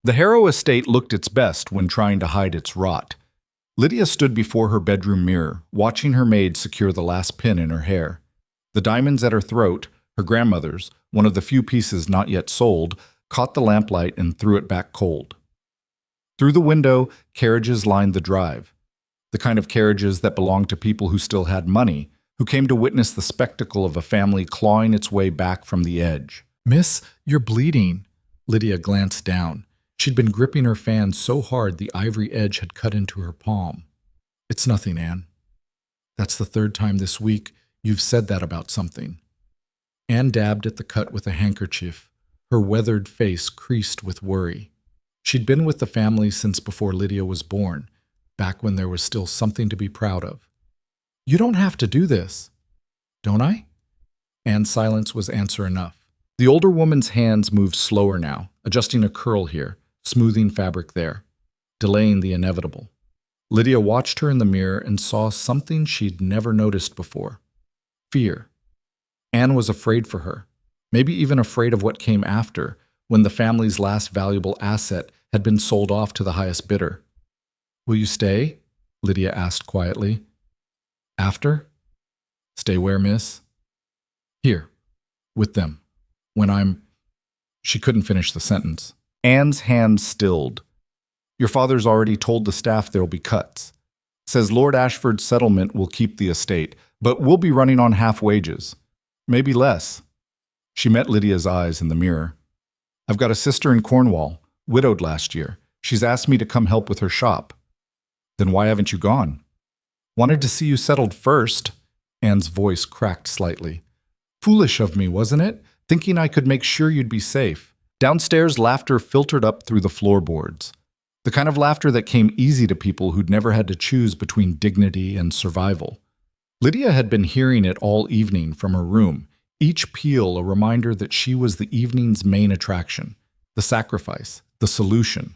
The Harrow estate looked its best when trying to hide its rot. Lydia stood before her bedroom mirror, watching her maid secure the last pin in her hair. The diamonds at her throat, her grandmother's, one of the few pieces not yet sold, caught the lamplight and threw it back cold. Through the window, carriages lined the drive. The kind of carriages that belonged to people who still had money, who came to witness the spectacle of a family clawing its way back from the edge. "Miss, you're bleeding." Lydia glanced down. She'd been gripping her fan so hard the ivory edge had cut into her palm. "It's nothing, Anne." "That's the third time this week you've said that about something." Anne dabbed at the cut with a handkerchief, her weathered face creased with worry. She'd been with the family since before Lydia was born, back when there was still something to be proud of. "You don't have to do this." "Don't I?" Anne's silence was answer enough. The older woman's hands moved slower now, adjusting a curl here, smoothing fabric there, delaying the inevitable. Lydia watched her in the mirror and saw something she'd never noticed before. Fear. Anne was afraid for her, maybe even afraid of what came after, when the family's last valuable asset had been sold off to the highest bidder. "Will you stay?" Lydia asked quietly. "After?" "Stay where, miss?" "Here, with them. When I'm—" She couldn't finish the sentence. Anne's hand stilled. "Your father's already told the staff there'll be cuts. Says Lord Ashford's settlement will keep the estate, but we'll be running on half wages. Maybe less." She met Lydia's eyes in the mirror. "I've got a sister in Cornwall, widowed last year. She's asked me to come help with her shop." "Then why haven't you gone?" "Wanted to see you settled first." Anne's voice cracked slightly. "Foolish of me, wasn't it? Thinking I could make sure you'd be safe." Downstairs, laughter filtered up through the floorboards. The kind of laughter that came easy to people who'd never had to choose between dignity and survival. Lydia had been hearing it all evening from her room, each peal a reminder that she was the evening's main attraction, the sacrifice, the solution.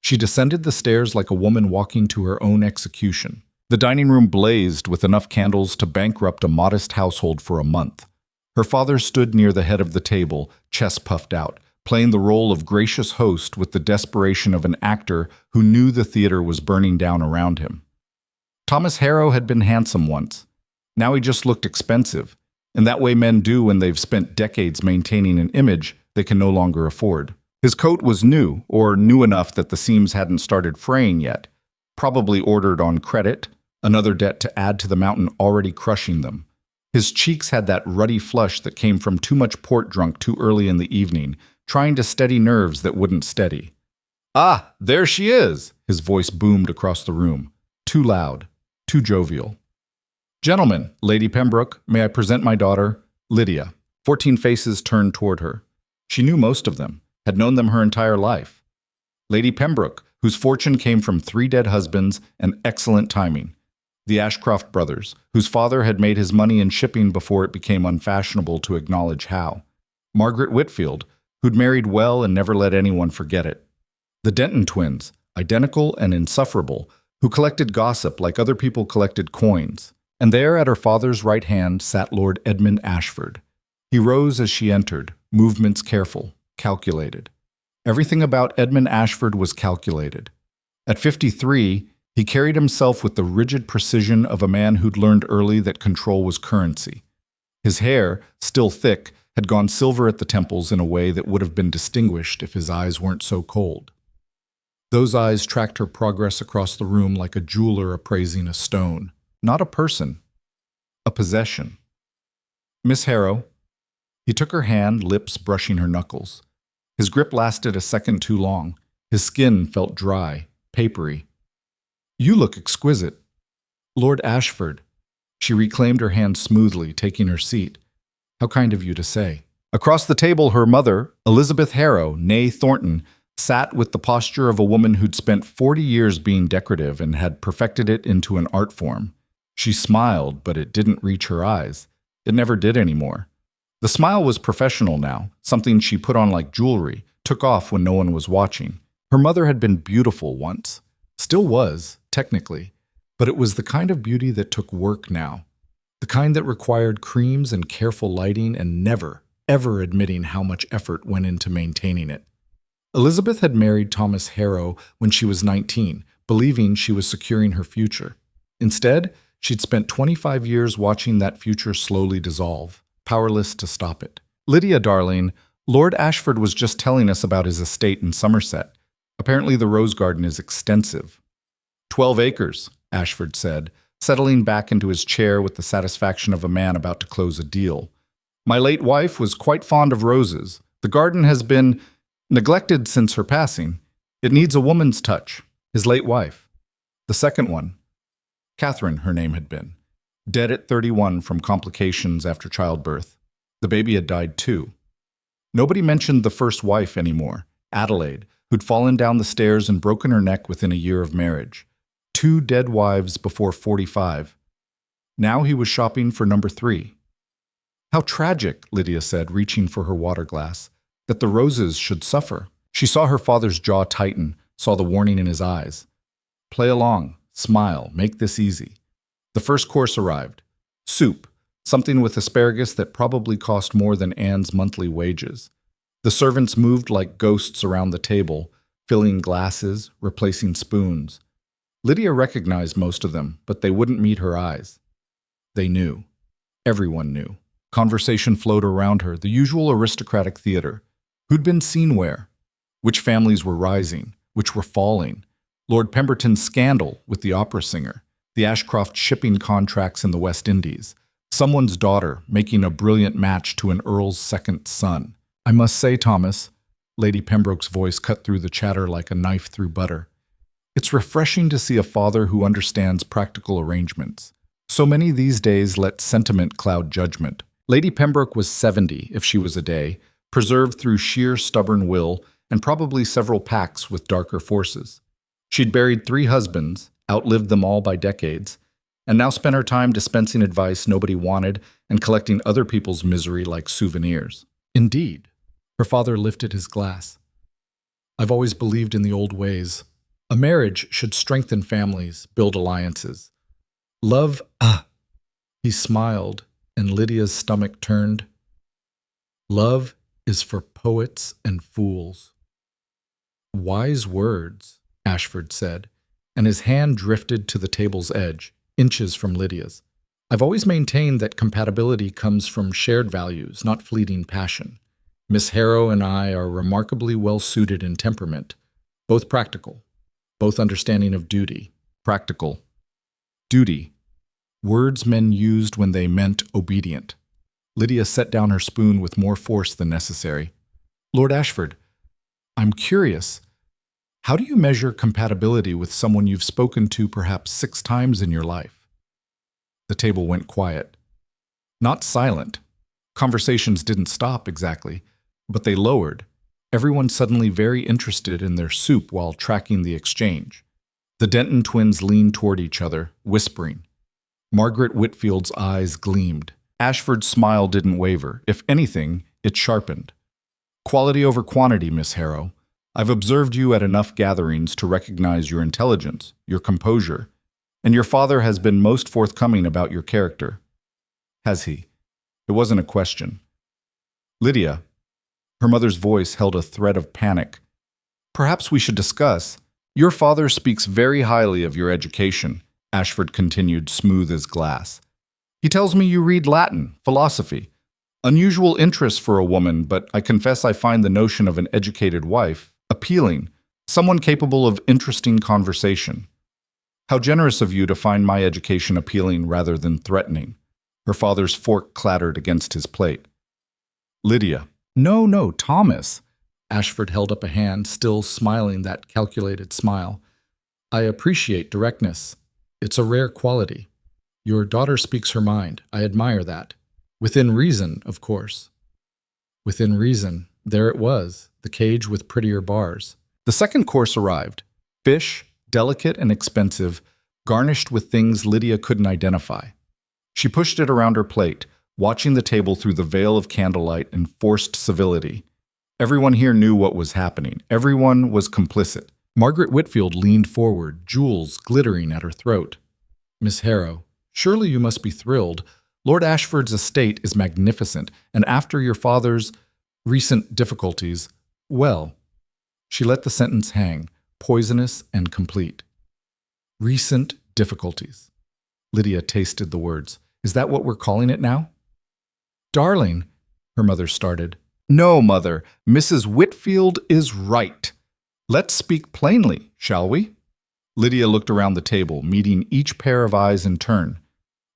She descended the stairs like a woman walking to her own execution. The dining room blazed with enough candles to bankrupt a modest household for a month. Her father stood near the head of the table, chest puffed out, playing the role of gracious host with the desperation of an actor who knew the theater was burning down around him. Thomas Harrow had been handsome once. Now he just looked expensive, and that way men do when they've spent decades maintaining an image they can no longer afford. His coat was new, or new enough that the seams hadn't started fraying yet, probably ordered on credit, another debt to add to the mountain already crushing them. His cheeks had that ruddy flush that came from too much port drunk too early in the evening, trying to steady nerves that wouldn't steady. "Ah, there she is!" His voice boomed across the room. Too loud, too jovial. "Gentlemen, Lady Pembroke, may I present my daughter, Lydia." 14 faces turned toward her. She knew most of them, had known them her entire life. Lady Pembroke, whose fortune came from 3 dead husbands and excellent timing. The Ashcroft brothers, whose father had made his money in shipping before it became unfashionable to acknowledge how. Margaret Whitfield, who'd married well and never let anyone forget it. The Denton twins, identical and insufferable, who collected gossip like other people collected coins. And there at her father's right hand sat Lord Edmund Ashford. He rose as she entered, movements careful, calculated. Everything about Edmund Ashford was calculated. At 53, he carried himself with the rigid precision of a man who'd learned early that control was currency. His hair, still thick, had gone silver at the temples in a way that would have been distinguished if his eyes weren't so cold. Those eyes tracked her progress across the room like a jeweler appraising a stone. Not a person, a possession. "Miss Harrow." He took her hand, lips brushing her knuckles. His grip lasted a second too long. His skin felt dry, papery. "You look exquisite." "Lord Ashford." She reclaimed her hand smoothly, taking her seat. "How kind of you to say." Across the table, her mother, Elizabeth Harrow, née Thornton, sat with the posture of a woman who'd spent 40 years being decorative and had perfected it into an art form. She smiled, but it didn't reach her eyes. It never did anymore. The smile was professional now, something she put on like jewelry, took off when no one was watching. Her mother had been beautiful once. Still was, technically. But it was the kind of beauty that took work now. The kind that required creams and careful lighting and never, ever admitting how much effort went into maintaining it. Elizabeth had married Thomas Harrow when she was 19, believing she was securing her future. Instead, she'd spent 25 years watching that future slowly dissolve, powerless to stop it. Lydia, darling, Lord Ashford was just telling us about his estate in Somerset. Apparently the rose garden is extensive. 12 acres, Ashford said, settling back into his chair with the satisfaction of a man about to close a deal. My late wife was quite fond of roses. The garden has been neglected since her passing. It needs a woman's touch. His late wife. The second one. Catherine, her name had been. Dead at 31 from complications after childbirth. The baby had died too. Nobody mentioned the first wife anymore, Adelaide, who'd fallen down the stairs and broken her neck within a year of marriage. 2 dead wives before 45. Now he was shopping for number 3. How tragic, Lydia said, reaching for her water glass, that the roses should suffer. She saw her father's jaw tighten, saw the warning in his eyes. Play along, smile, make this easy. The first course arrived. Soup, something with asparagus that probably cost more than Anne's monthly wages. The servants moved like ghosts around the table, filling glasses, replacing spoons. Lydia recognized most of them, but they wouldn't meet her eyes. They knew. Everyone knew. Conversation flowed around her, the usual aristocratic theater. Who'd been seen where? Which families were rising? Which were falling? Lord Pemberton's scandal with the opera singer. The Ashcroft shipping contracts in the West Indies. Someone's daughter making a brilliant match to an earl's second son. I must say, Thomas, Lady Pembroke's voice cut through the chatter like a knife through butter. It's refreshing to see a father who understands practical arrangements. So many these days let sentiment cloud judgment. Lady Pembroke was 70 if she was a day, preserved through sheer stubborn will and probably several pacts with darker forces. She'd buried 3 husbands, outlived them all by decades, and now spent her time dispensing advice nobody wanted and collecting other people's misery like souvenirs. Indeed, her father lifted his glass. I've always believed in the old ways. A marriage should strengthen families, build alliances. Love, he smiled, and Lydia's stomach turned. Love is for poets and fools. Wise words, Ashford said, and his hand drifted to the table's edge, inches from Lydia's. I've always maintained that compatibility comes from shared values, not fleeting passion. Miss Harrow and I are remarkably well-suited in temperament, both practical, both understanding of duty. Practical. Duty. Words men used when they meant obedient. Lydia set down her spoon with more force than necessary. Lord Ashford, I'm curious. How do you measure compatibility with someone you've spoken to perhaps 6 times in your life? The table went quiet. Not silent. Conversations didn't stop exactly, but they lowered. Everyone suddenly very interested in their soup while tracking the exchange. The Denton twins leaned toward each other, whispering. Margaret Whitfield's eyes gleamed. Ashford's smile didn't waver. If anything, it sharpened. Quality over quantity, Miss Harrow. I've observed you at enough gatherings to recognize your intelligence, your composure, and your father has been most forthcoming about your character. Has he? It wasn't a question. Lydia. Her mother's voice held a thread of panic. Perhaps we should discuss. Your father speaks very highly of your education, Ashford continued, smooth as glass. He tells me you read Latin, philosophy. Unusual interest for a woman, but I confess I find the notion of an educated wife appealing, someone capable of interesting conversation. How generous of you to find my education appealing rather than threatening. Her father's fork clattered against his plate. Lydia. No, Thomas. Ashford held up a hand, still smiling that calculated smile. I appreciate directness. It's a rare quality. Your daughter speaks her mind. I admire that. Within reason, of course. Within reason. There it was, the cage with prettier bars. The second course arrived. Fish, delicate and expensive, garnished with things Lydia couldn't identify. She pushed it around her plate, watching the table through the veil of candlelight and forced civility. Everyone here knew what was happening. Everyone was complicit. Margaret Whitfield leaned forward, jewels glittering at her throat. Miss Harrow, surely you must be thrilled. Lord Ashford's estate is magnificent, and after your father's recent difficulties, well, She let the sentence hang, poisonous and complete. Recent difficulties. Lydia tasted the words. Is that what we're calling it now? Darling, her mother started. No, Mother, Mrs. Whitfield is right. Let's speak plainly, shall we? Lydia looked around the table, meeting each pair of eyes in turn.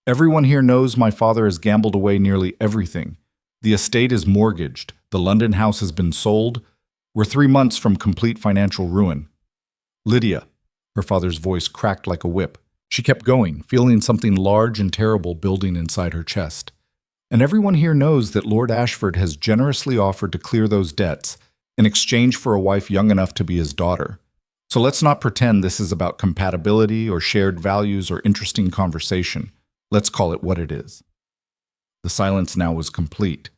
Everyone here knows my father has gambled away nearly everything. The estate is mortgaged. The London house has been sold. We're 3 months from complete financial ruin. Lydia, her father's voice cracked like a whip. She kept going, feeling something large and terrible building inside her chest. And everyone here knows that Lord Ashford has generously offered to clear those debts in exchange for a wife young enough to be his daughter. So let's not pretend this is about compatibility or shared values or interesting conversation. Let's call it what it is. The silence now was complete.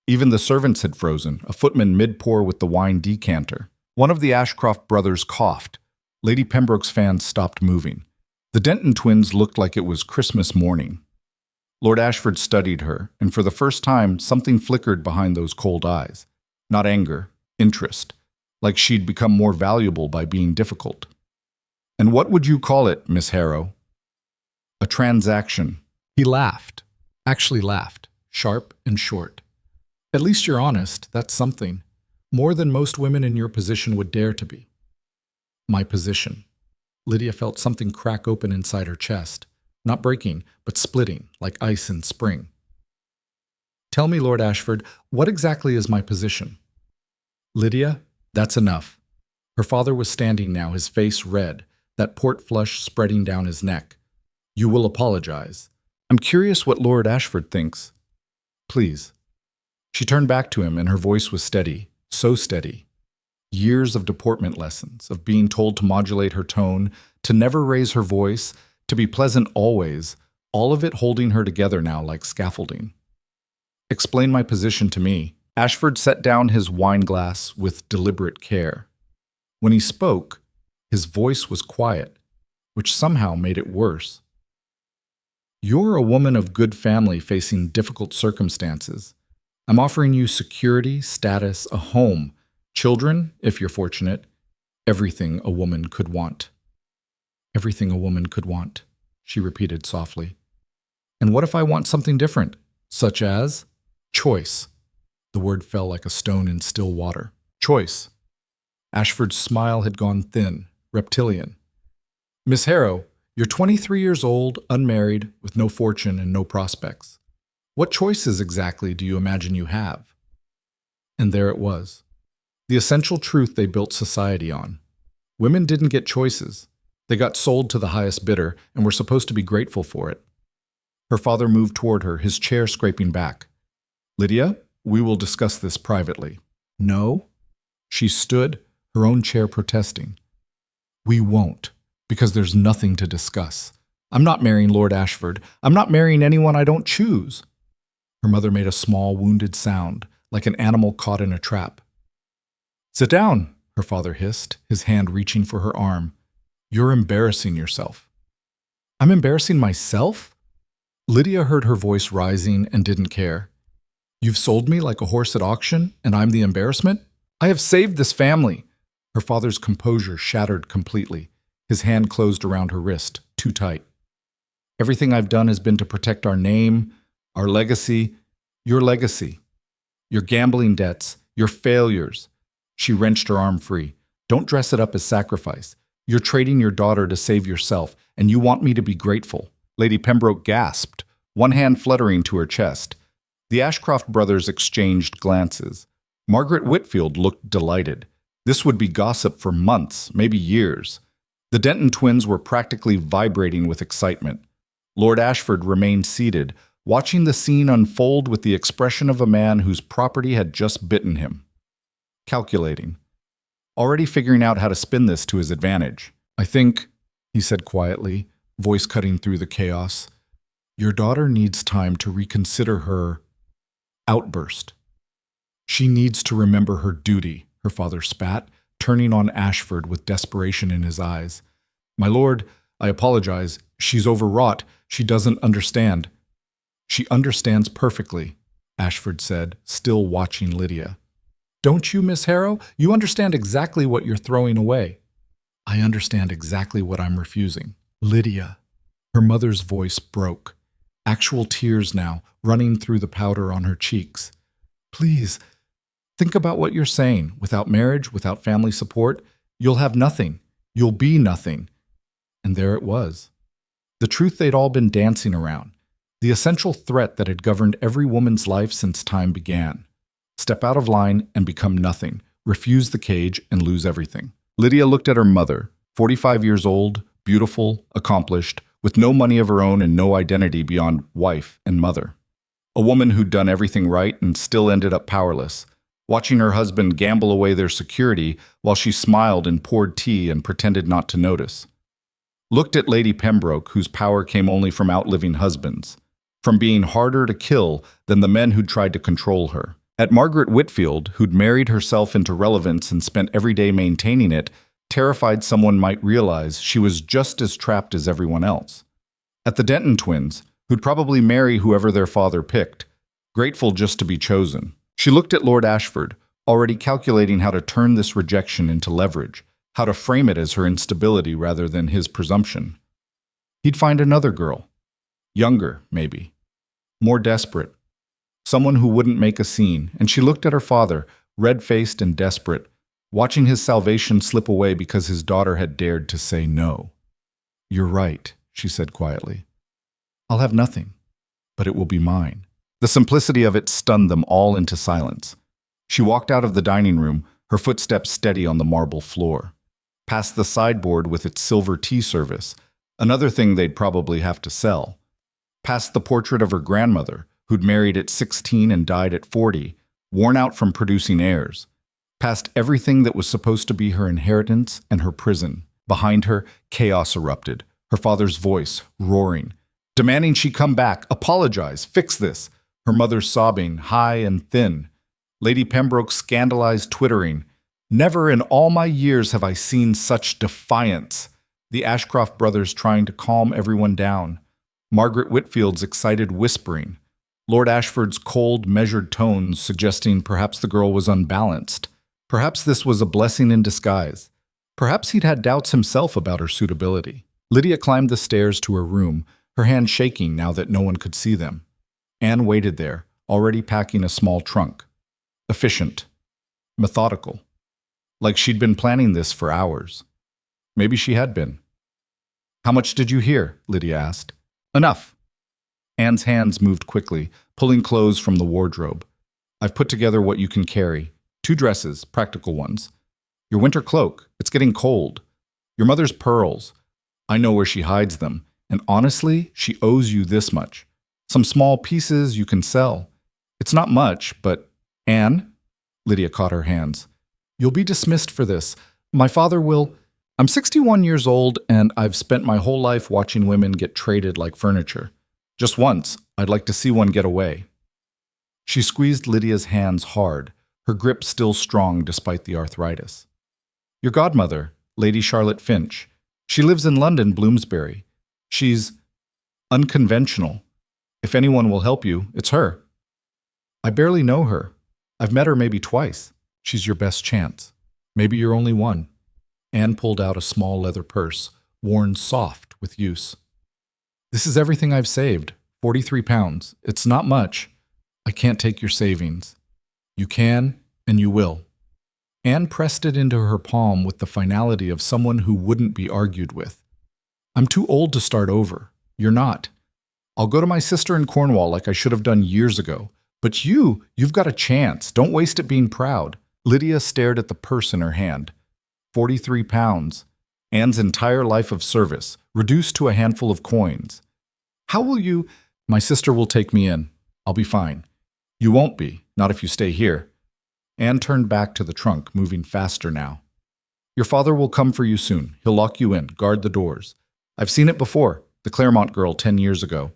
Even the servants had frozen, a footman mid-pour with the wine decanter. One of the Ashcroft brothers coughed. Lady Pembroke's fans stopped moving. The Denton twins looked like it was Christmas morning. Lord Ashford studied her, and for the first time, something flickered behind those cold eyes. Not anger, interest, like she'd become more valuable by being difficult. And what would you call it, Miss Harrow? A transaction. He laughed. Actually laughed, sharp and short. At least you're honest, that's something. More than most women in your position would dare to be. My position. Lydia felt something crack open inside her chest. Not breaking, but splitting, like ice in spring. Tell me, Lord Ashford, what exactly is my position? Lydia, that's enough. Her father was standing now, his face red, that port flush spreading down his neck. You will apologize. I'm curious what Lord Ashford thinks. Please. She turned back to him, and her voice was steady, so steady. Years of deportment lessons, of being told to modulate her tone, to never raise her voice, to be pleasant always, all of it holding her together now like scaffolding. Explain my position to me. Ashford set down his wine glass with deliberate care. When he spoke, his voice was quiet, which somehow made it worse. You're a woman of good family facing difficult circumstances. I'm offering you security, status, a home, children, if you're fortunate, everything a woman could want. Everything a woman could want, she repeated softly. And what if I want something different, such as choice? The word fell like a stone in still water. Choice. Ashford's smile had gone thin, reptilian. Miss Harrow, you're 23 years old, unmarried, with no fortune and no prospects. What choices exactly do you imagine you have? And there it was. The essential truth they built society on. Women didn't get choices. They got sold to the highest bidder and were supposed to be grateful for it. Her father moved toward her, his chair scraping back. Lydia, we will discuss this privately. No? She stood, her own chair protesting. We won't, because there's nothing to discuss. I'm not marrying Lord Ashford. I'm not marrying anyone I don't choose. Her mother made a small, wounded sound, like an animal caught in a trap. Sit down, her father hissed, his hand reaching for her arm. You're embarrassing yourself. I'm embarrassing myself? Lydia heard her voice rising and didn't care. You've sold me like a horse at auction, and I'm the embarrassment? I have saved this family. Her father's composure shattered completely. His hand closed around her wrist, too tight. Everything I've done has been to protect our name, our legacy, your gambling debts, your failures. She wrenched her arm free. Don't dress it up as sacrifice. You're trading your daughter to save yourself, and you want me to be grateful. Lady Pembroke gasped, one hand fluttering to her chest. The Ashcroft brothers exchanged glances. Margaret Whitfield looked delighted. This would be gossip for months, maybe years. The Denton twins were practically vibrating with excitement. Lord Ashford remained seated, watching the scene unfold with the expression of a man whose property had just bitten him. Calculating. Already figuring out how to spin this to his advantage. I think, he said quietly, voice cutting through the chaos, your daughter needs time to reconsider her outburst. She needs to remember her duty, her father spat, turning on Ashford with desperation in his eyes. My lord, I apologize. She's overwrought. She doesn't understand. She understands perfectly, Ashford said, still watching Lydia. Don't you, Miss Harrow? You understand exactly what you're throwing away. I understand exactly what I'm refusing. Lydia. Her mother's voice broke. Actual tears now, running through the powder on her cheeks. Please, think about what you're saying. Without marriage, without family support, you'll have nothing. You'll be nothing. And there it was. The truth they'd all been dancing around. The essential threat that had governed every woman's life since time began. Step out of line and become nothing. Refuse the cage and lose everything. Lydia looked at her mother, 45 years old, beautiful, accomplished, with no money of her own and no identity beyond wife and mother. A woman who'd done everything right and still ended up powerless, watching her husband gamble away their security while she smiled and poured tea and pretended not to notice. Looked at Lady Pembroke, whose power came only from outliving husbands, from being harder to kill than the men who'd tried to control her. At Margaret Whitfield, who'd married herself into relevance and spent every day maintaining it, terrified someone might realize she was just as trapped as everyone else. At the Denton twins, who'd probably marry whoever their father picked, grateful just to be chosen. She looked at Lord Ashford, already calculating how to turn this rejection into leverage, how to frame it as her instability rather than his presumption. He'd find another girl. Younger, maybe. More desperate. Someone who wouldn't make a scene, and she looked at her father, red-faced and desperate, watching his salvation slip away because his daughter had dared to say no. You're right, she said quietly. I'll have nothing, but it will be mine. The simplicity of it stunned them all into silence. She walked out of the dining room, her footsteps steady on the marble floor. Past the sideboard with its silver tea service, another thing they'd probably have to sell. Past the portrait of her grandmother, who'd married at 16 and died at 40, worn out from producing heirs. Past everything that was supposed to be her inheritance and her prison. Behind her, chaos erupted, her father's voice roaring, demanding she come back, apologize, fix this. Her mother sobbing, high and thin. Lady Pembroke scandalized, twittering, never in all my years have I seen such defiance. The Ashcroft brothers trying to calm everyone down. Margaret Whitfield's excited whispering. Lord Ashford's cold, measured tones suggesting perhaps the girl was unbalanced. Perhaps this was a blessing in disguise. Perhaps he'd had doubts himself about her suitability. Lydia climbed the stairs to her room, her hand shaking now that no one could see them. Anne waited there, already packing a small trunk. Efficient. Methodical. Like she'd been planning this for hours. Maybe she had been. How much did you hear? Lydia asked. Enough. Anne's hands moved quickly, pulling clothes from the wardrobe. I've put together what you can carry. 2 dresses, practical ones. Your winter cloak, it's getting cold. Your mother's pearls. I know where she hides them, and honestly, she owes you this much. Some small pieces you can sell. It's not much, but... Anne? Lydia caught her hands. You'll be dismissed for this. My father will... I'm 61 years old, and I've spent my whole life watching women get traded like furniture. Just once, I'd like to see one get away. She squeezed Lydia's hands hard, her grip still strong despite the arthritis. Your godmother, Lady Charlotte Finch. She lives in London, Bloomsbury. She's unconventional. If anyone will help you, it's her. I barely know her. I've met her maybe twice. She's your best chance. Maybe your only one. Anne pulled out a small leather purse, worn soft with use. This is everything I've saved, 43 pounds. It's not much. I can't take your savings. You can, and you will. Anne pressed it into her palm with the finality of someone who wouldn't be argued with. I'm too old to start over. You're not. I'll go to my sister in Cornwall like I should have done years ago. But you've got a chance. Don't waste it being proud. Lydia stared at the purse in her hand. 43 pounds. Anne's entire life of service, reduced to a handful of coins. How will you... My sister will take me in. I'll be fine. You won't be, not if you stay here. Anne turned back to the trunk, moving faster now. Your father will come for you soon. He'll lock you in, guard the doors. I've seen it before, the Claremont girl 10 years ago.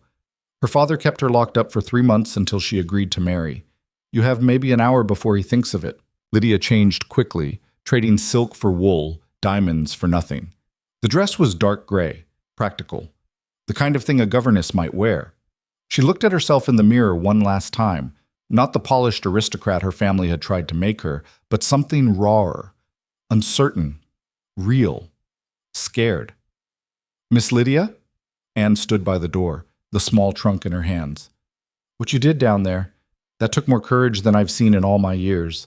Her father kept her locked up for 3 months until she agreed to marry. You have maybe an hour before he thinks of it. Lydia changed quickly, trading silk for wool, diamonds for nothing. The dress was dark gray, practical, the kind of thing a governess might wear. She looked at herself in the mirror one last time, Not the polished aristocrat her family had tried to make her, but something rawer, uncertain, real, scared. "Miss Lydia?" Anne stood by the door, the small trunk in her hands. "What you did down there, that took more courage than I've seen in all my years.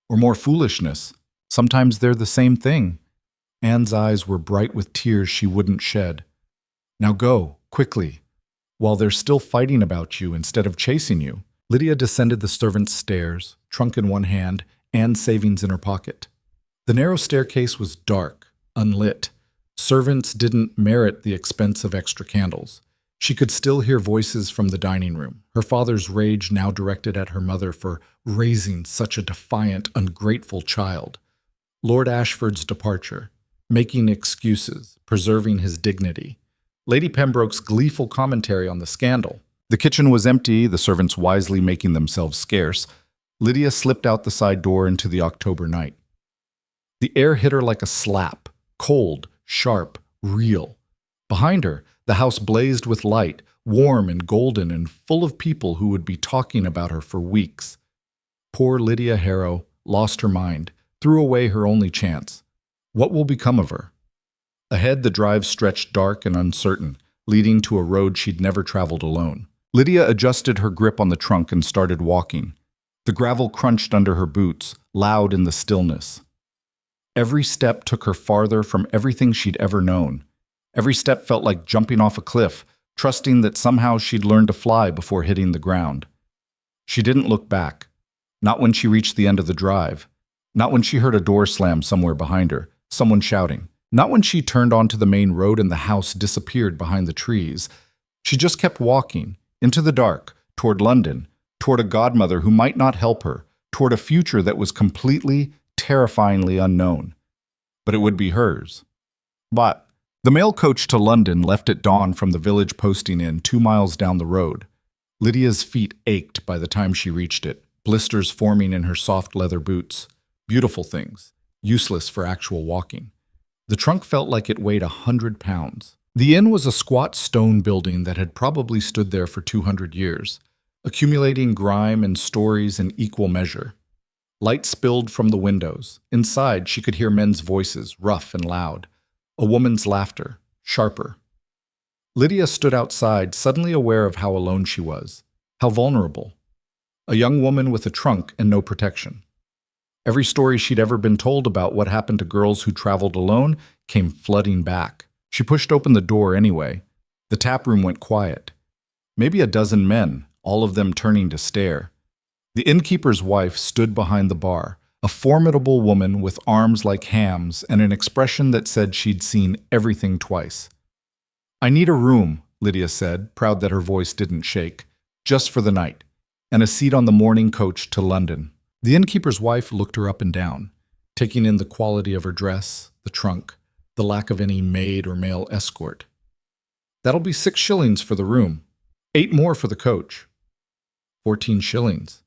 Or more foolishness. Sometimes they're the same thing." Anne's eyes were bright with tears she wouldn't shed. "Now go, quickly, while they're still fighting about you instead of chasing you." Lydia descended the servants' stairs, trunk in one hand, Anne's savings in her pocket. The narrow staircase was dark, unlit. Servants didn't merit the expense of extra candles. She could still hear voices from the dining room, her father's rage now directed at her mother for raising such a defiant, ungrateful child. Lord Ashford's departure, making excuses, preserving his dignity. Lady Pembroke's gleeful commentary on the scandal. The kitchen was empty, the servants wisely making themselves scarce. Lydia slipped out the side door into the October night. The air hit her like a slap, cold, sharp, real. Behind her, the house blazed with light, warm and golden and full of people who would be talking about her for weeks. Poor Lydia Harrow lost her mind, threw away her only chance. What will become of her? Ahead, the drive stretched dark and uncertain, leading to a road she'd never traveled alone. Lydia adjusted her grip on the trunk and started walking. The gravel crunched under her boots, loud in the stillness. Every step took her farther from everything she'd ever known. Every step felt like jumping off a cliff, trusting that somehow she'd learn to fly before hitting the ground. She didn't look back. Not when she reached the end of the drive. Not when she heard a door slam somewhere behind her, someone shouting. Not when she turned onto the main road and the house disappeared behind the trees. She just kept walking, into the dark, toward London, toward a godmother who might not help her, toward a future that was completely, terrifyingly unknown. But it would be hers. But the mail coach to London left at dawn from the village posting inn 2 miles down the road. Lydia's feet ached by the time she reached it, blisters forming in her soft leather boots. Beautiful things, useless for actual walking. The trunk felt like it weighed 100 pounds. The inn was a squat stone building that had probably stood there for 200 years, accumulating grime and stories in equal measure. Light spilled from the windows. Inside, she could hear men's voices, rough and loud. A woman's laughter, sharper. Lydia stood outside, suddenly aware of how alone she was, how vulnerable. A young woman with a trunk and no protection. Every story she'd ever been told about what happened to girls who traveled alone came flooding back. She pushed open the door anyway. The tap room went quiet. Maybe a dozen men, all of them turning to stare. The innkeeper's wife stood behind the bar, a formidable woman with arms like hams and an expression that said she'd seen everything twice. "I need a room," Lydia said, proud that her voice didn't shake, "just for the night, and a seat on the morning coach to London." The innkeeper's wife looked her up and down, taking in the quality of her dress, the trunk, the lack of any maid or male escort. "That'll be 6 shillings for the room, 8 more for the coach." 14 shillings.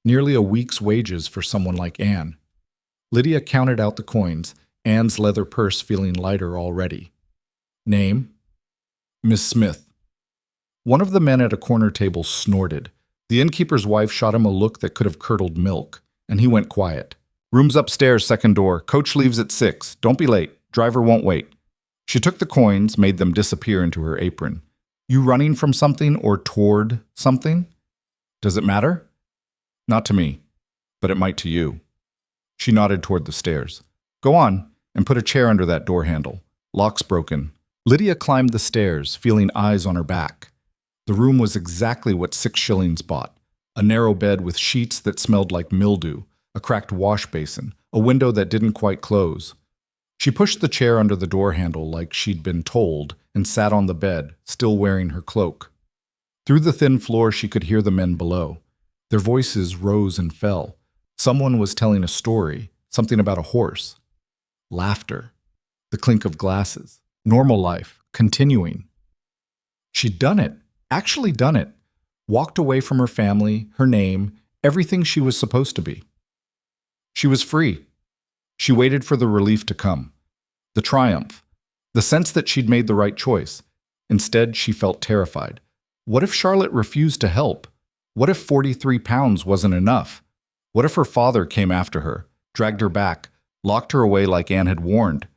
Nearly a week's wages for someone like Anne. Lydia counted out the coins, Anne's leather purse feeling lighter already. Name? Miss Smith. One of the men at a corner table snorted. The innkeeper's wife shot him a look that could have curdled milk, and he went quiet. "Room's upstairs, second door. Coach leaves at 6. Don't be late. Driver won't wait." She took the coins, made them disappear into her apron. "You running from something or toward something? Does it matter?" "Not to me, but it might to you." She nodded toward the stairs. "Go on, and put a chair under that door handle. Lock's broken." Lydia climbed the stairs, feeling eyes on her back. The room was exactly what 6 shillings bought. A narrow bed with sheets that smelled like mildew, a cracked wash basin, a window that didn't quite close. She pushed the chair under the door handle like she'd been told and sat on the bed, still wearing her cloak. Through the thin floor she could hear the men below. Their voices rose and fell. Someone was telling a story, something about a horse. Laughter. The clink of glasses. Normal life. Continuing. She'd done it. Actually done it. Walked away from her family, her name, everything she was supposed to be. She was free. She waited for the relief to come. The triumph. The sense that she'd made the right choice. Instead, she felt terrified. What if Charlotte refused to help? What if 43 pounds wasn't enough? What if her father came after her, dragged her back, locked her away like Anne had warned?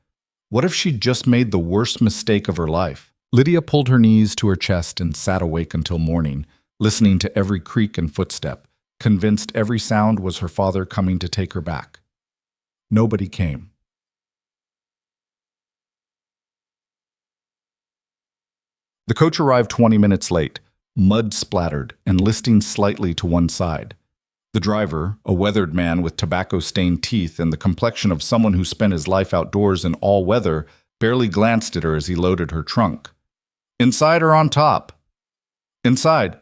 What if she'd just made the worst mistake of her life? Lydia pulled her knees to her chest and sat awake until morning, listening to every creak and footstep, convinced every sound was her father coming to take her back. Nobody came. The coach arrived 20 minutes late, mud splattered and listing slightly to one side. The driver, a weathered man with tobacco-stained teeth and the complexion of someone who spent his life outdoors in all weather, barely glanced at her as he loaded her trunk. Inside or on top? Inside.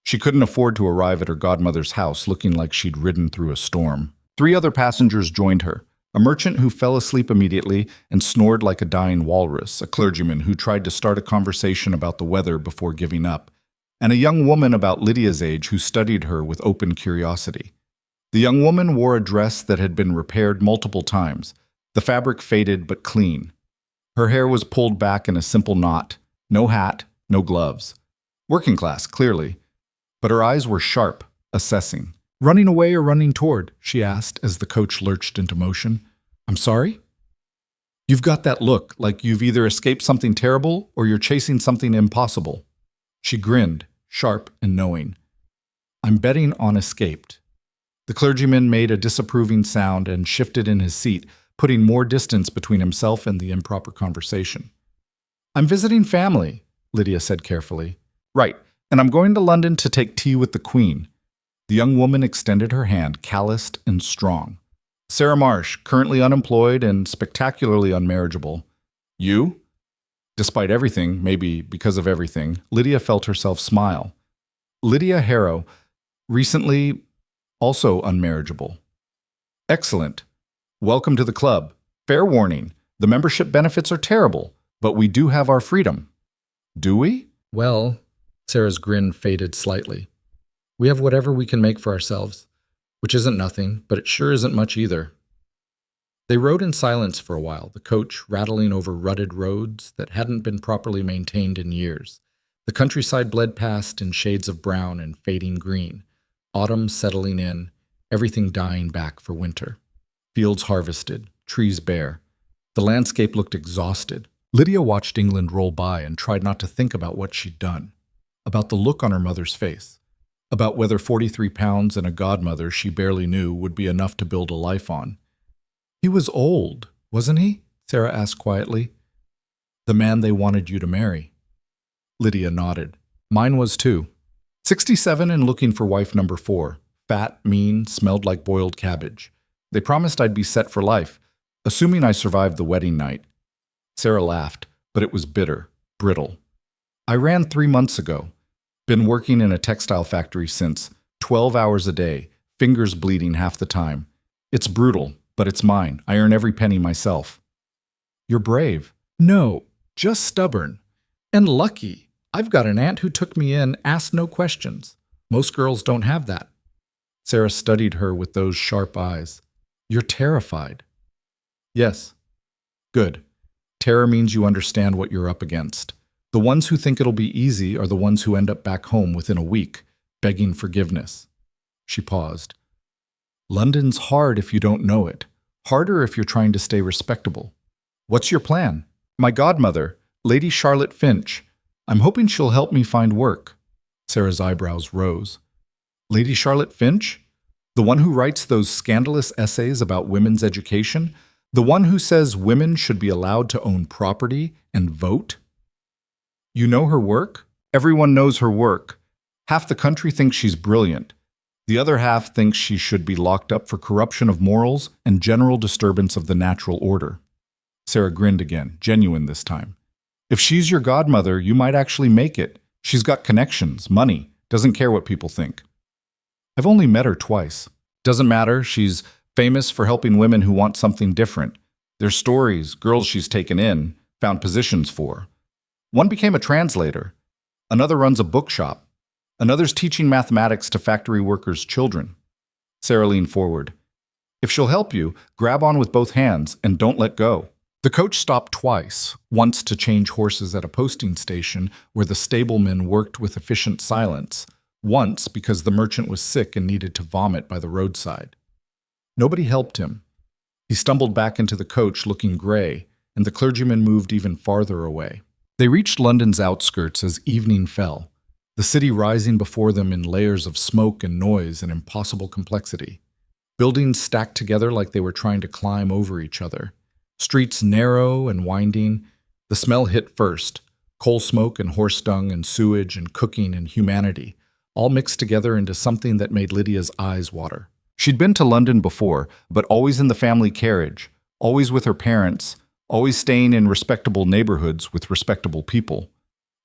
She couldn't afford to arrive at her godmother's house looking like she'd ridden through a storm. 3 other passengers joined her. A merchant who fell asleep immediately and snored like a dying walrus, a clergyman who tried to start a conversation about the weather before giving up, and a young woman about Lydia's age who studied her with open curiosity. The young woman wore a dress that had been repaired multiple times, the fabric faded but clean. Her hair was pulled back in a simple knot, no hat, no gloves. Working class, clearly. But her eyes were sharp, assessing. "Running away or running toward?" she asked as the coach lurched into motion. "I'm sorry?" "You've got that look, like you've either escaped something terrible or you're chasing something impossible." She grinned, sharp and knowing. "I'm betting on escaped." The clergyman made a disapproving sound and shifted in his seat, putting more distance between himself and the improper conversation. "I'm visiting family," Lydia said carefully. "Right, and I'm going to London to take tea with the Queen." The young woman extended her hand, calloused and strong. "Sarah Marsh, currently unemployed and spectacularly unmarriageable. You?" Despite everything, maybe because of everything, Lydia felt herself smile. "Lydia Harrow, recently also unmarriageable." "Excellent. Welcome to the club. Fair warning, the membership benefits are terrible, but we do have our freedom." "Do we?" "Well," Sarah's grin faded slightly. "We have whatever we can make for ourselves, which isn't nothing, but it sure isn't much either." They rode in silence for a while, the coach rattling over rutted roads that hadn't been properly maintained in years. The countryside bled past in shades of brown and fading green, autumn settling in, everything dying back for winter. Fields harvested, trees bare. The landscape looked exhausted. Lydia watched England roll by and tried not to think about what she'd done, about the look on her mother's face, about whether 43 pounds and a godmother she barely knew would be enough to build a life on. "He was old, wasn't he?" Sarah asked quietly. "The man they wanted you to marry." Lydia nodded. "Mine was too. 67 and looking for wife number 4. Fat, mean, smelled like boiled cabbage. They promised I'd be set for life, assuming I survived the wedding night." Sarah laughed, but it was bitter, brittle. "I ran 3 months ago. Been working in a textile factory since, 12 hours a day, fingers bleeding half the time. It's brutal, but it's mine. I earn every penny myself." "You're brave." "No, just stubborn. And lucky. I've got an aunt who took me in, asked no questions. Most girls don't have that." Sarah studied her with those sharp eyes. "You're terrified." "Yes." "Good. Terror means you understand what you're up against. The ones who think it'll be easy are the ones who end up back home within a week, begging forgiveness." She paused. "London's hard if you don't know it. Harder if you're trying to stay respectable. What's your plan?" "My godmother, Lady Charlotte Finch. I'm hoping she'll help me find work." Sarah's eyebrows rose. "Lady Charlotte Finch? The one who writes those scandalous essays about women's education? The one who says women should be allowed to own property and vote?" "You know her work?" "Everyone knows her work. Half the country thinks she's brilliant. The other half thinks she should be locked up for corruption of morals and general disturbance of the natural order." Sarah grinned again, genuine this time. "If she's your godmother, you might actually make it. She's got connections, money, doesn't care what people think." "I've only met her twice." "Doesn't matter, she's famous for helping women who want something different. There's stories, girls she's taken in, found positions for. One became a translator. Another runs a bookshop. Another's teaching mathematics to factory workers' children." Sarah leaned forward. "If she'll help you, grab on with both hands and don't let go." The coach stopped twice, once to change horses at a posting station where the stableman worked with efficient silence, Once because the merchant was sick and needed to vomit by the roadside. Nobody helped him. He stumbled back into the coach looking gray, and the clergyman moved even farther away. They reached London's outskirts as evening fell, the city rising before them in layers of smoke and noise and impossible complexity. Buildings stacked together like they were trying to climb over each other. Streets narrow and winding. The smell hit first. Coal smoke and horse dung and sewage and cooking and humanity, all mixed together into something that made Lydia's eyes water. She'd been to London before, but always in the family carriage, always with her parents, always staying in respectable neighborhoods with respectable people.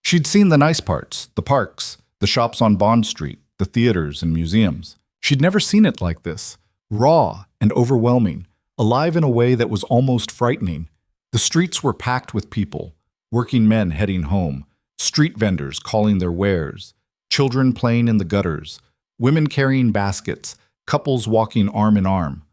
She'd seen the nice parts, the parks, the shops on Bond Street, the theaters and museums. She'd never seen it like this, raw and overwhelming, alive in a way that was almost frightening. The streets were packed with people, working men heading home, street vendors calling their wares, children playing in the gutters, women carrying baskets, couples walking arm in arm,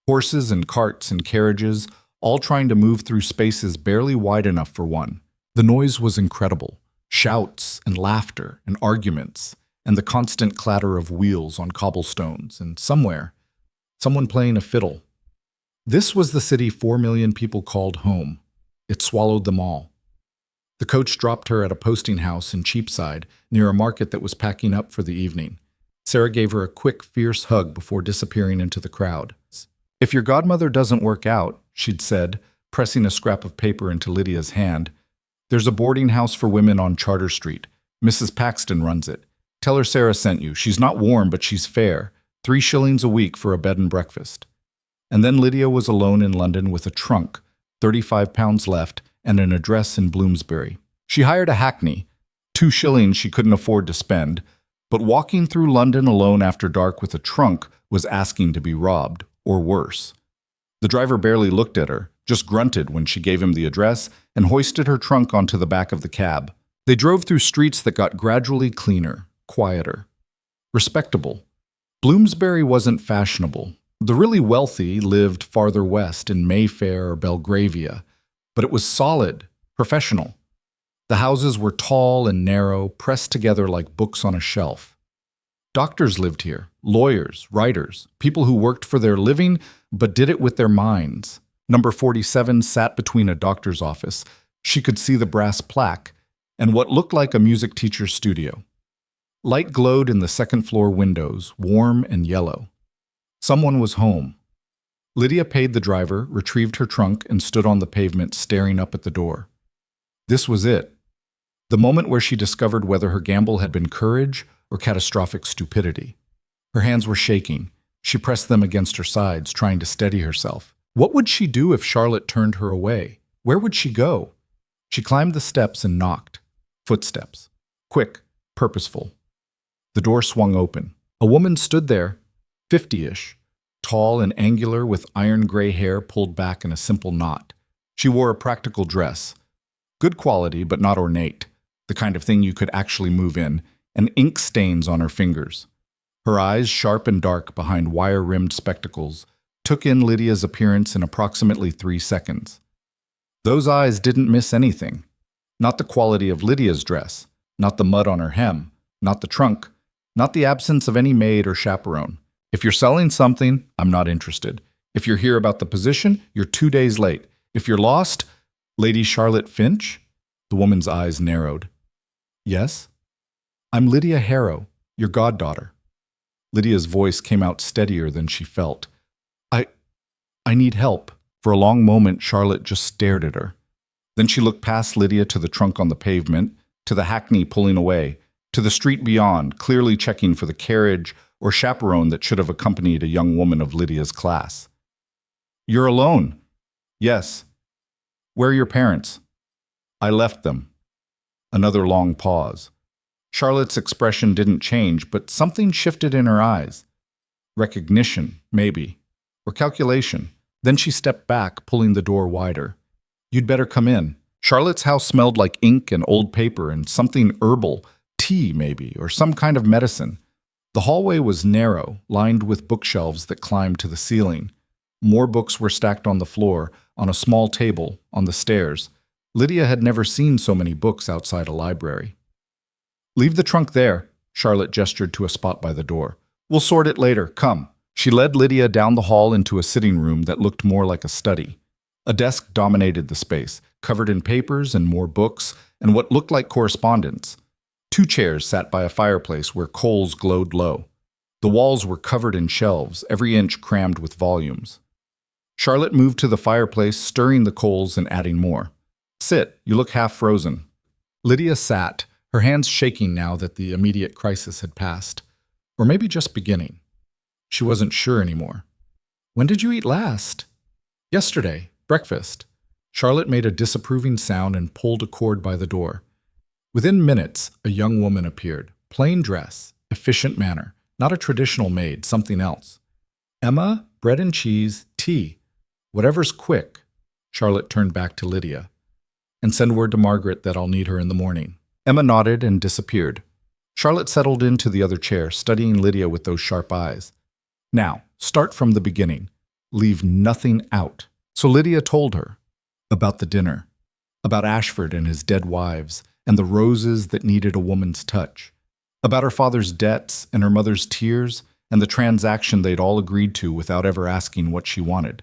horses and carts and carriages, all trying to move through spaces barely wide enough for one. The noise was incredible. Shouts and laughter and arguments, and the constant clatter of wheels on cobblestones, and somewhere, someone playing a fiddle. This was the city 4 million people called home. It swallowed them all. The coach dropped her at a posting house in Cheapside, near a market that was packing up for the evening. Sarah gave her a quick, fierce hug before disappearing into the crowd. "If your godmother doesn't work out," she'd said, pressing a scrap of paper into Lydia's hand, "there's a boarding house for women on Charter Street. Mrs. Paxton runs it. Tell her Sarah sent you. She's not warm, but she's fair. 3 shillings a week for a bed and breakfast." And then Lydia was alone in London with a trunk, 35 pounds left, and an address in Bloomsbury. She hired a hackney, 2 shillings she couldn't afford to spend, but walking through London alone after dark with a trunk was asking to be robbed, or worse. The driver barely looked at her, just grunted when she gave him the address and hoisted her trunk onto the back of the cab. They drove through streets that got gradually cleaner, quieter, respectable. Bloomsbury wasn't fashionable. The really wealthy lived farther west in Mayfair or Belgravia, but it was solid, professional. The houses were tall and narrow, pressed together like books on a shelf. Doctors lived here, lawyers, writers, people who worked for their living but did it with their minds. Number 47 sat between a doctor's office. She could see the brass plaque and what looked like a music teacher's studio. Light glowed in the second-floor windows, warm and yellow. Someone was home. Lydia paid the driver, retrieved her trunk, and stood on the pavement staring up at the door. This was it. The moment where she discovered whether her gamble had been courage or catastrophic stupidity. Her hands were shaking. She pressed them against her sides, trying to steady herself. What would she do if Charlotte turned her away? Where would she go? She climbed the steps and knocked. Footsteps. Quick, purposeful. The door swung open. A woman stood there, 50-ish, tall and angular with iron gray hair pulled back in a simple knot. She wore a practical dress. Good quality, but not ornate. The kind of thing you could actually move in, and ink stains on her fingers. Her eyes, sharp and dark behind wire-rimmed spectacles, took in Lydia's appearance in approximately 3 seconds. Those eyes didn't miss anything. Not the quality of Lydia's dress, not the mud on her hem, not the trunk, not the absence of any maid or chaperone. If you're selling something, I'm not interested. If you're here about the position, you're 2 days late. If you're lost, Lady Charlotte Finch? The woman's eyes narrowed. Yes? I'm Lydia Harrow, your goddaughter. Lydia's voice came out steadier than she felt. I need help. For a long moment, Charlotte just stared at her. Then she looked past Lydia to the trunk on the pavement, to the hackney pulling away, to the street beyond, clearly checking for the carriage or chaperone that should have accompanied a young woman of Lydia's class. You're alone? Yes. Where are your parents? I left them. Another long pause. Charlotte's expression didn't change, but something shifted in her eyes. Recognition, maybe. Or calculation. Then she stepped back, pulling the door wider. You'd better come in. Charlotte's house smelled like ink and old paper and something herbal, tea maybe, or some kind of medicine. The hallway was narrow, lined with bookshelves that climbed to the ceiling. More books were stacked on the floor, on a small table, on the stairs. Lydia had never seen so many books outside a library. Leave the trunk there, Charlotte gestured to a spot by the door. We'll sort it later. Come. She led Lydia down the hall into a sitting room that looked more like a study. A desk dominated the space, covered in papers and more books, and what looked like correspondence. 2 chairs sat by a fireplace where coals glowed low. The walls were covered in shelves, every inch crammed with volumes. Charlotte moved to the fireplace, stirring the coals and adding more. Sit, you look half frozen. Lydia sat, her hands shaking now that the immediate crisis had passed. Or maybe just beginning. She wasn't sure anymore. When did you eat last? Yesterday, breakfast. Charlotte made a disapproving sound and pulled a cord by the door. Within minutes, a young woman appeared. Plain dress, efficient manner, not a traditional maid, something else. Emma, bread and cheese, tea. Whatever's quick. Charlotte turned back to Lydia. And send word to Margaret that I'll need her in the morning. Emma nodded and disappeared. Charlotte settled into the other chair, studying Lydia with those sharp eyes. Now, start from the beginning. Leave nothing out. So Lydia told her about the dinner, about Ashford and his dead wives, and the roses that needed a woman's touch, about her father's debts and her mother's tears, and the transaction they'd all agreed to without ever asking what she wanted,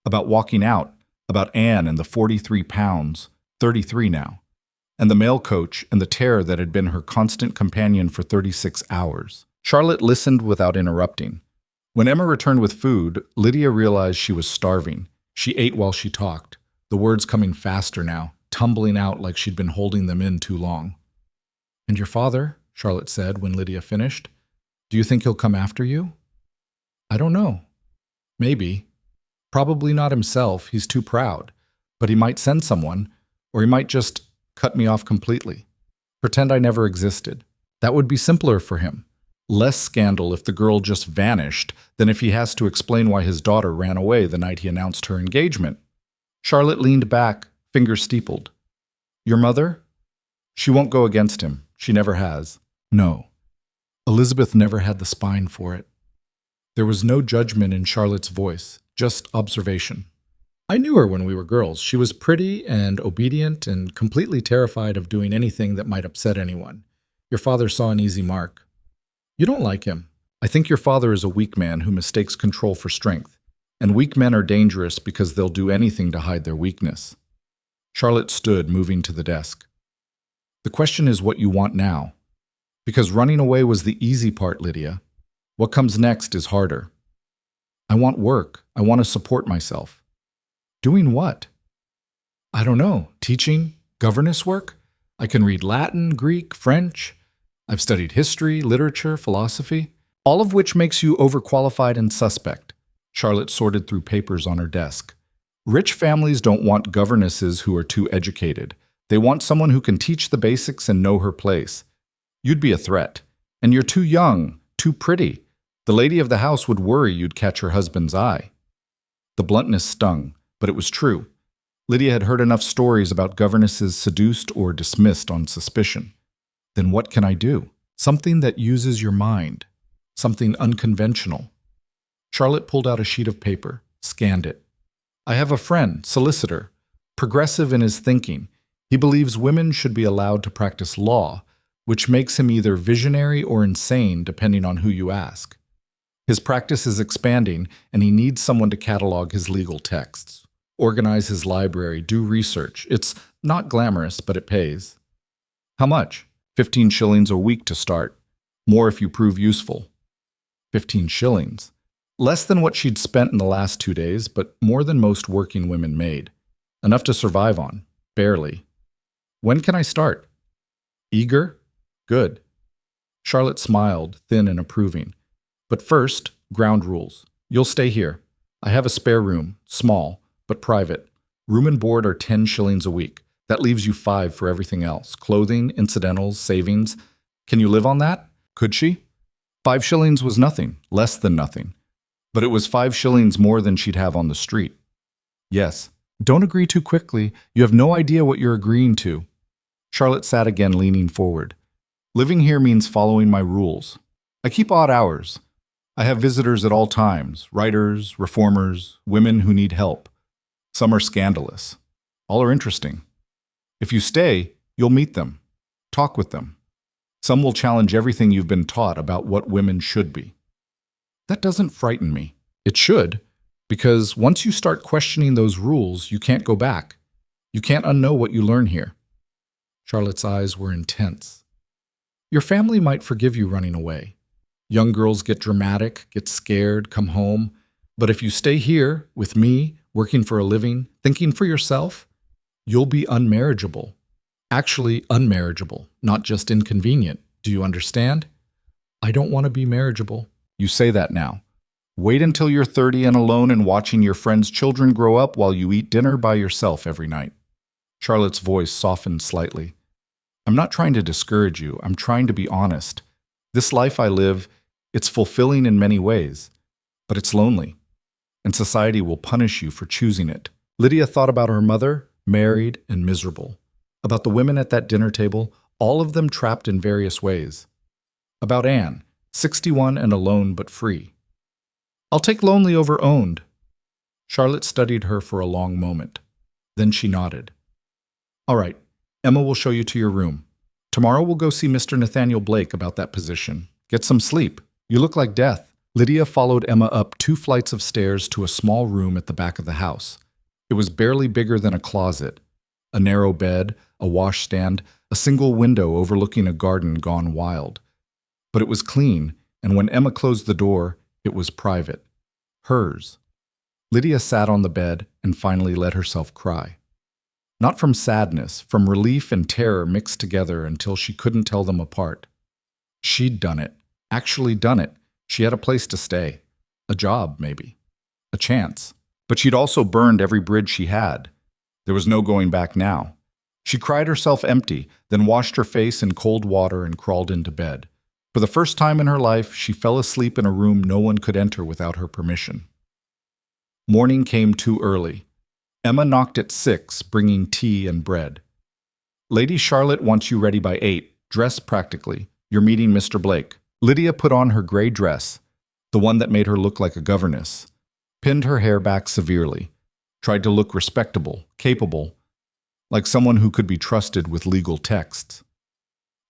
about walking out, about Anne and the 43 pounds, 33 now, and the mail coach and the terror that had been her constant companion for 36 hours. Charlotte listened without interrupting. When Emma returned with food, Lydia realized she was starving. She ate while she talked, the words coming faster now, tumbling out like she'd been holding them in too long. And your father, Charlotte said when Lydia finished, do you think he'll come after you? I don't know. Maybe. Probably not himself, he's too proud. But he might send someone, or he might just cut me off completely. Pretend I never existed. That would be simpler for him. Less scandal if the girl just vanished than if he has to explain why his daughter ran away the night he announced her engagement. Charlotte leaned back, fingers steepled. Your mother? She won't go against him. She never has. No. Elizabeth never had the spine for it. There was no judgment in Charlotte's voice, just observation. I knew her when we were girls. She was pretty and obedient and completely terrified of doing anything that might upset anyone. Your father saw an easy mark. You don't like him. I think your father is a weak man who mistakes control for strength. And weak men are dangerous because they'll do anything to hide their weakness. Charlotte stood, moving to the desk. The question is what you want now. Because running away was the easy part, Lydia. What comes next is harder. I want work. I want to support myself. Doing what? I don't know. Teaching? Governess work? I can read Latin, Greek, French. I've studied history, literature, philosophy, all of which makes you overqualified and suspect. Charlotte sorted through papers on her desk. Rich families don't want governesses who are too educated. They want someone who can teach the basics and know her place. You'd be a threat. And you're too young, too pretty. The lady of the house would worry you'd catch her husband's eye. The bluntness stung, but it was true. Lydia had heard enough stories about governesses seduced or dismissed on suspicion. Then what can I do? Something that uses your mind. Something unconventional. Charlotte pulled out a sheet of paper, scanned it. I have a friend, solicitor, progressive in his thinking. He believes women should be allowed to practice law, which makes him either visionary or insane depending on who you ask. His practice is expanding, and he needs someone to catalog his legal texts, organize his library, do research. It's not glamorous, but it pays. How much? 15 shillings a week to start. More if you prove useful. 15 shillings. Less than what she'd spent in the last 2 days, but more than most working women made. Enough to survive on. Barely. When can I start? Eager? Good. Charlotte smiled, thin and approving. But first, ground rules. You'll stay here. I have a spare room, small, but private. Room and board are 10 shillings a week. That leaves you 5 for everything else. Clothing, incidentals, savings. Can you live on that? Could she? 5 shillings was nothing, less than nothing. But it was 5 shillings more than she'd have on the street. Yes. Don't agree too quickly. You have no idea what you're agreeing to. Charlotte sat again, leaning forward. Living here means following my rules. I keep odd hours. I have visitors at all times, writers, reformers, women who need help. Some are scandalous. All are interesting. If you stay, you'll meet them, talk with them. Some will challenge everything you've been taught about what women should be. That doesn't frighten me. It should, because once you start questioning those rules, you can't go back. You can't unknow what you learn here. Charlotte's eyes were intense. Your family might forgive you running away. Young girls get dramatic, get scared, come home. But if you stay here, with me, working for a living, thinking for yourself, you'll be unmarriageable. Actually, unmarriageable, not just inconvenient. Do you understand? I don't want to be marriageable. You say that now. Wait until you're 30 and alone and watching your friends' children grow up while you eat dinner by yourself every night. Charlotte's voice softened slightly. I'm not trying to discourage you. I'm trying to be honest. This life I live, it's fulfilling in many ways, but it's lonely, and society will punish you for choosing it. Lydia thought about her mother, married and miserable. About the women at that dinner table, all of them trapped in various ways. About Anne, 61 and alone but free. I'll take lonely over owned. Charlotte studied her for a long moment. Then she nodded. All right, Emma will show you to your room. Tomorrow we'll go see Mr. Nathaniel Blake about that position. Get some sleep. You look like death. Lydia followed Emma up 2 flights of stairs to a small room at the back of the house. It was barely bigger than a closet. A narrow bed, a washstand, a single window overlooking a garden gone wild. But it was clean, and when Emma closed the door, it was private. Hers. Lydia sat on the bed and finally let herself cry. Not from sadness, from relief and terror mixed together until she couldn't tell them apart. She'd done it. Actually done it. She had a place to stay. A job, maybe. A chance. But she'd also burned every bridge she had. There was no going back now. She cried herself empty, then washed her face in cold water and crawled into bed. For the first time in her life, she fell asleep in a room no one could enter without her permission. Morning came too early. Emma knocked at 6, bringing tea and bread. Lady Charlotte wants you ready by 8. Dress practically. You're meeting Mr. Blake. Lydia put on her gray dress, the one that made her look like a governess, pinned her hair back severely, tried to look respectable, capable, like someone who could be trusted with legal texts.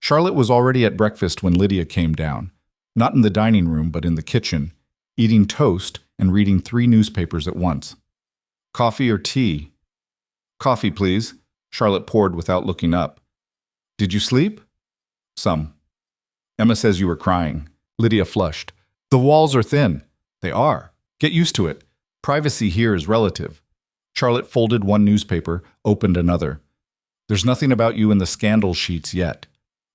Charlotte was already at breakfast when Lydia came down, not in the dining room but in the kitchen, eating toast and reading 3 newspapers at once. Coffee or tea? Coffee, please, Charlotte poured without looking up. Did you sleep? Some. Emma says you were crying. Lydia flushed. The walls are thin. They are. Get used to it. Privacy here is relative. Charlotte folded one newspaper, opened another. There's nothing about you in the scandal sheets yet.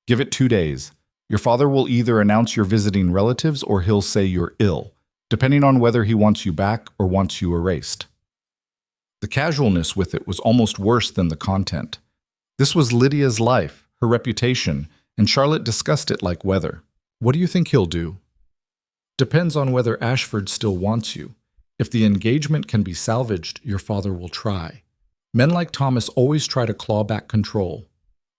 Give it 2 days. Your father will either announce you're visiting relatives or he'll say you're ill, depending on whether he wants you back or wants you erased. The casualness with it was almost worse than the content. This was Lydia's life, her reputation, and Charlotte discussed it like weather. What do you think he'll do? Depends on whether Ashford still wants you. If the engagement can be salvaged, your father will try. Men like Thomas always try to claw back control.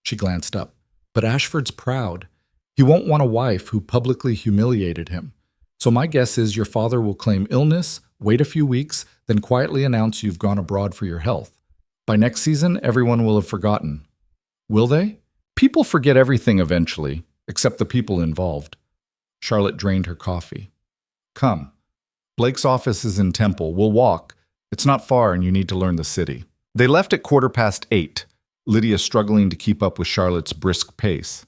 She glanced up. But Ashford's proud. He won't want a wife who publicly humiliated him. So my guess is your father will claim illness, wait a few weeks, then quietly announce you've gone abroad for your health. By next season, everyone will have forgotten. Will they? People forget everything eventually, except the people involved. Charlotte drained her coffee. Come. Blake's office is in Temple. We'll walk. It's not far and you need to learn the city. They left at 8:15. Lydia struggling to keep up with Charlotte's brisk pace.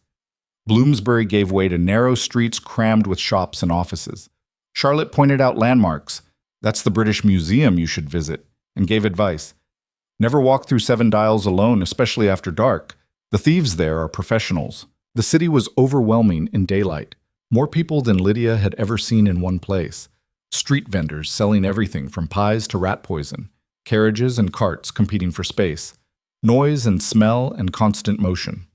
Bloomsbury gave way to narrow streets crammed with shops and offices. Charlotte pointed out landmarks. That's the British Museum you should visit, and gave advice. Never walk through 7 Dials alone, especially after dark. The thieves there are professionals. The city was overwhelming in daylight. More people than Lydia had ever seen in one place. Street vendors selling everything from pies to rat poison. Carriages and carts competing for space. Noise and smell and constant motion.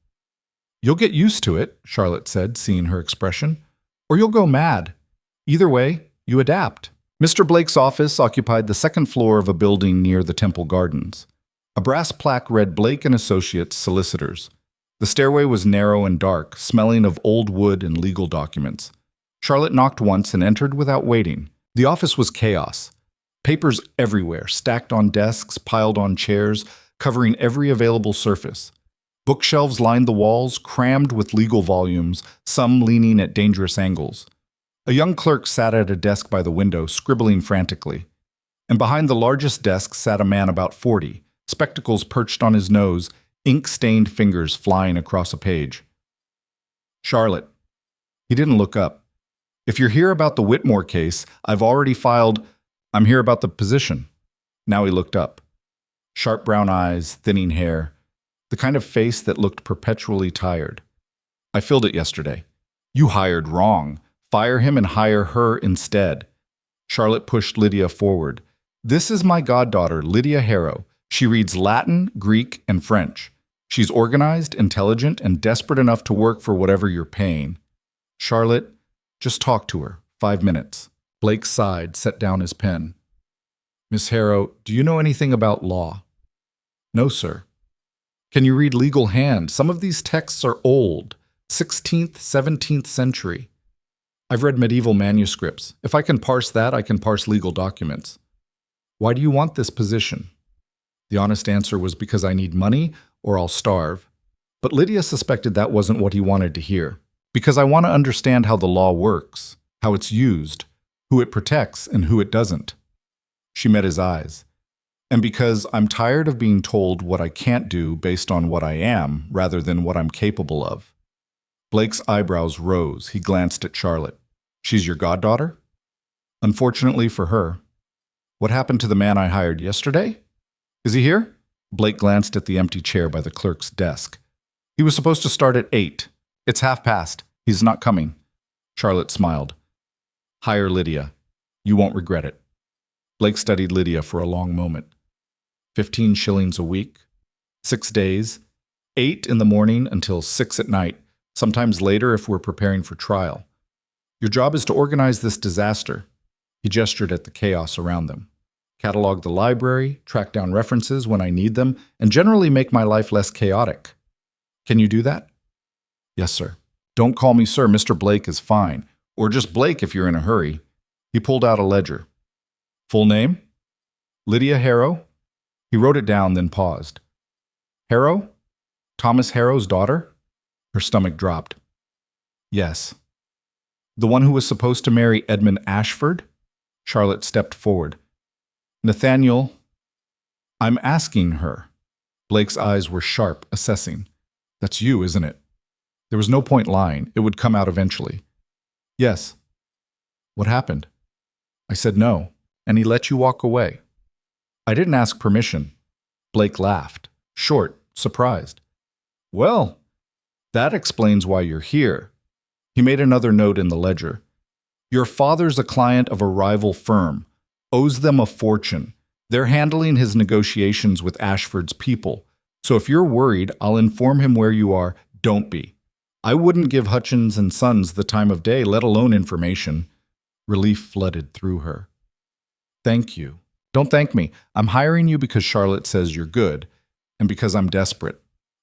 You'll get used to it, Charlotte said, seeing her expression. Or you'll go mad. Either way, you adapt. Mr. Blake's office occupied the 2nd floor of a building near the Temple Gardens. A brass plaque read Blake and Associates, Solicitors. The stairway was narrow and dark, smelling of old wood and legal documents. Charlotte knocked once and entered without waiting. The office was chaos. Papers everywhere, stacked on desks, piled on chairs, covering every available surface. Bookshelves lined the walls, crammed with legal volumes, some leaning at dangerous angles. A young clerk sat at a desk by the window, scribbling frantically. And behind the largest desk sat a man about 40, spectacles perched on his nose, ink-stained fingers flying across a page. Charlotte. He didn't look up. If you're here about the Whitmore case, I've already filed. I'm here about the position. Now he looked up. Sharp brown eyes, thinning hair, the kind of face that looked perpetually tired. I filled it yesterday. You hired wrong. Fire him and hire her instead. Charlotte pushed Lydia forward. This is my goddaughter, Lydia Harrow. She reads Latin, Greek, and French. She's organized, intelligent, and desperate enough to work for whatever you're paying. Charlotte, just talk to her. 5 minutes. Blake sighed, set down his pen. Miss Harrow, do you know anything about law? No, sir. Can you read legal hand? Some of these texts are old, 16th, 17th century. I've read medieval manuscripts. If I can parse that, I can parse legal documents. Why do you want this position? The honest answer was because I need money or I'll starve. But Lydia suspected that wasn't what he wanted to hear. Because I want to understand how the law works, how it's used, who it protects and who it doesn't. She met his eyes. And because I'm tired of being told what I can't do based on what I am rather than what I'm capable of. Blake's eyebrows rose. He glanced at Charlotte. She's your goddaughter? Unfortunately for her. What happened to the man I hired yesterday? Is he here? Blake glanced at the empty chair by the clerk's desk. He was supposed to start at 8. It's past. He's not coming. Charlotte smiled. Hire Lydia. You won't regret it. Blake studied Lydia for a long moment. 15 shillings a week, 6 days, 8 in the morning until 6 at night, sometimes later if we're preparing for trial. Your job is to organize this disaster. He gestured at the chaos around them. Catalog the library, track down references when I need them, and generally make my life less chaotic. Can you do that? Yes, sir. Don't call me sir. Mr. Blake is fine. Or just Blake if you're in a hurry. He pulled out a ledger. Full name? Lydia Harrow. He wrote it down, then paused. Harrow? Thomas Harrow's daughter? Her stomach dropped. Yes. The one who was supposed to marry Edmund Ashford? Charlotte stepped forward. Nathaniel, I'm asking her. Blake's eyes were sharp, assessing. That's you, isn't it? There was no point lying. It would come out eventually. Yes. What happened? I said no, and he let you walk away. I didn't ask permission. Blake laughed, short, surprised. Well, that explains why you're here. He made another note in the ledger. Your father's a client of a rival firm, owes them a fortune. They're handling his negotiations with Ashford's people. So if you're worried, I'll inform him where you are. Don't be. I wouldn't give Hutchins and Sons the time of day, let alone information. Relief flooded through her. Thank you. Don't thank me. I'm hiring you because Charlotte says you're good, and because I'm desperate.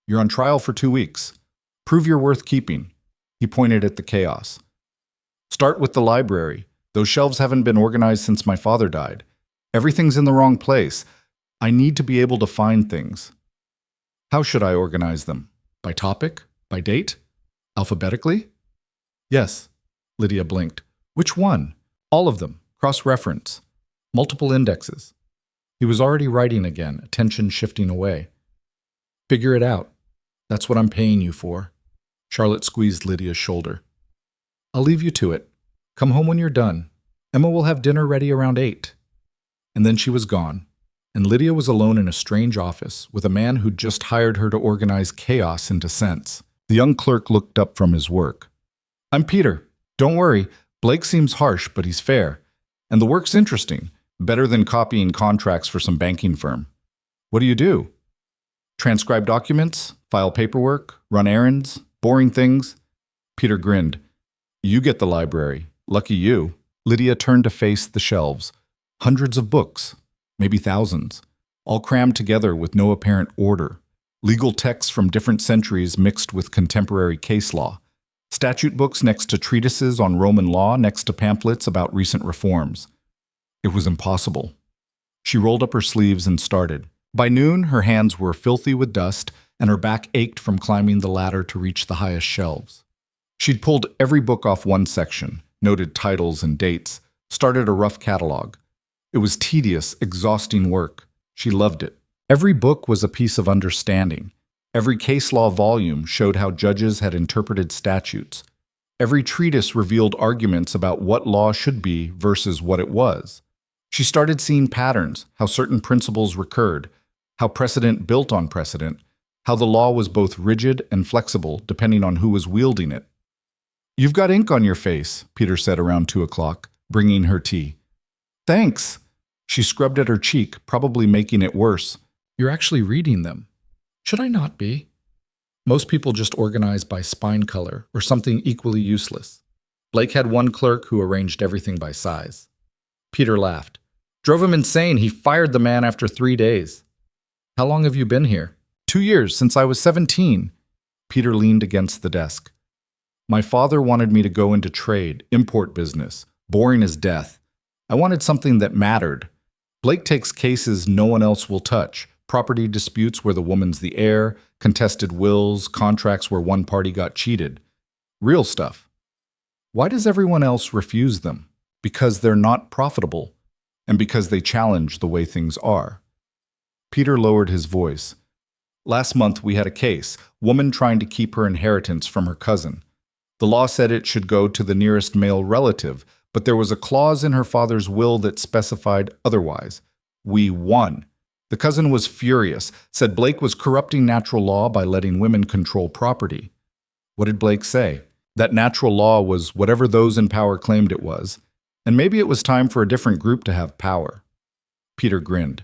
You're on trial for 2 weeks. Prove you're worth keeping. He pointed at the chaos. Start with the library. Those shelves haven't been organized since my father died. Everything's in the wrong place. I need to be able to find things. How should I organize them? By topic? By date? Alphabetically? Yes. Lydia blinked. Which one? All of them. Cross-reference. Multiple indexes. He was already writing again, attention shifting away. Figure it out. That's what I'm paying you for. Charlotte squeezed Lydia's shoulder. I'll leave you to it. Come home when you're done. Emma will have dinner ready around 8. And then she was gone, and Lydia was alone in a strange office with a man who'd just hired her to organize chaos into sense. The young clerk looked up from his work. I'm Peter. Don't worry. Blake seems harsh, but he's fair. And the work's interesting. Better than copying contracts for some banking firm. What do you do? Transcribe documents, file paperwork, run errands, boring things. Peter grinned. You get the library. Lucky you. Lydia turned to face the shelves. Hundreds of books, maybe thousands, all crammed together with no apparent order. Legal texts from different centuries mixed with contemporary case law. Statute books next to treatises on Roman law, next to pamphlets about recent reforms. It was impossible. She rolled up her sleeves and started. By noon, her hands were filthy with dust, and her back ached from climbing the ladder to reach the highest shelves. She'd pulled every book off one section, noted titles and dates, started a rough catalog. It was tedious, exhausting work. She loved it. Every book was a piece of understanding. Every case law volume showed how judges had interpreted statutes. Every treatise revealed arguments about what law should be versus what it was. She started seeing patterns, how certain principles recurred, how precedent built on precedent, how the law was both rigid and flexible depending on who was wielding it. "You've got ink on your face," Peter said around 2 o'clock, bringing her tea. "Thanks." She scrubbed at her cheek, probably making it worse. "You're actually reading them." "Should I not be?" Most people just organize by spine color or something equally useless. Blake had one clerk who arranged everything by size. Peter laughed. "Drove him insane. He fired the man after 3 days." "How long have you been here?" 2 years, since I was 17. Peter leaned against the desk. "My father wanted me to go into trade, import business. Boring as death. I wanted something that mattered. Blake takes cases no one else will touch. Property disputes where the woman's the heir, contested wills, contracts where one party got cheated. Real stuff. Why does everyone else refuse them? Because they're not profitable, and because they challenge the way things are." Peter lowered his voice. "Last month we had a case, woman trying to keep her inheritance from her cousin. The law said it should go to the nearest male relative, but there was a clause in her father's will that specified otherwise. We won. The cousin was furious, said Blake was corrupting natural law by letting women control property. What did Blake say? That natural law was whatever those in power claimed it was, and maybe it was time for a different group to have power." Peter grinned.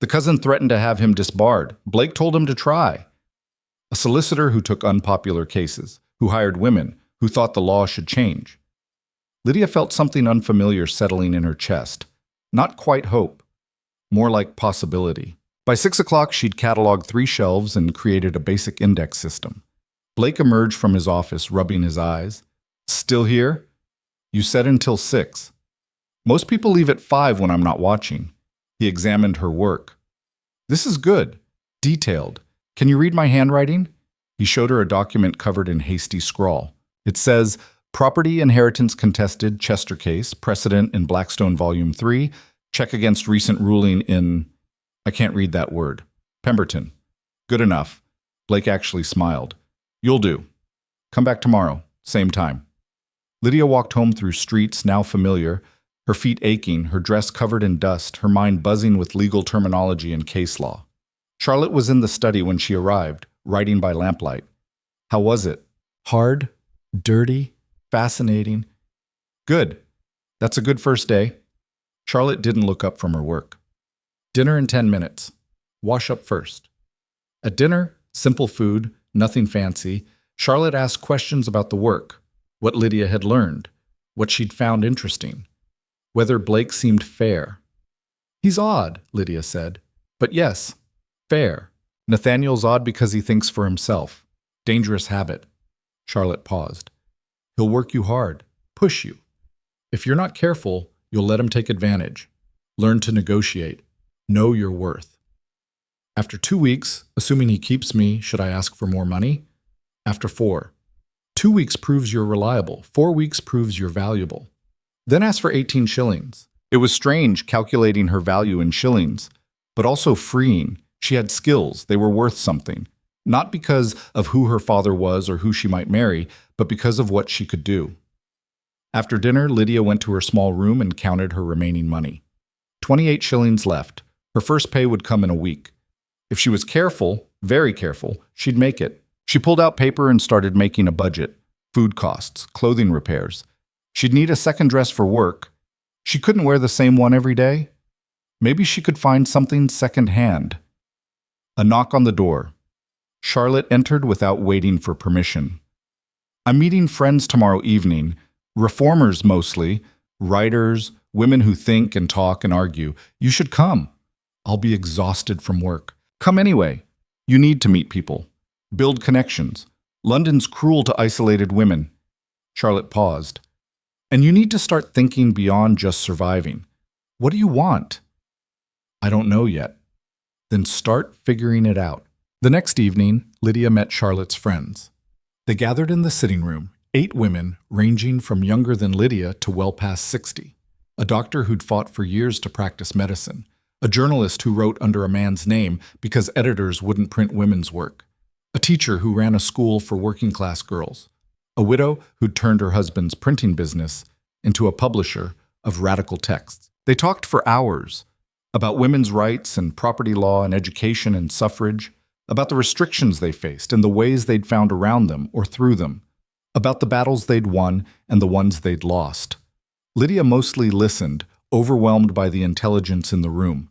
"The cousin threatened to have him disbarred. Blake told him to try." A solicitor who took unpopular cases, who hired women, who thought the law should change. Lydia felt something unfamiliar settling in her chest. Not quite hope. More like possibility. By 6 o'clock, she'd cataloged 3 shelves and created a basic index system. Blake emerged from his office, rubbing his eyes. "Still here?" "You said until 6. "Most people leave at 5 when I'm not watching." He examined her work. "This is good. Detailed. Can you read my handwriting?" He showed her a document covered in hasty scrawl. It says, "Property inheritance contested, Chester case, precedent in Blackstone Volume 3, check against recent ruling in..." I can't read that word. "Pemberton." "Good enough." Blake actually smiled. "You'll do. Come back tomorrow, same time." Lydia walked home through streets now familiar, her feet aching, her dress covered in dust, her mind buzzing with legal terminology and case law. Charlotte was in the study when she arrived, writing by lamplight. "How was it?" "Hard, dirty, fascinating." "Good. That's a good first day." Charlotte didn't look up from her work. "Dinner in 10 minutes. Wash up first." At dinner, simple food, nothing fancy, Charlotte asked questions about the work, what Lydia had learned, what she'd found interesting, whether Blake seemed fair. "He's odd," Lydia said. "But yes, fair. Nathaniel's odd because he thinks for himself. Dangerous habit." Charlotte paused. "He'll work you hard, push you. If you're not careful, you'll let him take advantage. Learn to negotiate. Know your worth." "After 2 weeks, assuming he keeps me, should I ask for more money?" "After 4. 2 weeks proves you're reliable. 4 weeks proves you're valuable. Then ask for 18 shillings. It was strange calculating her value in shillings, but also freeing. She had skills. They were worth something. Not because of who her father was or who she might marry, but because of what she could do. After dinner, Lydia went to her small room and counted her remaining money. 28 shillings left. Her first pay would come in a week. If she was careful, very careful, she'd make it. She pulled out paper and started making a budget. Food costs, clothing repairs. She'd need a second dress for work. She couldn't wear the same one every day. Maybe she could find something second-hand. A knock on the door. Charlotte entered without waiting for permission. "I'm meeting friends tomorrow evening. Reformers mostly. Writers, women who think and talk and argue. You should come." "I'll be exhausted from work." "Come anyway. You need to meet people. Build connections. London's cruel to isolated women." Charlotte paused. "And you need to start thinking beyond just surviving. What do you want?" "I don't know yet." "Then start figuring it out. The next evening, Lydia met Charlotte's friends. They gathered in the sitting room, 8 women ranging from younger than Lydia to well past 60. A doctor who'd fought for years to practice medicine. A journalist who wrote under a man's name because editors wouldn't print women's work. A teacher who ran a school for working-class girls. A widow who'd turned her husband's printing business into a publisher of radical texts. They talked for hours about women's rights and property law and education and suffrage, about the restrictions they faced and the ways they'd found around them or through them, about the battles they'd won and the ones they'd lost. Lydia mostly listened, overwhelmed by the intelligence in the room.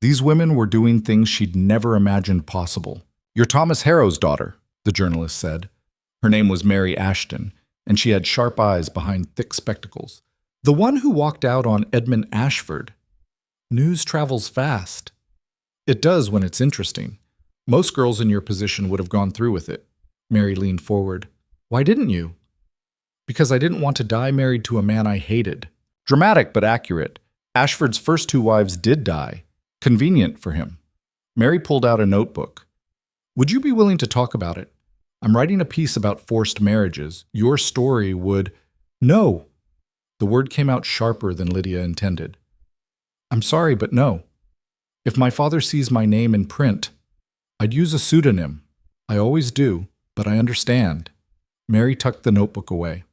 These women were doing things she'd never imagined possible. "You're Thomas Harrow's daughter," the journalist said. Her name was Mary Ashton, and she had sharp eyes behind thick spectacles. "The one who walked out on Edmund Ashford. News travels fast." "It does when it's interesting. Most girls in your position would have gone through with it." Mary leaned forward. "Why didn't you?" "Because I didn't want to die married to a man I hated." Dramatic but accurate. Ashford's first 2 wives did die. Convenient for him. Mary pulled out a notebook. "Would you be willing to talk about it? I'm writing a piece about forced marriages. Your story would—" "No!" The word came out sharper than Lydia intended. "I'm sorry, but no. If my father sees my name in print, I'd use a pseudonym. I always do, but I understand." Mary tucked the notebook away.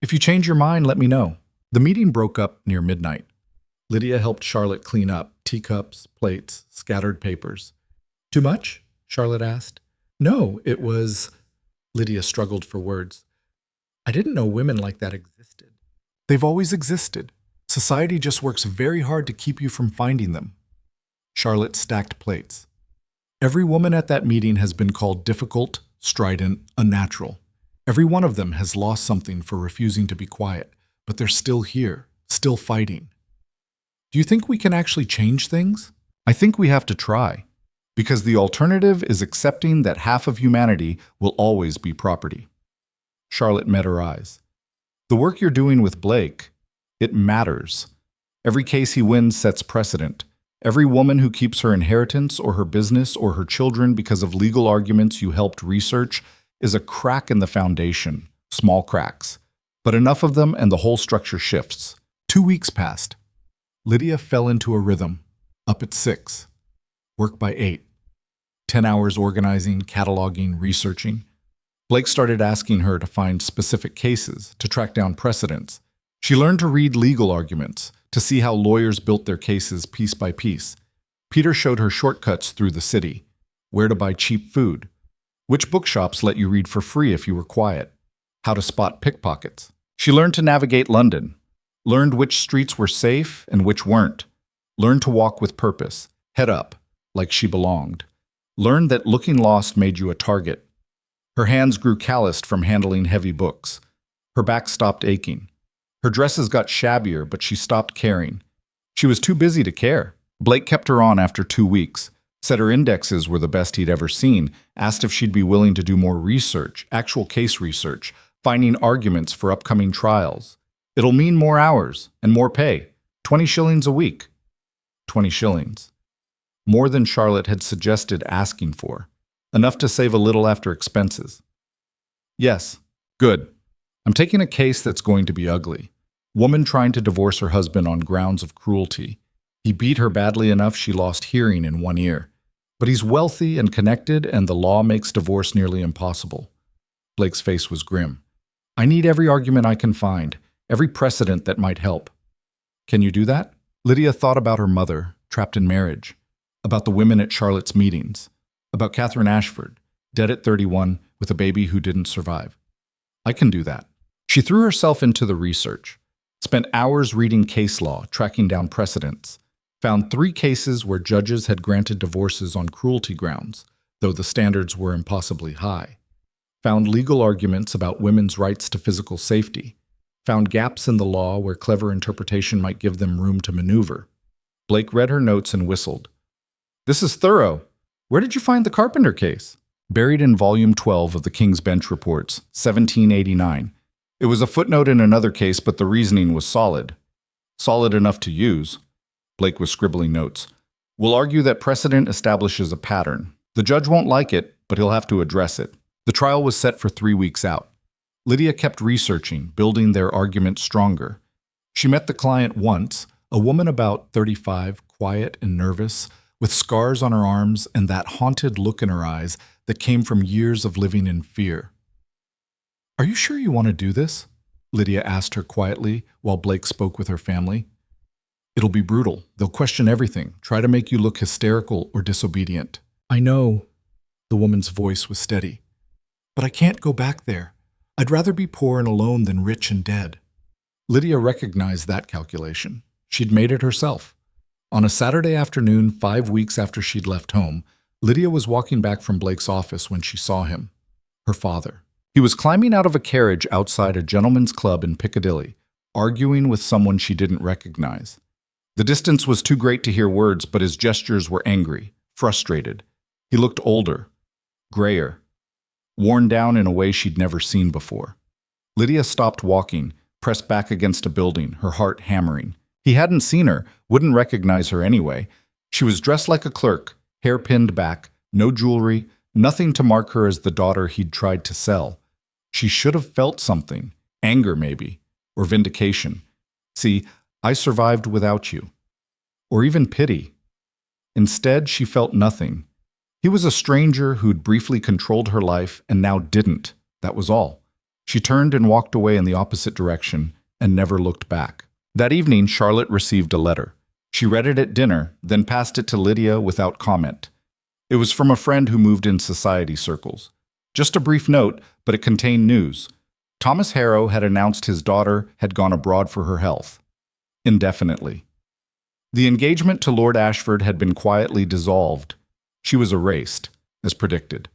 "If you change your mind, let me know." The meeting broke up near midnight. Lydia helped Charlotte clean up teacups, plates, scattered papers. "Too much?" Charlotte asked. "No, it was—" Lydia struggled for words. "I didn't know women like that existed." "They've always existed. Society just works very hard to keep you from finding them." Charlotte stacked plates. "Every woman at that meeting has been called difficult, strident, unnatural. Every one of them has lost something for refusing to be quiet, but they're still here, still fighting. Do you think we can actually change things? I think we have to try, because the alternative is accepting that half of humanity will always be property." Charlotte met her eyes. "The work you're doing with Blake, it matters. Every case he wins sets precedent. Every woman who keeps her inheritance or her business or her children because of legal arguments you helped research is a crack in the foundation, small cracks. But enough of them and the whole structure shifts." 2 weeks passed. Lydia fell into a rhythm. Up at 6. Work by 8. 10 hours organizing, cataloging, researching. Blake started asking her to find specific cases, to track down precedents. She learned to read legal arguments, to see how lawyers built their cases piece by piece. Peter showed her shortcuts through the city, where to buy cheap food, which bookshops let you read for free if you were quiet, how to spot pickpockets. She learned to navigate London, learned which streets were safe and which weren't, learned to walk with purpose, head up, like she belonged, learned that looking lost made you a target. Her hands grew calloused from handling heavy books. Her back stopped aching. Her dresses got shabbier, but she stopped caring. She was too busy to care. Blake kept her on after 2 weeks, said her indexes were the best he'd ever seen, asked if she'd be willing to do more research, actual case research, finding arguments for upcoming trials. "It'll mean more hours and more pay. 20 shillings a week." 20 shillings. More than Charlotte had suggested asking for. Enough to save a little after expenses. "Yes, good. I'm taking a case that's going to be ugly. Woman trying to divorce her husband on grounds of cruelty. He beat her badly enough she lost hearing in one ear. But he's wealthy and connected, and the law makes divorce nearly impossible." Blake's face was grim. "I need every argument I can find, every precedent that might help." "Can you do that?" Lydia thought about her mother, trapped in marriage, about the women at Charlotte's meetings, about Catherine Ashford, dead at 31 with a baby who didn't survive. "I can do that." She threw herself into the research, spent hours reading case law, tracking down precedents, found 3 cases where judges had granted divorces on cruelty grounds, though the standards were impossibly high, found legal arguments about women's rights to physical safety, found gaps in the law where clever interpretation might give them room to maneuver. Blake read her notes and whistled. "This is thorough. Where did you find the Carpenter case?" "Buried in Volume 12 of the King's Bench Reports, 1789. It was a footnote in another case, but the reasoning was solid. Solid enough to use." Blake was scribbling notes. "We'll argue that precedent establishes a pattern. The judge won't like it, but he'll have to address it. The trial was set for 3 weeks out. Lydia kept researching, building their argument stronger. She met the client once, a woman about 35, quiet and nervous, with scars on her arms and that haunted look in her eyes that came from years of living in fear. "Are you sure you want to do this?" Lydia asked her quietly while Blake spoke with her family. "It'll be brutal. They'll question everything, try to make you look hysterical or disobedient." "I know." The woman's voice was steady. "But I can't go back there. I'd rather be poor and alone than rich and dead." Lydia recognized that calculation. She'd made it herself. On a Saturday afternoon, 5 weeks after she'd left home, Lydia was walking back from Blake's office when she saw him, her father. He was climbing out of a carriage outside a gentleman's club in Piccadilly, arguing with someone she didn't recognize. The distance was too great to hear words, but his gestures were angry, frustrated. He looked older, grayer, worn down in a way she'd never seen before. Lydia stopped walking, pressed back against a building, her heart hammering. He hadn't seen her, wouldn't recognize her anyway. She was dressed like a clerk, hair pinned back, no jewelry, nothing to mark her as the daughter he'd tried to sell. She should have felt something, anger maybe, or vindication. "See, I survived without you." Or even pity. Instead, she felt nothing. He was a stranger who'd briefly controlled her life and now didn't. That was all. She turned and walked away in the opposite direction and never looked back. That evening, Charlotte received a letter. She read it at dinner, then passed it to Lydia without comment. It was from a friend who moved in society circles. Just a brief note, but it contained news. Thomas Harrow had announced his daughter had gone abroad for her health. Indefinitely. The engagement to Lord Ashford had been quietly dissolved. She was erased, as predicted.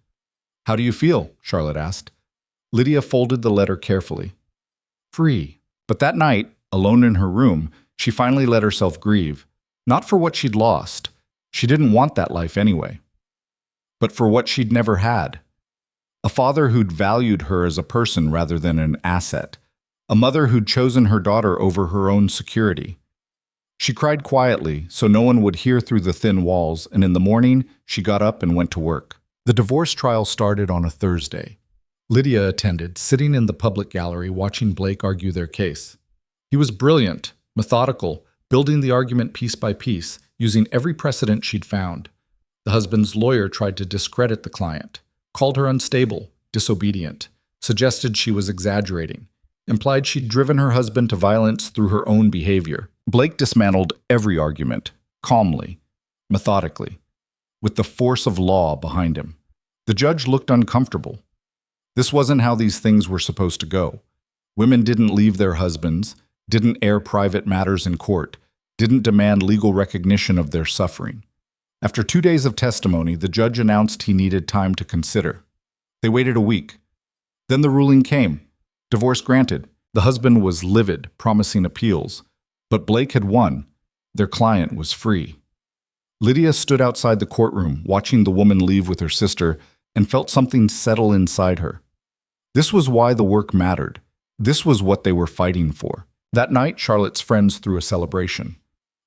"How do you feel?" Charlotte asked. Lydia folded the letter carefully. Free. But that night, alone in her room, she finally let herself grieve. Not for what she'd lost. She didn't want that life anyway. But for what she'd never had. A father who'd valued her as a person rather than an asset. A mother who'd chosen her daughter over her own security. She cried quietly, so no one would hear through the thin walls, and in the morning, she got up and went to work. The divorce trial started on a Thursday. Lydia attended, sitting in the public gallery watching Blake argue their case. He was brilliant, methodical, building the argument piece by piece, using every precedent she'd found. The husband's lawyer tried to discredit the client, called her unstable, disobedient, suggested she was exaggerating, implied she'd driven her husband to violence through her own behavior. Blake dismantled every argument, calmly, methodically, with the force of law behind him. The judge looked uncomfortable. This wasn't how these things were supposed to go. Women didn't leave their husbands, didn't air private matters in court, didn't demand legal recognition of their suffering. After 2 days of testimony, the judge announced he needed time to consider. They waited a week. Then the ruling came. Divorce granted. The husband was livid, promising appeals. But Blake had won. Their client was free. Lydia stood outside the courtroom, watching the woman leave with her sister, and felt something settle inside her. This was why the work mattered. This was what they were fighting for. That night, Charlotte's friends threw a celebration.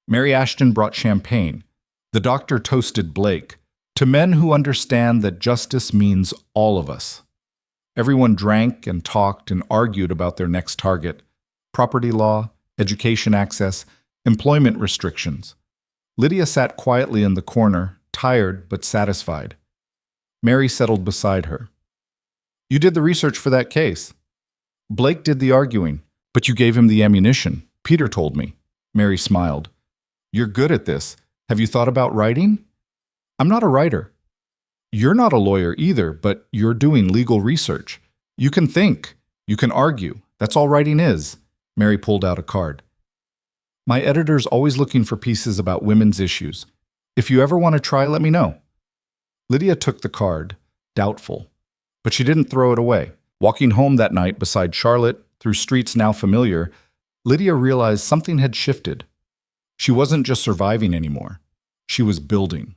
Mary Ashton brought champagne. The doctor toasted Blake, to men who understand that justice means all of us. Everyone drank and talked and argued about their next target: property law, education access, employment restrictions. Lydia sat quietly in the corner, tired but satisfied. Mary settled beside her. "You did the research for that case." "Blake did the arguing, but you gave him the ammunition. Peter told me." Mary smiled. "You're good at this. Have you thought about writing?" "I'm not a writer." "You're not a lawyer either, but you're doing legal research. You can think. You can argue. That's all writing is." Mary pulled out a card. "My editor's always looking for pieces about women's issues. If you ever want to try, let me know." Lydia took the card, doubtful, but she didn't throw it away. Walking home that night beside Charlotte, through streets now familiar, Lydia realized something had shifted. She wasn't just surviving anymore. She was building.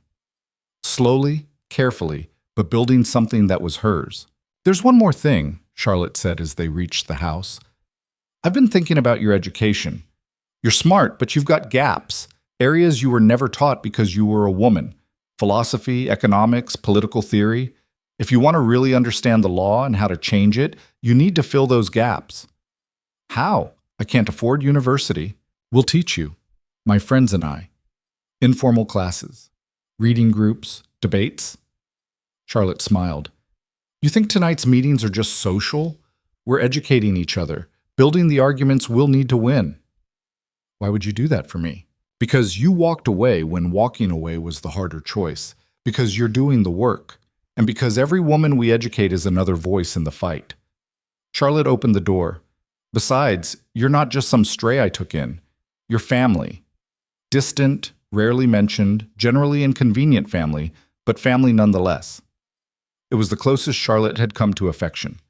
Slowly, carefully, but building something that was hers. "There's one more thing," Charlotte said as they reached the house. "I've been thinking about your education. You're smart, but you've got gaps, areas you were never taught because you were a woman. philosophy, economics, political theory. If you want to really understand the law and how to change it, you need to fill those gaps. How? I can't afford university. We'll teach you. My friends and I. Informal classes. Reading groups. Debates. Charlotte smiled. You think tonight's meetings are just social? We're educating each other, building the arguments we'll need to win. Why would you do that for me? Because you walked away when walking away was the harder choice. Because you're doing the work. And because every woman we educate is another voice in the fight. Charlotte opened the door. Besides, you're not just some stray I took in. You're family. Distant, rarely mentioned, generally inconvenient family, but family nonetheless. It was the closest Charlotte had come to affection.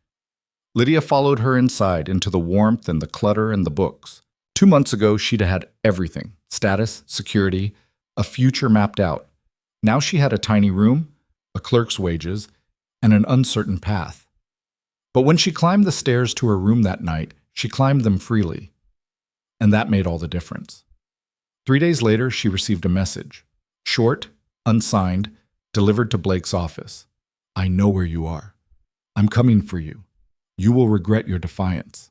Lydia followed her inside into the warmth and the clutter and the books. 2 months ago, she'd had everything: status, security, a future mapped out. Now she had a tiny room, a clerk's wages, and an uncertain path. But when she climbed the stairs to her room that night, she climbed them freely. And that made all the difference. 3 days later, she received a message. Short, unsigned, delivered to Blake's office. I know where you are. I'm coming for you. You will regret your defiance.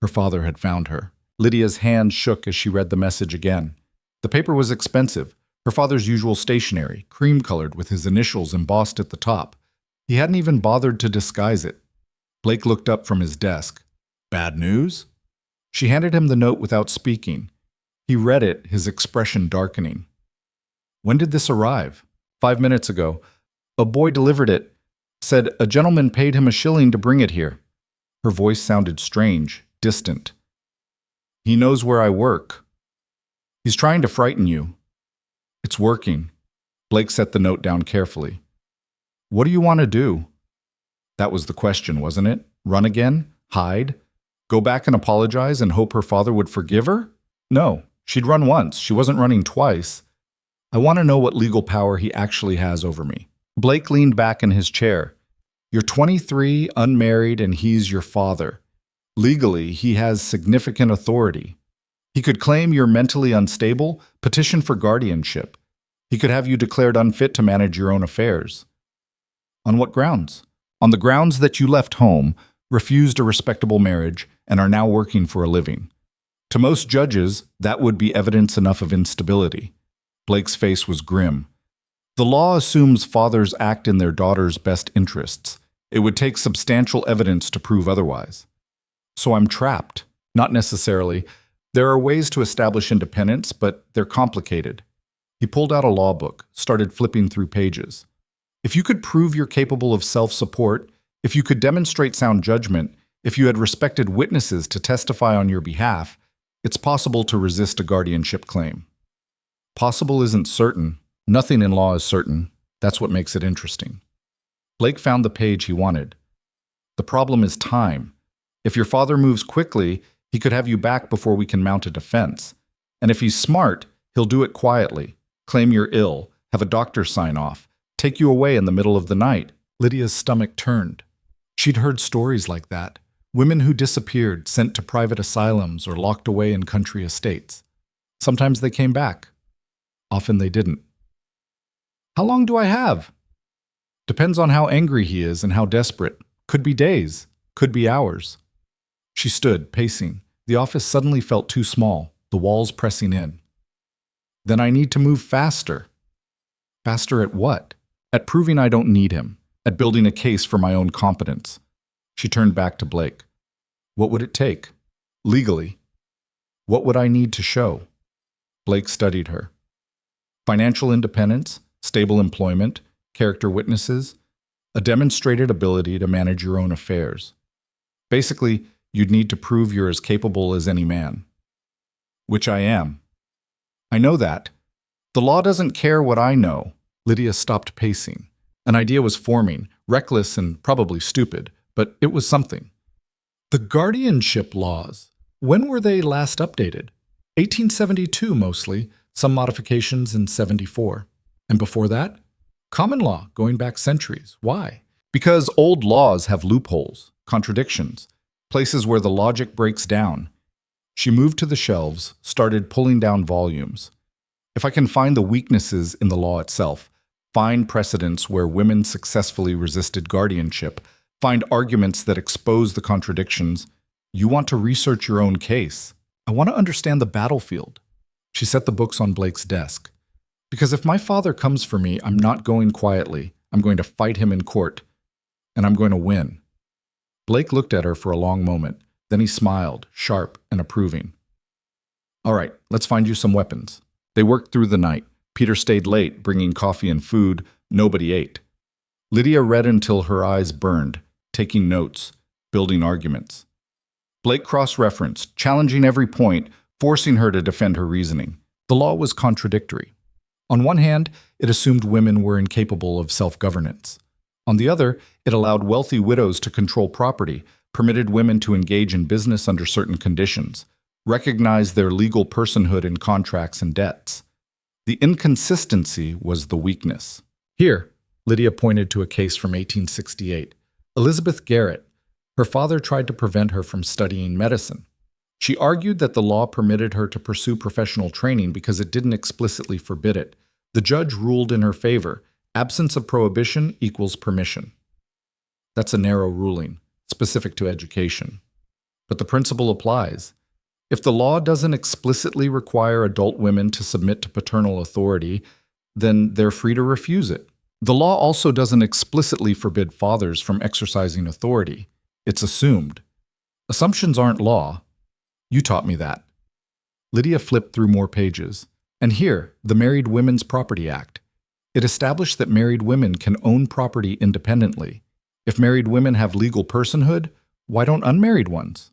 Her father had found her. Lydia's hand shook as she read the message again. The paper was expensive, her father's usual stationery, cream-colored with his initials embossed at the top. He hadn't even bothered to disguise it. Blake looked up from his desk. Bad news? She handed him the note without speaking. He read it, his expression darkening. When did this arrive? 5 minutes ago. A boy delivered it. Said a gentleman paid him $1 to bring it here. Her voice sounded strange, distant. He knows where I work. He's trying to frighten you. It's working. Blake set the note down carefully. What do you want to do? That was the question, wasn't it? Run again? Hide? Go back and apologize and hope her father would forgive her? No, she'd run once. She wasn't running twice. I want to know what legal power he actually has over me. Blake leaned back in his chair. You're 23, unmarried, and he's your father. Legally, he has significant authority. He could claim you're mentally unstable, petition for guardianship. He could have you declared unfit to manage your own affairs. On what grounds? On the grounds that you left home, refused a respectable marriage, and are now working for a living. To most judges, that would be evidence enough of instability. Blake's face was grim. The law assumes fathers act in their daughters' best interests. It would take substantial evidence to prove otherwise. So I'm trapped. Not necessarily. There are ways to establish independence, but they're complicated. He pulled out a law book, started flipping through pages. If you could prove you're capable of self-support, if you could demonstrate sound judgment, if you had respected witnesses to testify on your behalf, it's possible to resist a guardianship claim. Possible isn't certain. Nothing in law is certain. That's what makes it interesting. Blake found the page he wanted. The problem is time. If your father moves quickly, he could have you back before we can mount a defense. And if he's smart, he'll do it quietly, claim you're ill, have a doctor sign off, take you away in the middle of the night. Lydia's stomach turned. She'd heard stories like that. Women who disappeared, sent to private asylums or locked away in country estates. Sometimes they came back. Often they didn't. How long do I have? Depends on how angry he is and how desperate. Could be days, could be hours. She stood, pacing. The office suddenly felt too small, the walls pressing in. Then I need to move faster. Faster at what? At proving I don't need him, at building a case for my own competence. She turned back to Blake. What would it take? Legally. What would I need to show? Blake studied her. Financial independence, stable employment, character witnesses, a demonstrated ability to manage your own affairs. Basically, you'd need to prove you're as capable as any man. Which I am. I know that. The law doesn't care what I know. Lydia stopped pacing. An idea was forming, reckless and probably stupid, but it was something. The guardianship laws. When were they last updated? 1872 mostly, some modifications in 74. And before that? Common law, going back centuries. Why? Because old laws have loopholes, contradictions, places where the logic breaks down. She moved to the shelves, started pulling down volumes. If I can find the weaknesses in the law itself, Find precedents where women successfully resisted guardianship. Find arguments that expose the contradictions. You want to research your own case. I want to understand the battlefield. She set the books on Blake's desk. Because if my father comes for me, I'm not going quietly. I'm going to fight him in court. And I'm going to win. Blake looked at her for a long moment. Then he smiled, sharp and approving. All right, let's find you some weapons. They worked through the night. Peter stayed late, bringing coffee and food. Nobody ate. Lydia read until her eyes burned, taking notes, building arguments. Blake cross-referenced, challenging every point, forcing her to defend her reasoning. The law was contradictory. On one hand, it assumed women were incapable of self-governance. On the other, it allowed wealthy widows to control property, permitted women to engage in business under certain conditions, recognized their legal personhood in contracts and debts. The inconsistency was the weakness. Here, Lydia pointed to a case from 1868. Elizabeth Garrett. Her father tried to prevent her from studying medicine. She argued that the law permitted her to pursue professional training because it didn't explicitly forbid it. The judge ruled in her favor. Absence of prohibition equals permission. That's a narrow ruling, specific to education. But the principle applies. If the law doesn't explicitly require adult women to submit to paternal authority, then they're free to refuse it. The law also doesn't explicitly forbid fathers from exercising authority. It's assumed. Assumptions aren't law. You taught me that. Lydia flipped through more pages. And here, the Married Women's Property Act. It established that married women can own property independently. If married women have legal personhood, why don't unmarried ones?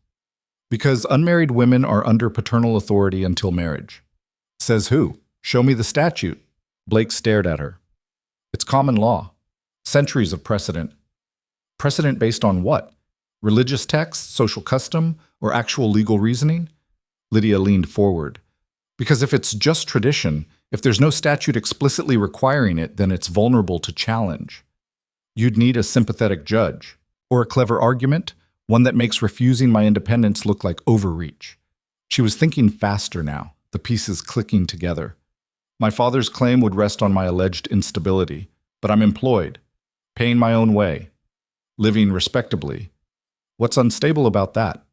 Because unmarried women are under paternal authority until marriage. Says who? Show me the statute. Blake stared at her. It's common law. Centuries of precedent. Precedent based on what? Religious texts, social custom, or actual legal reasoning? Lydia leaned forward. Because if it's just tradition, if there's no statute explicitly requiring it, then it's vulnerable to challenge. You'd need a sympathetic judge, or a clever argument, one that makes refusing my independence look like overreach. She was thinking faster now, the pieces clicking together. My father's claim would rest on my alleged instability, but I'm employed, paying my own way, living respectably. What's unstable about that?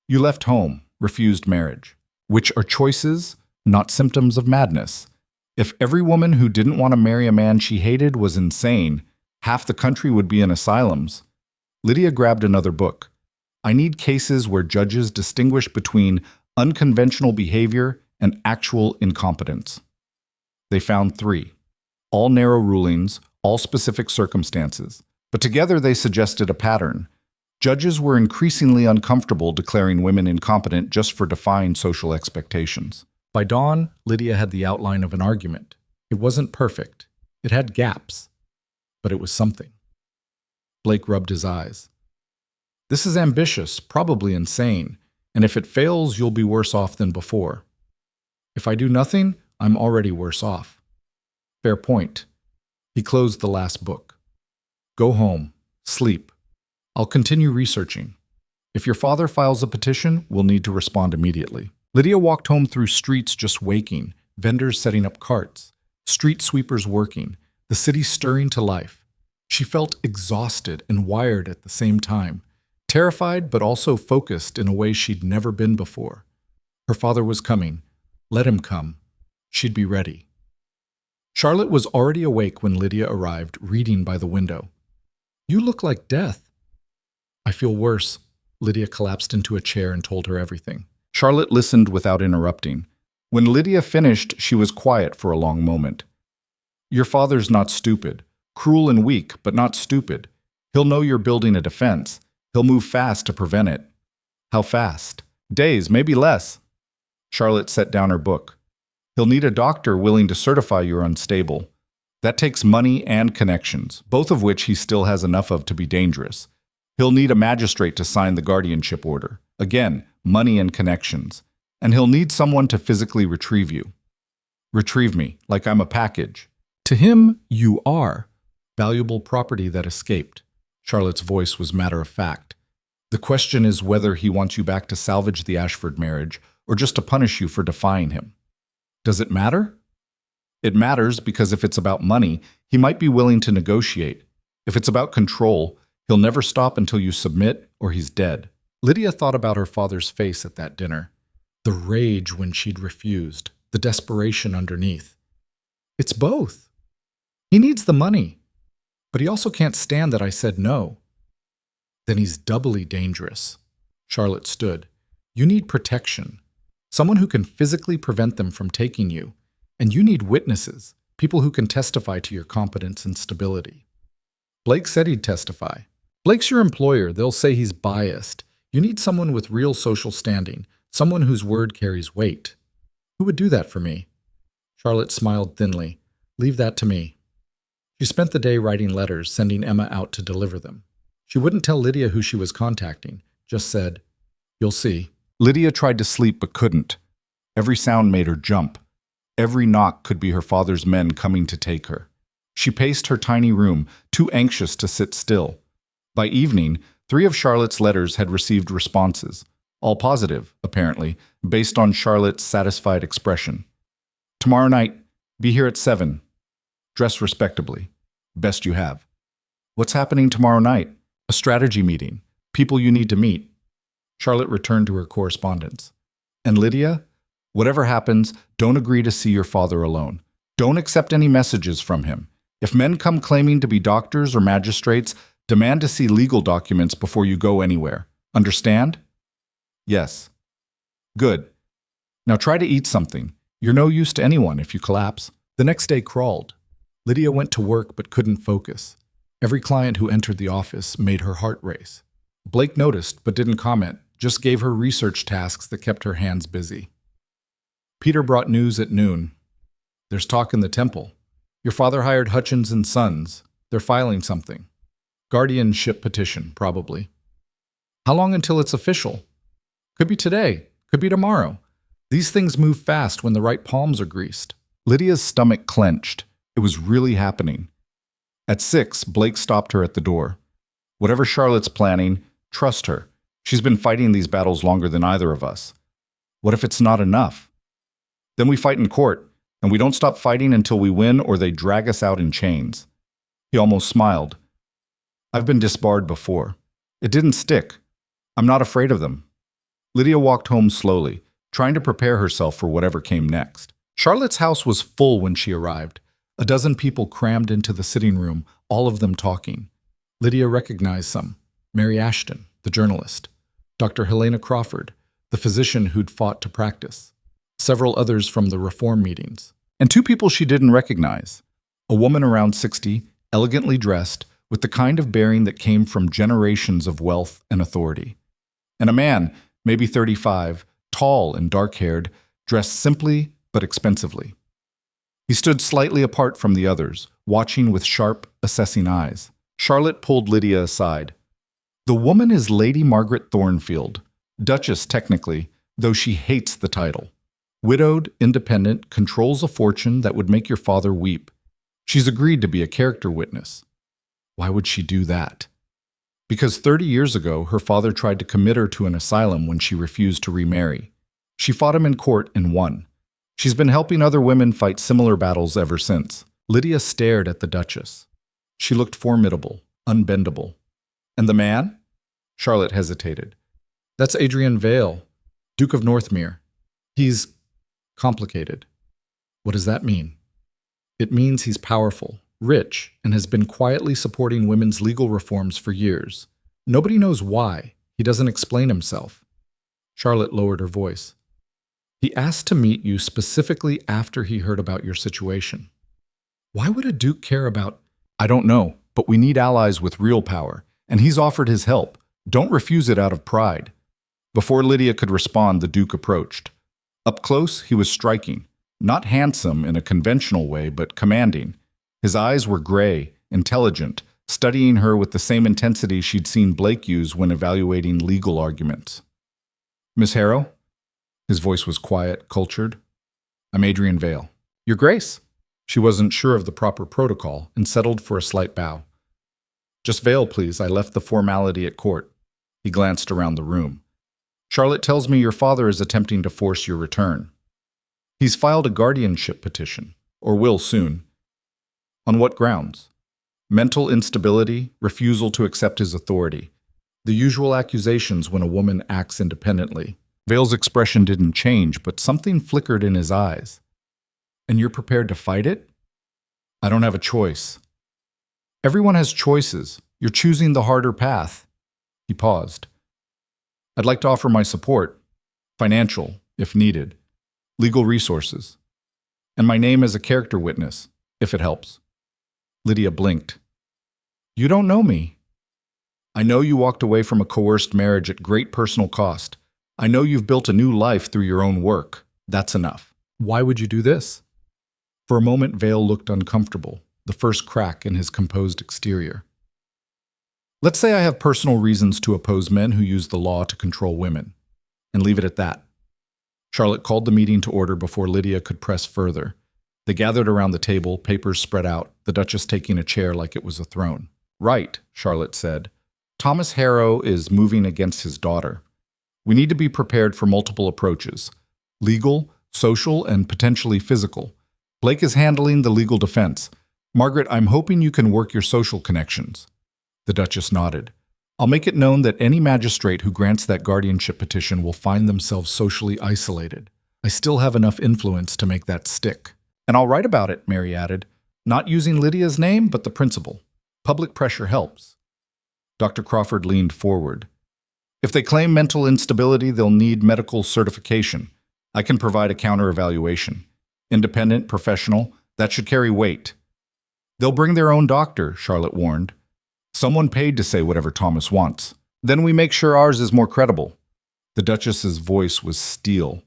You left home, refused marriage, which are choices, not symptoms of madness. If every woman who didn't want to marry a man she hated was insane, half the country would be in asylums. Lydia grabbed another book. I need cases where judges distinguish between unconventional behavior and actual incompetence. They found 3. All narrow rulings, all specific circumstances. But together they suggested a pattern. Judges were increasingly uncomfortable declaring women incompetent just for defying social expectations. By dawn, Lydia had the outline of an argument. It wasn't perfect. It had gaps. But it was something. Blake rubbed his eyes. This is ambitious, probably insane, and if it fails, you'll be worse off than before. If I do nothing, I'm already worse off. Fair point. He closed the last book. Go home. Sleep. I'll continue researching. If your father files a petition, we'll need to respond immediately. Lydia walked home through streets just waking, vendors setting up carts, street sweepers working, the city stirring to life. She felt exhausted and wired at the same time, terrified but also focused in a way she'd never been before. Her father was coming. Let him come. She'd be ready. Charlotte was already awake when Lydia arrived, reading by the window. You look like death. I feel worse. Lydia collapsed into a chair and told her everything. Charlotte listened without interrupting. When Lydia finished, she was quiet for a long moment. Your father's not stupid. Cruel and weak, but not stupid. He'll know you're building a defense. He'll move fast to prevent it. How fast? Days, maybe less. Charlotte set down her book. He'll need a doctor willing to certify you're unstable. That takes money and connections, both of which he still has enough of to be dangerous. He'll need a magistrate to sign the guardianship order. Again, money and connections. And he'll need someone to physically retrieve you. Retrieve me, like I'm a package. To him, you are. Valuable property that escaped. Charlotte's voice was matter-of-fact. The question is whether he wants you back to salvage the Ashford marriage or just to punish you for defying him. Does it matter? It matters because if it's about money, he might be willing to negotiate. If it's about control, he'll never stop until you submit or he's dead. Lydia thought about her father's face at that dinner. The rage when she'd refused, the desperation underneath. It's both. He needs the money, but he also can't stand that I said no. Then he's doubly dangerous. Charlotte stood. You need protection. Someone who can physically prevent them from taking you. And you need witnesses, people who can testify to your competence and stability. Blake said he'd testify. Blake's your employer. They'll say he's biased. You need someone with real social standing, someone whose word carries weight. Who would do that for me? Charlotte smiled thinly. Leave that to me. She spent the day writing letters, sending Emma out to deliver them. She wouldn't tell Lydia who she was contacting, just said, "You'll see." Lydia tried to sleep but couldn't. Every sound made her jump. Every knock could be her father's men coming to take her. She paced her tiny room, too anxious to sit still. By evening, 3 of Charlotte's letters had received responses, all positive, apparently, based on Charlotte's satisfied expression. Tomorrow night, be here at 7. Dress respectably. Best you have. What's happening tomorrow night? A strategy meeting. People you need to meet. Charlotte returned to her correspondence. And Lydia? Whatever happens, don't agree to see your father alone. Don't accept any messages from him. If men come claiming to be doctors or magistrates, demand to see legal documents before you go anywhere. Understand? Yes. Good. Now try to eat something. You're no use to anyone if you collapse. The next day crawled. Lydia went to work but couldn't focus. Every client who entered the office made her heart race. Blake noticed but didn't comment, just gave her research tasks that kept her hands busy. Peter brought news at noon. There's talk in the temple. Your father hired Hutchins and Sons. They're filing something. Guardianship petition, probably. How long until it's official? Could be today. Could be tomorrow. These things move fast when the right palms are greased. Lydia's stomach clenched. It was really happening. At 6, Blake stopped her at the door. Whatever Charlotte's planning, trust her. She's been fighting these battles longer than either of us. What if it's not enough? Then we fight in court, and we don't stop fighting until we win or they drag us out in chains. He almost smiled. I've been disbarred before. It didn't stick. I'm not afraid of them. Lydia walked home slowly, trying to prepare herself for whatever came next. Charlotte's house was full when she arrived. A dozen people crammed into the sitting room, all of them talking. Lydia recognized some. Mary Ashton, the journalist. Dr. Helena Crawford, the physician who'd fought to practice. Several others from the reform meetings. And 2 people she didn't recognize. A woman around 60, elegantly dressed, with the kind of bearing that came from generations of wealth and authority. And a man, maybe 35, tall and dark-haired, dressed simply but expensively. He stood slightly apart from the others, watching with sharp, assessing eyes. Charlotte pulled Lydia aside. The woman is Lady Margaret Thornfield, Duchess technically, though she hates the title. Widowed, independent, controls a fortune that would make your father weep. She's agreed to be a character witness. Why would she do that? Because 30 years ago, her father tried to commit her to an asylum when she refused to remarry. She fought him in court and won. She's been helping other women fight similar battles ever since. Lydia stared at the Duchess. She looked formidable, unbendable. And the man? Charlotte hesitated. That's Adrian Vale, Duke of Northmere. He's complicated. What does that mean? It means he's powerful, rich, and has been quietly supporting women's legal reforms for years. Nobody knows why. He doesn't explain himself. Charlotte lowered her voice. He asked to meet you specifically after he heard about your situation. Why would a duke care about... I don't know, but we need allies with real power, and he's offered his help. Don't refuse it out of pride. Before Lydia could respond, the duke approached. Up close, he was striking. Not handsome in a conventional way, but commanding. His eyes were gray, intelligent, studying her with the same intensity she'd seen Blake use when evaluating legal arguments. Miss Harrow? His voice was quiet, cultured. I'm Adrian Vale. Your Grace. She wasn't sure of the proper protocol and settled for a slight bow. Just Vale, please. I left the formality at court. He glanced around the room. Charlotte tells me your father is attempting to force your return. He's filed a guardianship petition. or will soon. On what grounds? Mental instability, refusal to accept his authority. The usual accusations when a woman acts independently. Vale's expression didn't change, but something flickered in his eyes. And you're prepared to fight it? I don't have a choice. Everyone has choices. You're choosing the harder path. He paused. I'd like to offer my support, financial, if needed, legal resources, and my name as a character witness, if it helps. Lydia blinked. You don't know me. I know you walked away from a coerced marriage at great personal cost. I know you've built a new life through your own work. That's enough. Why would you do this? For a moment, Vale looked uncomfortable, the first crack in his composed exterior. Let's say I have personal reasons to oppose men who use the law to control women, and leave it at that. Charlotte called the meeting to order before Lydia could press further. They gathered around the table, papers spread out, the Duchess taking a chair like it was a throne. Right, Charlotte said. Thomas Harrow is moving against his daughter. We need to be prepared for multiple approaches: legal, social, and potentially physical. Blake is handling the legal defense. Margaret, I'm hoping you can work your social connections. The Duchess nodded. I'll make it known that any magistrate who grants that guardianship petition will find themselves socially isolated. I still have enough influence to make that stick. And I'll write about it, Mary added, not using Lydia's name, but the principle. Public pressure helps. Dr. Crawford leaned forward. If they claim mental instability, they'll need medical certification. I can provide a counter-evaluation. Independent, professional, that should carry weight. They'll bring their own doctor, Charlotte warned. Someone paid to say whatever Thomas wants. Then we make sure ours is more credible. The Duchess's voice was steel.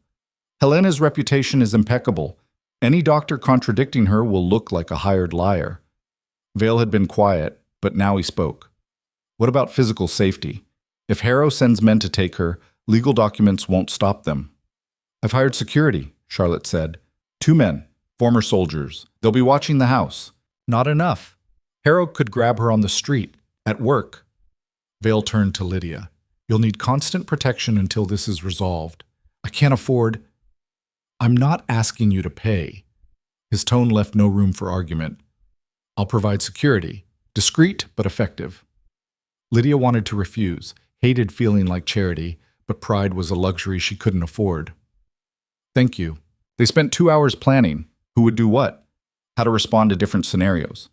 Helena's reputation is impeccable. Any doctor contradicting her will look like a hired liar. Vale had been quiet, but now he spoke. What about physical safety? If Harrow sends men to take her, legal documents won't stop them. I've hired security, Charlotte said. 2 men, former soldiers. They'll be watching the house. Not enough. Harrow could grab her on the street, at work. Vale turned to Lydia. You'll need constant protection until this is resolved. I can't afford... I'm not asking you to pay. His tone left no room for argument. I'll provide security, discreet but effective. Lydia wanted to refuse, hated feeling like charity, but pride was a luxury she couldn't afford. Thank you. They spent 2 hours planning. Who would do what? How to respond to different scenarios.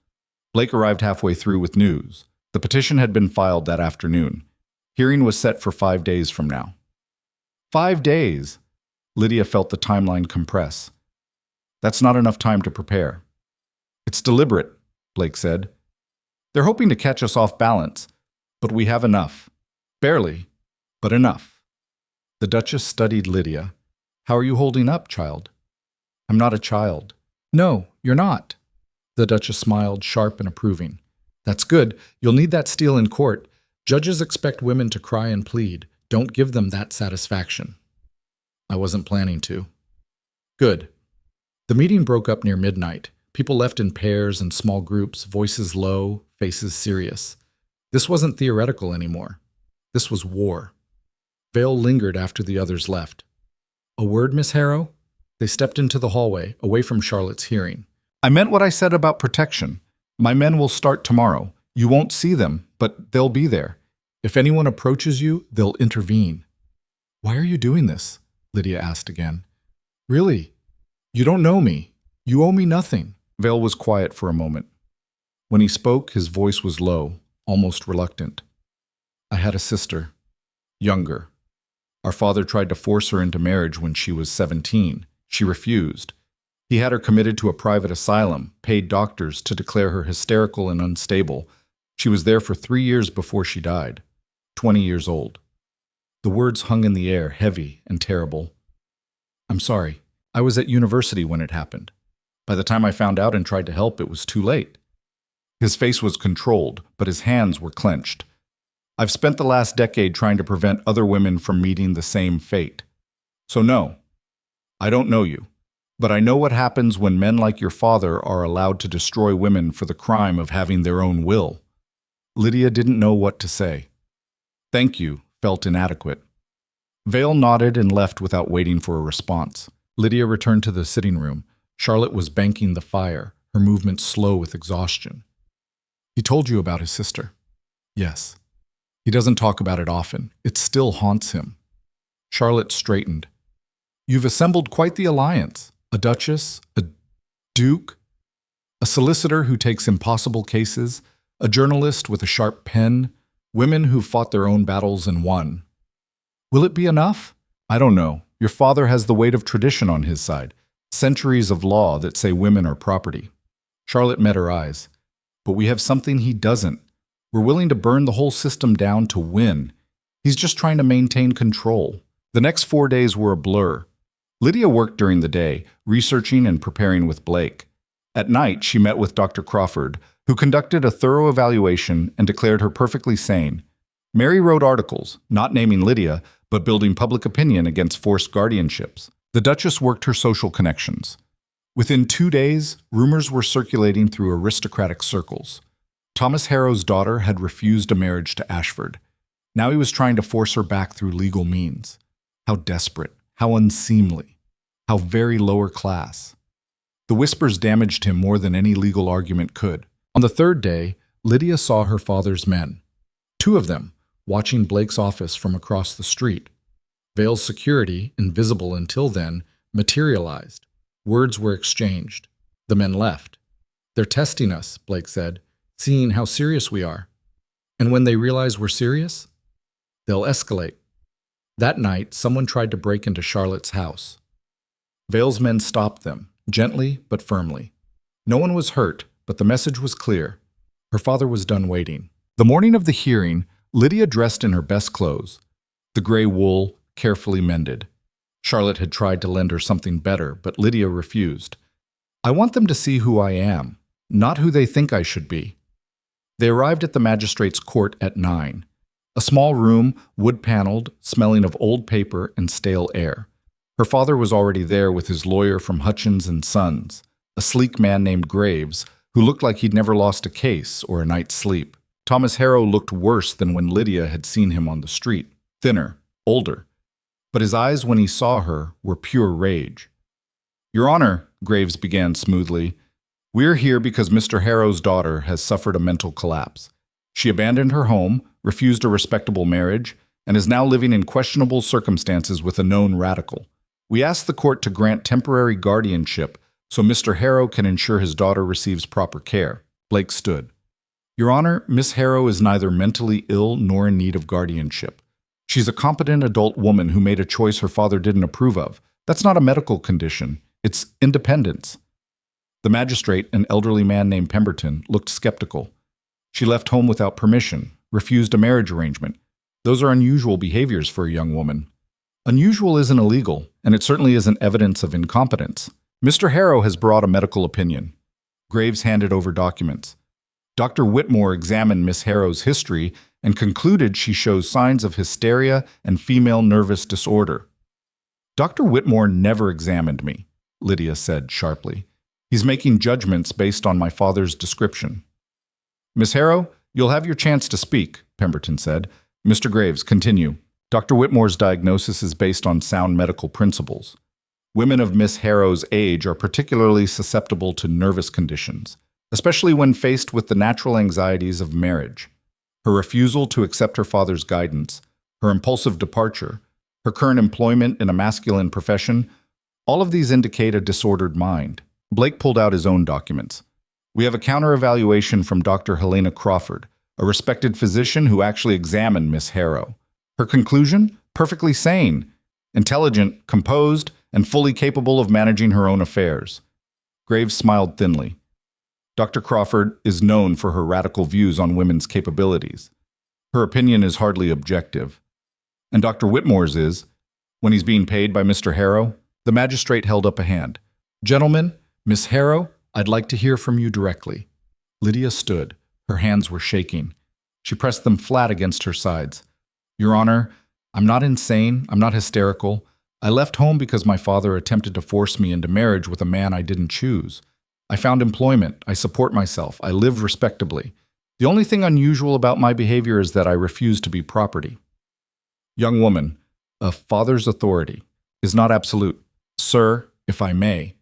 Blake arrived halfway through with news. The petition had been filed that afternoon. Hearing was set for 5 days from now. 5 days! Lydia felt the timeline compress. That's not enough time to prepare. It's deliberate, Blake said. They're hoping to catch us off balance, but we have enough. Barely, but enough. The Duchess studied Lydia. How are you holding up, child? I'm not a child. No, you're not. The Duchess smiled, sharp and approving. That's good. You'll need that steel in court. Judges expect women to cry and plead. Don't give them that satisfaction. I wasn't planning to. Good. The meeting broke up near midnight. People left in pairs and small groups, voices low, faces serious. This wasn't theoretical anymore. This was war. Vale lingered after the others left. A word, Miss Harrow? They stepped into the hallway, away from Charlotte's hearing. I meant what I said about protection. My men will start tomorrow. You won't see them, but they'll be there. If anyone approaches you, they'll intervene. Why are you doing this? Lydia asked again. Really? You don't know me. You owe me nothing. Vale was quiet for a moment. When he spoke, his voice was low, almost reluctant. I had a sister. Younger. Our father tried to force her into marriage when she was 17. She refused. He had her committed to a private asylum, paid doctors to declare her hysterical and unstable. She was there for 3 years before she died, 20 years old. The words hung in the air, heavy and terrible. I'm sorry. I was at university when it happened. By the time I found out and tried to help, it was too late. His face was controlled, but his hands were clenched. I've spent the last decade trying to prevent other women from meeting the same fate. So no, I don't know you, but I know what happens when men like your father are allowed to destroy women for the crime of having their own will. Lydia didn't know what to say. Thank you felt inadequate. Vale nodded and left without waiting for a response. Lydia returned to the sitting room. Charlotte was banking the fire, her movements slow with exhaustion. He told you about his sister? Yes. He doesn't talk about it often. It still haunts him. Charlotte straightened. You've assembled quite the alliance. A duchess, a duke, a solicitor who takes impossible cases, a journalist with a sharp pen, women who fought their own battles and won. Will it be enough? I don't know. Your father has the weight of tradition on his side, centuries of law that say women are property. Charlotte met her eyes. But we have something he doesn't. We're willing to burn the whole system down to win. He's just trying to maintain control. The next 4 days were a blur. Lydia worked during the day, researching and preparing with Blake. At night, she met with Dr. Crawford, who conducted a thorough evaluation and declared her perfectly sane. Mary wrote articles, not naming Lydia, but building public opinion against forced guardianships. The Duchess worked her social connections. Within 2 days, rumors were circulating through aristocratic circles. Thomas Harrow's daughter had refused a marriage to Ashford. Now he was trying to force her back through legal means. How desperate, how unseemly, how very lower class. The whispers damaged him more than any legal argument could. On the 3rd day, Lydia saw her father's men. 2 of them, watching Blake's office from across the street. Vale's security, invisible until then, materialized. Words were exchanged. The men left. They're testing us, Blake said, seeing how serious we are. And when they realize we're serious, they'll escalate. That night, someone tried to break into Charlotte's house. Vale's men stopped them, gently but firmly. No one was hurt, but the message was clear. Her father was done waiting. The morning of the hearing, Lydia dressed in her best clothes, the gray wool carefully mended. Charlotte had tried to lend her something better, but Lydia refused. I want them to see who I am, not who they think I should be. They arrived at the magistrate's court at 9. A small room, wood-paneled, smelling of old paper and stale air. Her father was already there with his lawyer from Hutchins and Sons, a sleek man named Graves, who looked like he'd never lost a case or a night's sleep. Thomas Harrow looked worse than when Lydia had seen him on the street, thinner, older. But his eyes when he saw her were pure rage. Your Honor, Graves began smoothly, we're here because Mr. Harrow's daughter has suffered a mental collapse. She abandoned her home, refused a respectable marriage, and is now living in questionable circumstances with a known radical. We ask the court to grant temporary guardianship so Mr. Harrow can ensure his daughter receives proper care. Blake stood. Your Honor, Miss Harrow is neither mentally ill nor in need of guardianship. She's a competent adult woman who made a choice her father didn't approve of. That's not a medical condition. It's independence. The magistrate, an elderly man named Pemberton, looked skeptical. She left home without permission, refused a marriage arrangement. Those are unusual behaviors for a young woman. Unusual isn't illegal, and it certainly isn't evidence of incompetence. Mr. Harrow has brought a medical opinion. Graves handed over documents. Dr. Whitmore examined Miss Harrow's history and concluded she shows signs of hysteria and female nervous disorder. Dr. Whitmore never examined me, Lydia said sharply. He's making judgments based on my father's description. Miss Harrow, you'll have your chance to speak, Pemberton said. Mr. Graves, continue. Dr. Whitmore's diagnosis is based on sound medical principles. Women of Miss Harrow's age are particularly susceptible to nervous conditions, especially when faced with the natural anxieties of marriage. Her refusal to accept her father's guidance, her impulsive departure, her current employment in a masculine profession, all of these indicate a disordered mind. Blake pulled out his own documents. We have a counter-evaluation from Dr. Helena Crawford, a respected physician who actually examined Miss Harrow. Her conclusion? Perfectly sane, intelligent, composed, and fully capable of managing her own affairs. Graves smiled thinly. Dr. Crawford is known for her radical views on women's capabilities. Her opinion is hardly objective. And Dr. Whitmore's is, when he's being paid by Mr. Harrow. The magistrate held up a hand. Gentlemen, Miss Harrow, I'd like to hear from you directly. Lydia stood. Her hands were shaking. She pressed them flat against her sides. Your Honor, I'm not insane. I'm not hysterical. I left home because my father attempted to force me into marriage with a man I didn't choose. I found employment. I support myself. I live respectably. The only thing unusual about my behavior is that I refuse to be property. Young woman, a father's authority is not absolute. Sir, if I may.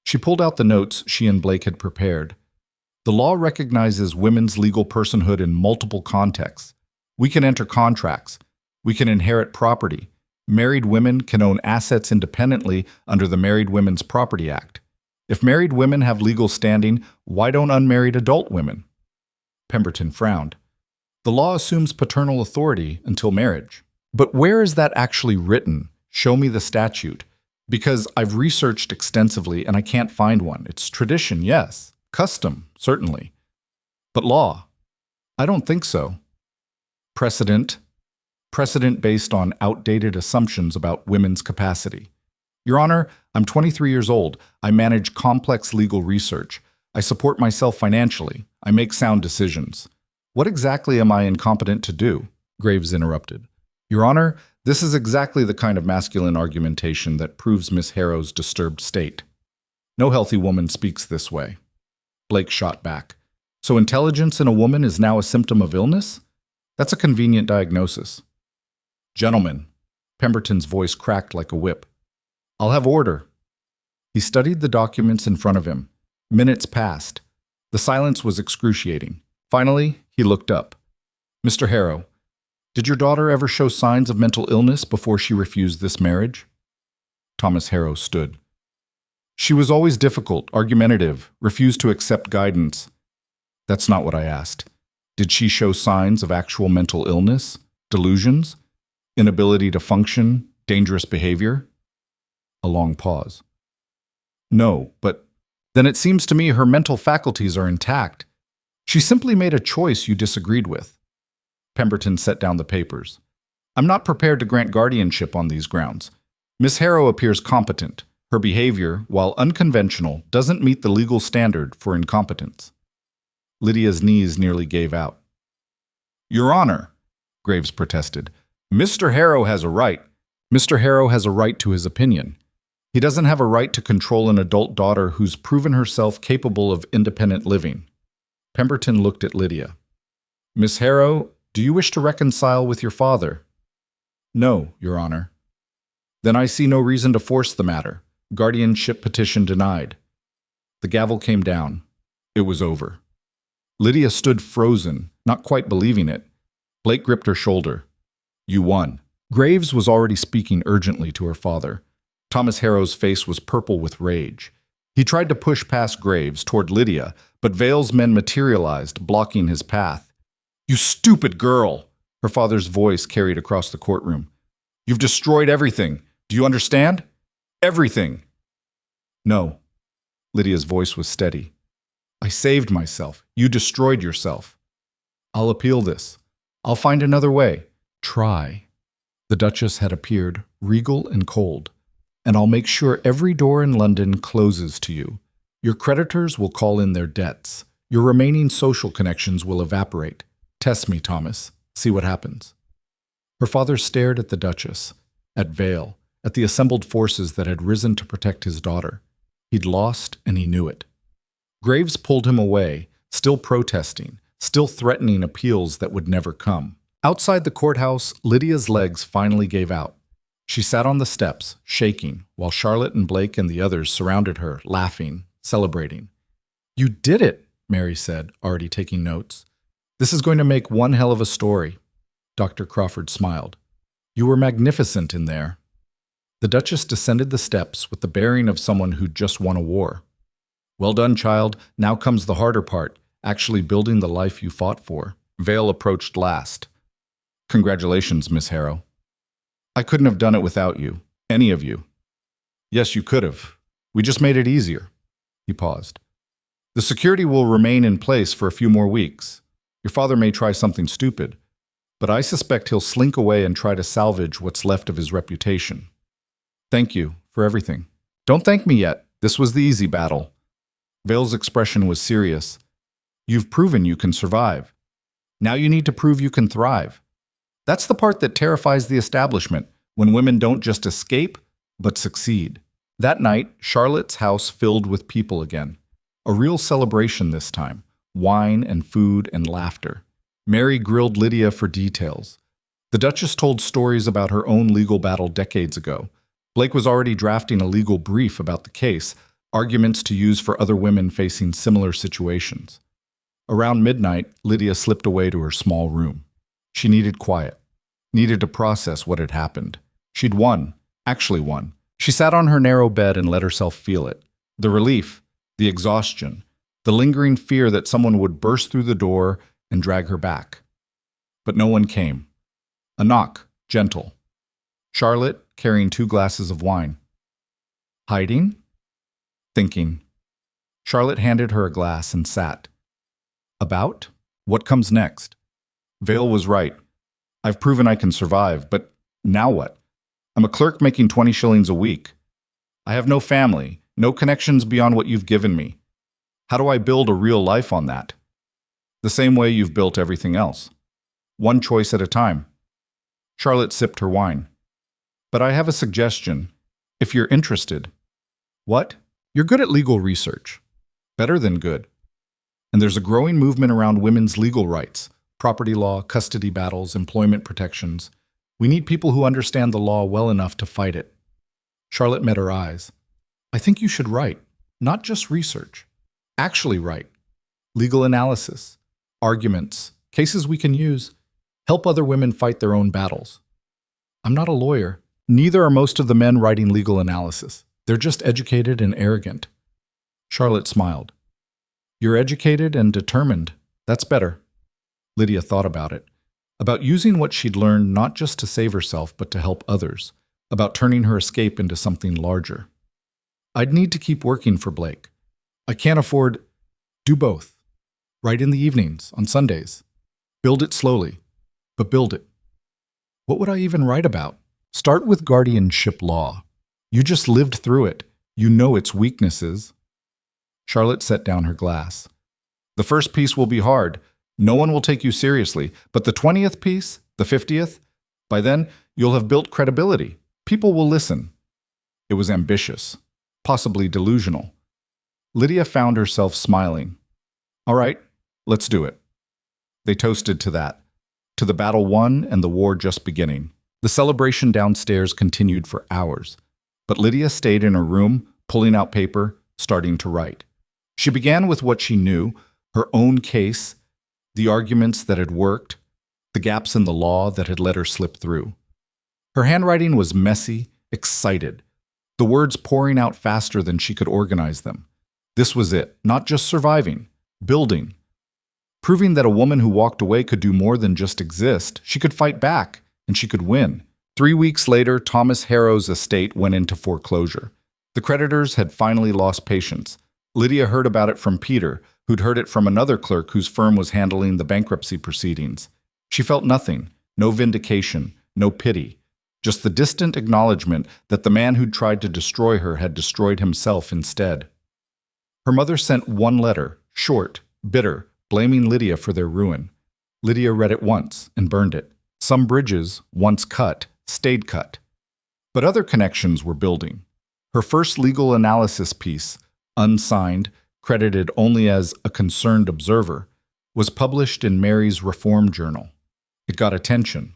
She pulled out the notes she and Blake had prepared. The law recognizes women's legal personhood in multiple contexts. We can enter contracts. We can inherit property. Married women can own assets independently under the Married Women's Property Act. If married women have legal standing, why don't unmarried adult women? Pemberton frowned. The law assumes paternal authority until marriage. But where is that actually written? Show me the statute. Because I've researched extensively and I can't find one. It's tradition, yes. Custom, certainly. But law? I don't think so. Precedent? Precedent based on outdated assumptions about women's capacity. Your Honor, I'm 23 years old. I manage complex legal research. I support myself financially. I make sound decisions. What exactly am I incompetent to do? Graves interrupted. Your Honor, this is exactly the kind of masculine argumentation that proves Miss Harrow's disturbed state. No healthy woman speaks this way. Blake shot back. So intelligence in a woman is now a symptom of illness? That's a convenient diagnosis. Gentlemen, Pemberton's voice cracked like a whip. I'll have order. He studied the documents in front of him. Minutes passed. The silence was excruciating. Finally, he looked up. Mr. Harrow, did your daughter ever show signs of mental illness before she refused this marriage? Thomas Harrow stood. She was always difficult, argumentative, refused to accept guidance. That's not what I asked. Did she show signs of actual mental illness, delusions, inability to function, dangerous behavior? A long pause. No, but then it seems to me her mental faculties are intact. She simply made a choice you disagreed with. Pemberton set down the papers. I'm not prepared to grant guardianship on these grounds. Miss Harrow appears competent. Her behavior, while unconventional, doesn't meet the legal standard for incompetence. Lydia's knees nearly gave out. Your Honor, Graves protested, Mr. Harrow has a right. Mr. Harrow has a right to his opinion. He doesn't have a right to control an adult daughter who's proven herself capable of independent living. Pemberton looked at Lydia. Miss Harrow, do you wish to reconcile with your father? No, Your Honor. Then I see no reason to force the matter. Guardianship petition denied. The gavel came down. It was over. Lydia stood frozen, not quite believing it. Blake gripped her shoulder. You won. Graves was already speaking urgently to her father. Thomas Harrow's face was purple with rage. He tried to push past Graves toward Lydia, but Vale's men materialized, blocking his path. You stupid girl! Her father's voice carried across the courtroom. You've destroyed everything. Do you understand? Everything. No. Lydia's voice was steady. I saved myself. You destroyed yourself. I'll appeal this. I'll find another way. Try. The Duchess had appeared, regal and cold. And I'll make sure every door in London closes to you. Your creditors will call in their debts. Your remaining social connections will evaporate. Test me, Thomas. See what happens. Her father stared at the Duchess, at Vale, at the assembled forces that had risen to protect his daughter. He'd lost, and he knew it. Graves pulled him away, still protesting, still threatening appeals that would never come. Outside the courthouse, Lydia's legs finally gave out. She sat on the steps, shaking, while Charlotte and Blake and the others surrounded her, laughing, celebrating. You did it, Mary said, already taking notes. This is going to make one hell of a story. Dr. Crawford smiled. You were magnificent in there. The Duchess descended the steps with the bearing of someone who'd just won a war. Well done, child. Now comes the harder part, actually building the life you fought for. Vale approached last. Congratulations, Miss Harrow. I couldn't have done it without you. Any of you. Yes, you could have. We just made it easier. He paused. The security will remain in place for a few more weeks. Your father may try something stupid, but I suspect he'll slink away and try to salvage what's left of his reputation. Thank you for everything. Don't thank me yet. This was the easy battle. Vale's expression was serious. You've proven you can survive. Now you need to prove you can thrive. That's the part that terrifies the establishment, when women don't just escape, but succeed. That night, Charlotte's house filled with people again. A real celebration this time. Wine and food and laughter. Mary grilled Lydia for details. The Duchess told stories about her own legal battle decades ago. Blake was already drafting a legal brief about the case. arguments to use for other women facing similar situations. Around midnight, Lydia slipped away to her small room. She needed quiet, needed to process what had happened. She'd won, actually won. She sat on her narrow bed and let herself feel it. The relief, the exhaustion, the lingering fear that someone would burst through the door and drag her back. But no one came. A knock, gentle. Charlotte, carrying 2 glasses of wine. Hiding? Thinking. Charlotte handed her a glass and sat. About? What comes next? Vale was right. I've proven I can survive, but now what? I'm a clerk making 20 shillings a week. I have no family, no connections beyond what you've given me. How do I build a real life on that? The same way you've built everything else. One choice at a time. Charlotte sipped her wine. But I have a suggestion, if you're interested. What? You're good at legal research. Better than good. And there's a growing movement around women's legal rights, property law, custody battles, employment protections. We need people who understand the law well enough to fight it. Charlotte met her eyes. I think you should write, not just research. Actually write. Legal analysis, arguments, cases we can use. Help other women fight their own battles. I'm not a lawyer. Neither are most of the men writing legal analysis. They're just educated and arrogant. Charlotte smiled. You're educated and determined. That's better. Lydia thought about it. About using what she'd learned not just to save herself, but to help others. About turning her escape into something larger. I'd need to keep working for Blake. I can't afford... Do both. Write in the evenings, on Sundays. Build it slowly, but build it. What would I even write about? Start with guardianship law. You just lived through it. You know its weaknesses. Charlotte set down her glass. The first piece will be hard. No one will take you seriously. But the 20th piece, the 50th, by then you'll have built credibility. People will listen. It was ambitious, possibly delusional. Lydia found herself smiling. All right, let's do it. They toasted to that, to the battle won and the war just beginning. The celebration downstairs continued for hours, but Lydia stayed in her room, pulling out paper, starting to write. She began with what she knew, her own case, the arguments that had worked, the gaps in the law that had let her slip through. Her handwriting was messy, excited, the words pouring out faster than she could organize them. This was it, not just surviving, building. Proving that a woman who walked away could do more than just exist. She could fight back, and she could win. 3 weeks later, Thomas Harrow's estate went into foreclosure. The creditors had finally lost patience. Lydia heard about it from Peter, who'd heard it from another clerk whose firm was handling the bankruptcy proceedings. She felt nothing, no vindication, no pity, just the distant acknowledgement that the man who'd tried to destroy her had destroyed himself instead. Her mother sent one letter, short, bitter, blaming Lydia for their ruin. Lydia read it once and burned it. Some bridges, once cut, stayed cut. But other connections were building. Her first legal analysis piece, unsigned, credited only as a concerned observer, was published in Mary's Reform Journal. It got attention.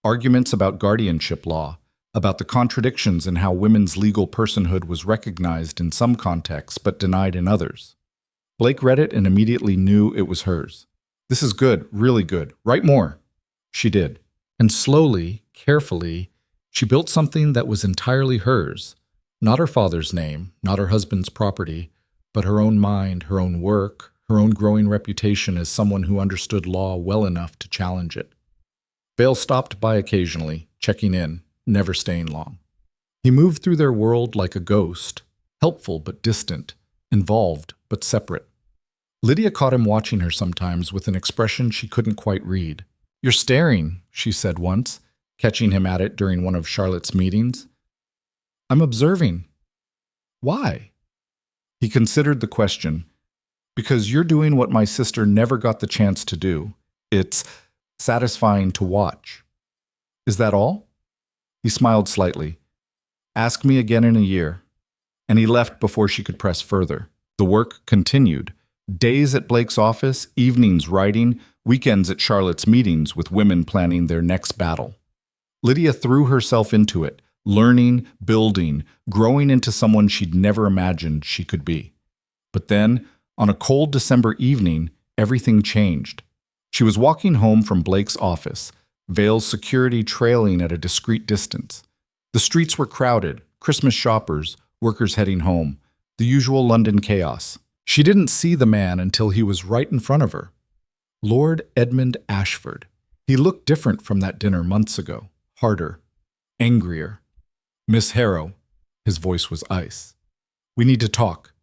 Arguments about guardianship law, about the contradictions in how women's legal personhood was recognized in some contexts but denied in others. Blake read it and immediately knew it was hers. This is good, really good. Write more. She did. And slowly, carefully, she built something that was entirely hers. Not her father's name, not her husband's property, but her own mind, her own work, her own growing reputation as someone who understood law well enough to challenge it. Vale stopped by occasionally, checking in, never staying long. He moved through their world like a ghost, helpful but distant, involved but separate. Lydia caught him watching her sometimes with an expression she couldn't quite read. "You're staring," she said once, catching him at it during one of Charlotte's meetings. "I'm observing." "Why?" He considered the question. "Because you're doing what my sister never got the chance to do. It's satisfying to watch." "Is that all?" He smiled slightly. "Ask me again in a year." And he left before she could press further. The work continued. Days at Blake's office, evenings writing, weekends at Charlotte's meetings with women planning their next battle. Lydia threw herself into it, learning, building, growing into someone she'd never imagined she could be. But then, on a cold December evening, everything changed. She was walking home from Blake's office, Vale's security trailing at a discreet distance. The streets were crowded, Christmas shoppers, workers heading home, the usual London chaos. She didn't see the man until he was right in front of her. Lord Edmund Ashford. He looked different from that dinner months ago, harder, angrier. Miss Harrow, his voice was ice. We need to talk.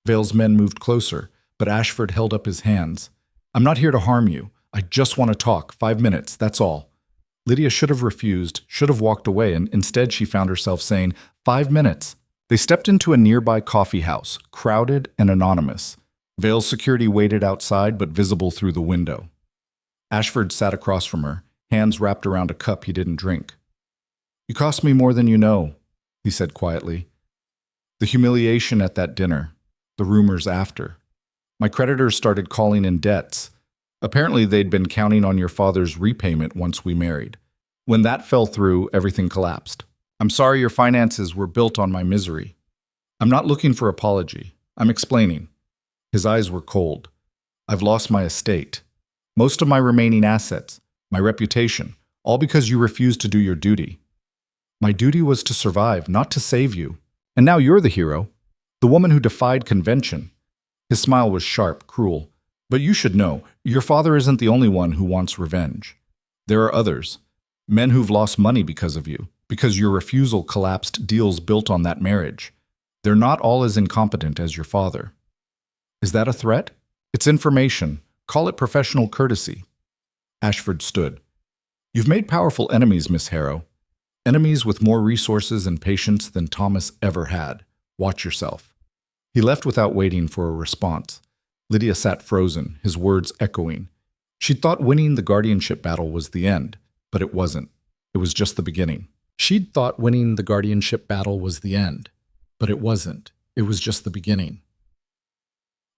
Vale's men moved closer, but Ashford held up his hands. I'm not here to harm you. I just want to talk. 5 minutes, that's all. Lydia should have refused, should have walked away, and instead she found herself saying, 5 minutes. They stepped into a nearby coffee house, crowded and anonymous. Vale's security waited outside, but visible through the window. Ashford sat across from her, hands wrapped around a cup he didn't drink. You cost me more than you know, he said quietly. The humiliation at that dinner, the rumors after. My creditors started calling in debts. Apparently they'd been counting on your father's repayment once we married. When that fell through, everything collapsed. I'm sorry your finances were built on my misery. I'm not looking for apology. I'm explaining. His eyes were cold. I've lost my estate. Most of my remaining assets, my reputation, all because you refused to do your duty. My duty was to survive, not to save you. And now you're the hero, the woman who defied convention. His smile was sharp, cruel. But you should know, your father isn't the only one who wants revenge. There are others, men who've lost money because of you, because your refusal collapsed deals built on that marriage. They're not all as incompetent as your father. Is that a threat? It's information. Call it professional courtesy. Ashford stood. You've made powerful enemies, Miss Harrow. Enemies with more resources and patience than Thomas ever had. Watch yourself. He left without waiting for a response. Lydia sat frozen, his words echoing. She'd thought winning the guardianship battle was the end, but it wasn't. It was just the beginning. She'd thought winning the guardianship battle was the end, but it wasn't. It was just the beginning.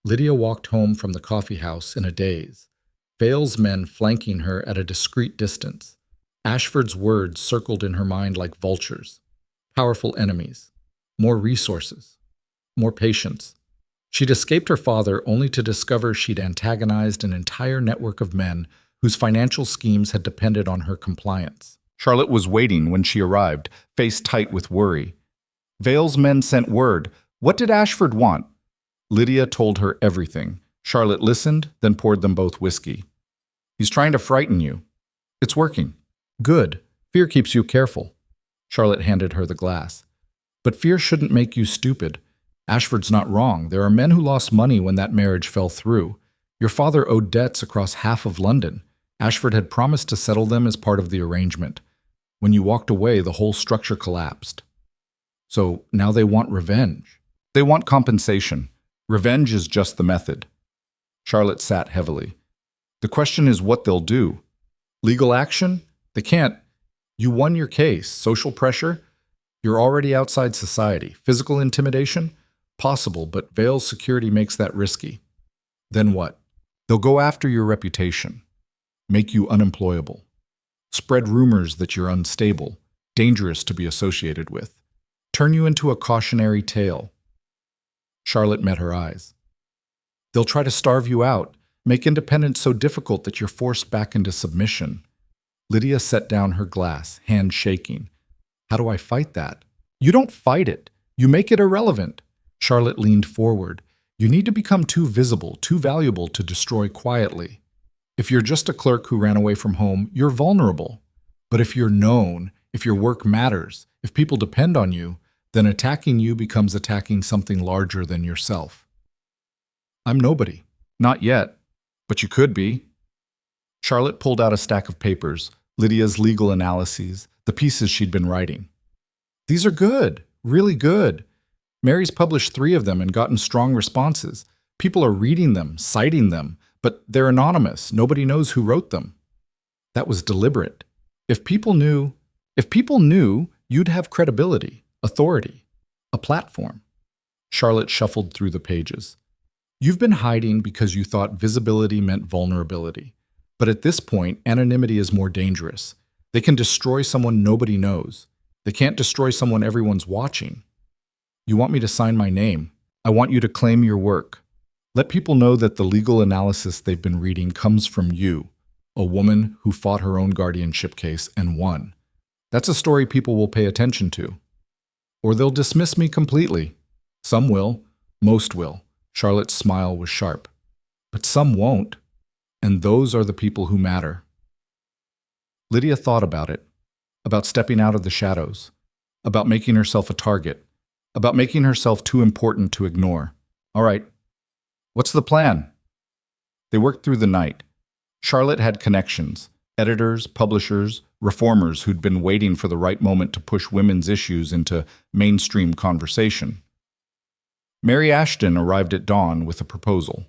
Lydia walked home from the coffee house in a daze, Vale's men flanking her at a discreet distance. Ashford's words circled in her mind like vultures. Powerful enemies. More resources. More patience. She'd escaped her father only to discover she'd antagonized an entire network of men whose financial schemes had depended on her compliance. Charlotte was waiting when she arrived, face tight with worry. Vale's men sent word. What did Ashford want? Lydia told her everything. Charlotte listened, then poured them both whiskey. He's trying to frighten you. It's working. Good. Fear keeps you careful. Charlotte handed her the glass. But fear shouldn't make you stupid. Ashford's not wrong. There are men who lost money when that marriage fell through. Your father owed debts across half of London. Ashford had promised to settle them as part of the arrangement. When you walked away, the whole structure collapsed. So now they want revenge. They want compensation. Revenge is just the method. Charlotte sat heavily. The question is what they'll do. Legal action? They can't. You won your case. Social pressure? You're already outside society. Physical intimidation? Possible, but Vale's security makes that risky. Then what? They'll go after your reputation. Make you unemployable. Spread rumors that you're unstable, dangerous to be associated with. Turn you into a cautionary tale. Charlotte met her eyes. They'll try to starve you out, make independence so difficult that you're forced back into submission. Lydia set down her glass, hand shaking. How do I fight that? You don't fight it. You make it irrelevant. Charlotte leaned forward. You need to become too visible, too valuable to destroy quietly. If you're just a clerk who ran away from home, you're vulnerable. But if you're known, if your work matters, if people depend on you, then attacking you becomes attacking something larger than yourself. I'm nobody. Not yet. But you could be. Charlotte pulled out a stack of papers, Lydia's legal analyses, the pieces she'd been writing. These are good, really good. Mary's published 3 of them and gotten strong responses. People are reading them, citing them, but they're anonymous. Nobody knows who wrote them. That was deliberate. If people knew, you'd have credibility, authority, a platform. Charlotte shuffled through the pages. You've been hiding because you thought visibility meant vulnerability. But at this point, anonymity is more dangerous. They can destroy someone nobody knows. They can't destroy someone everyone's watching. You want me to sign my name. I want you to claim your work. Let people know that the legal analysis they've been reading comes from you, a woman who fought her own guardianship case and won. That's a story people will pay attention to. Or they'll dismiss me completely. Some will, most will. Charlotte's smile was sharp. But some won't, and those are the people who matter. Lydia thought about it, about stepping out of the shadows, about making herself a target, about making herself too important to ignore. All right, what's the plan? They worked through the night. Charlotte had connections, editors, publishers, reformers who'd been waiting for the right moment to push women's issues into mainstream conversation. Mary Ashton arrived at dawn with a proposal.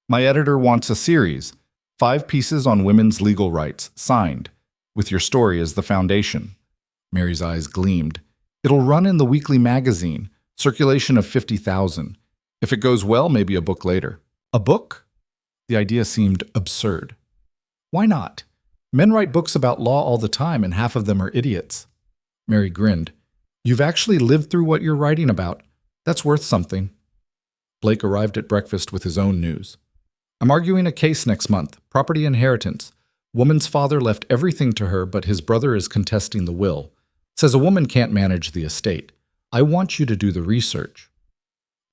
My editor wants a series, 5 pieces on women's legal rights, signed, with your story as the foundation. Mary's eyes gleamed. It'll run in the weekly magazine, circulation of 50,000. If it goes well, maybe a book later. A book? The idea seemed absurd. Why not? Men write books about law all the time, and half of them are idiots. Mary grinned. You've actually lived through what you're writing about. That's worth something. Blake arrived at breakfast with his own news. I'm arguing a case next month, property inheritance. Woman's father left everything to her, but his brother is contesting the will. Says a woman can't manage the estate. I want you to do the research.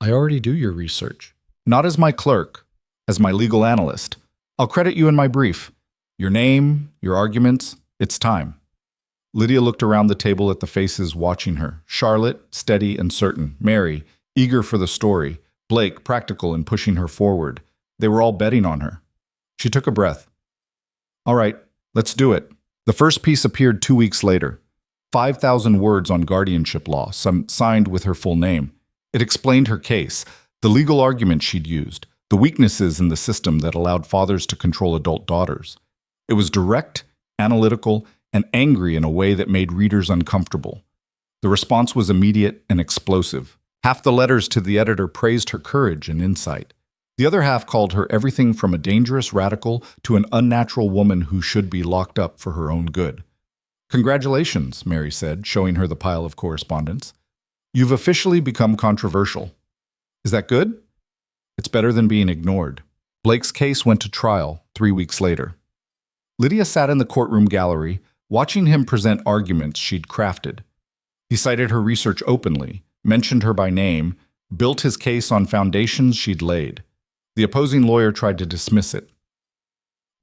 I already do your research. Not as my clerk, as my legal analyst. I'll credit you in my brief. Your name, your arguments, it's time. Lydia looked around the table at the faces watching her. Charlotte, steady and certain. Mary, eager for the story. Blake, practical and pushing her forward. They were all betting on her. She took a breath. All right, let's do it. The first piece appeared 2 weeks later. 5,000 words on guardianship law, some signed with her full name. It explained her case, the legal argument she'd used, the weaknesses in the system that allowed fathers to control adult daughters. It was direct, analytical, and angry in a way that made readers uncomfortable. The response was immediate and explosive. Half the letters to the editor praised her courage and insight. The other half called her everything from a dangerous radical to an unnatural woman who should be locked up for her own good. Congratulations, Mary said, showing her the pile of correspondence. You've officially become controversial. Is that good? It's better than being ignored. Blake's case went to trial 3 weeks later. Lydia sat in the courtroom gallery, watching him present arguments she'd crafted. He cited her research openly, mentioned her by name, built his case on foundations she'd laid. The opposing lawyer tried to dismiss it.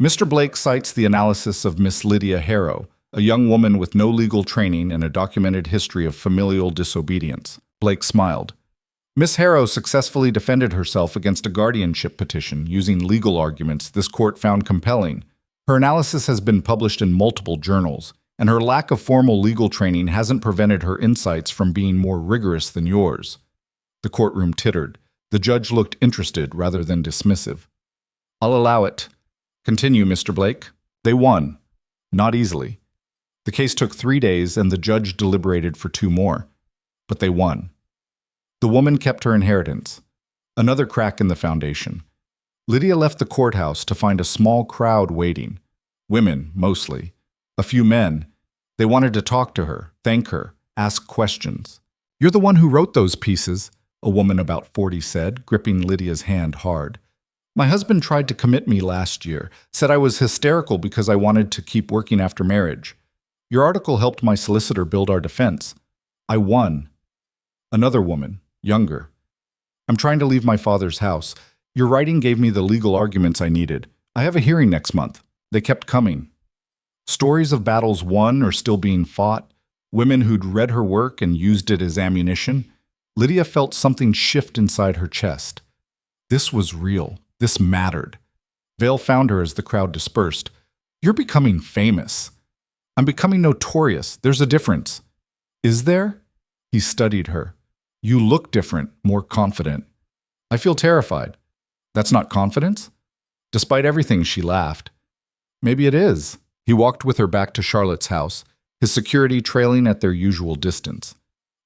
Mr. Blake cites the analysis of Miss Lydia Harrow, a young woman with no legal training and a documented history of familial disobedience. Blake smiled. Miss Harrow successfully defended herself against a guardianship petition using legal arguments this court found compelling. Her analysis has been published in multiple journals, and her lack of formal legal training hasn't prevented her insights from being more rigorous than yours. The courtroom tittered. The judge looked interested rather than dismissive. I'll allow it. Continue, Mr. Blake. They won. Not easily. The case took 3 days, and the judge deliberated for 2 more. But they won. The woman kept her inheritance. Another crack in the foundation. Lydia left the courthouse to find a small crowd waiting. Women, mostly. A few men. They wanted to talk to her, thank her, ask questions. You're the one who wrote those pieces, a woman about 40 said, gripping Lydia's hand hard. My husband tried to commit me last year, said I was hysterical because I wanted to keep working after marriage. Your article helped my solicitor build our defense. I won. Another woman, younger. I'm trying to leave my father's house. Your writing gave me the legal arguments I needed. I have a hearing next month. They kept coming. Stories of battles won or still being fought, women who'd read her work and used it as ammunition. Lydia felt something shift inside her chest. This was real. This mattered. Vale found her as the crowd dispersed. You're becoming famous. I'm becoming notorious. There's a difference. Is there? He studied her. You look different, more confident. I feel terrified. That's not confidence? Despite everything, she laughed. Maybe it is. He walked with her back to Charlotte's house, his security trailing at their usual distance.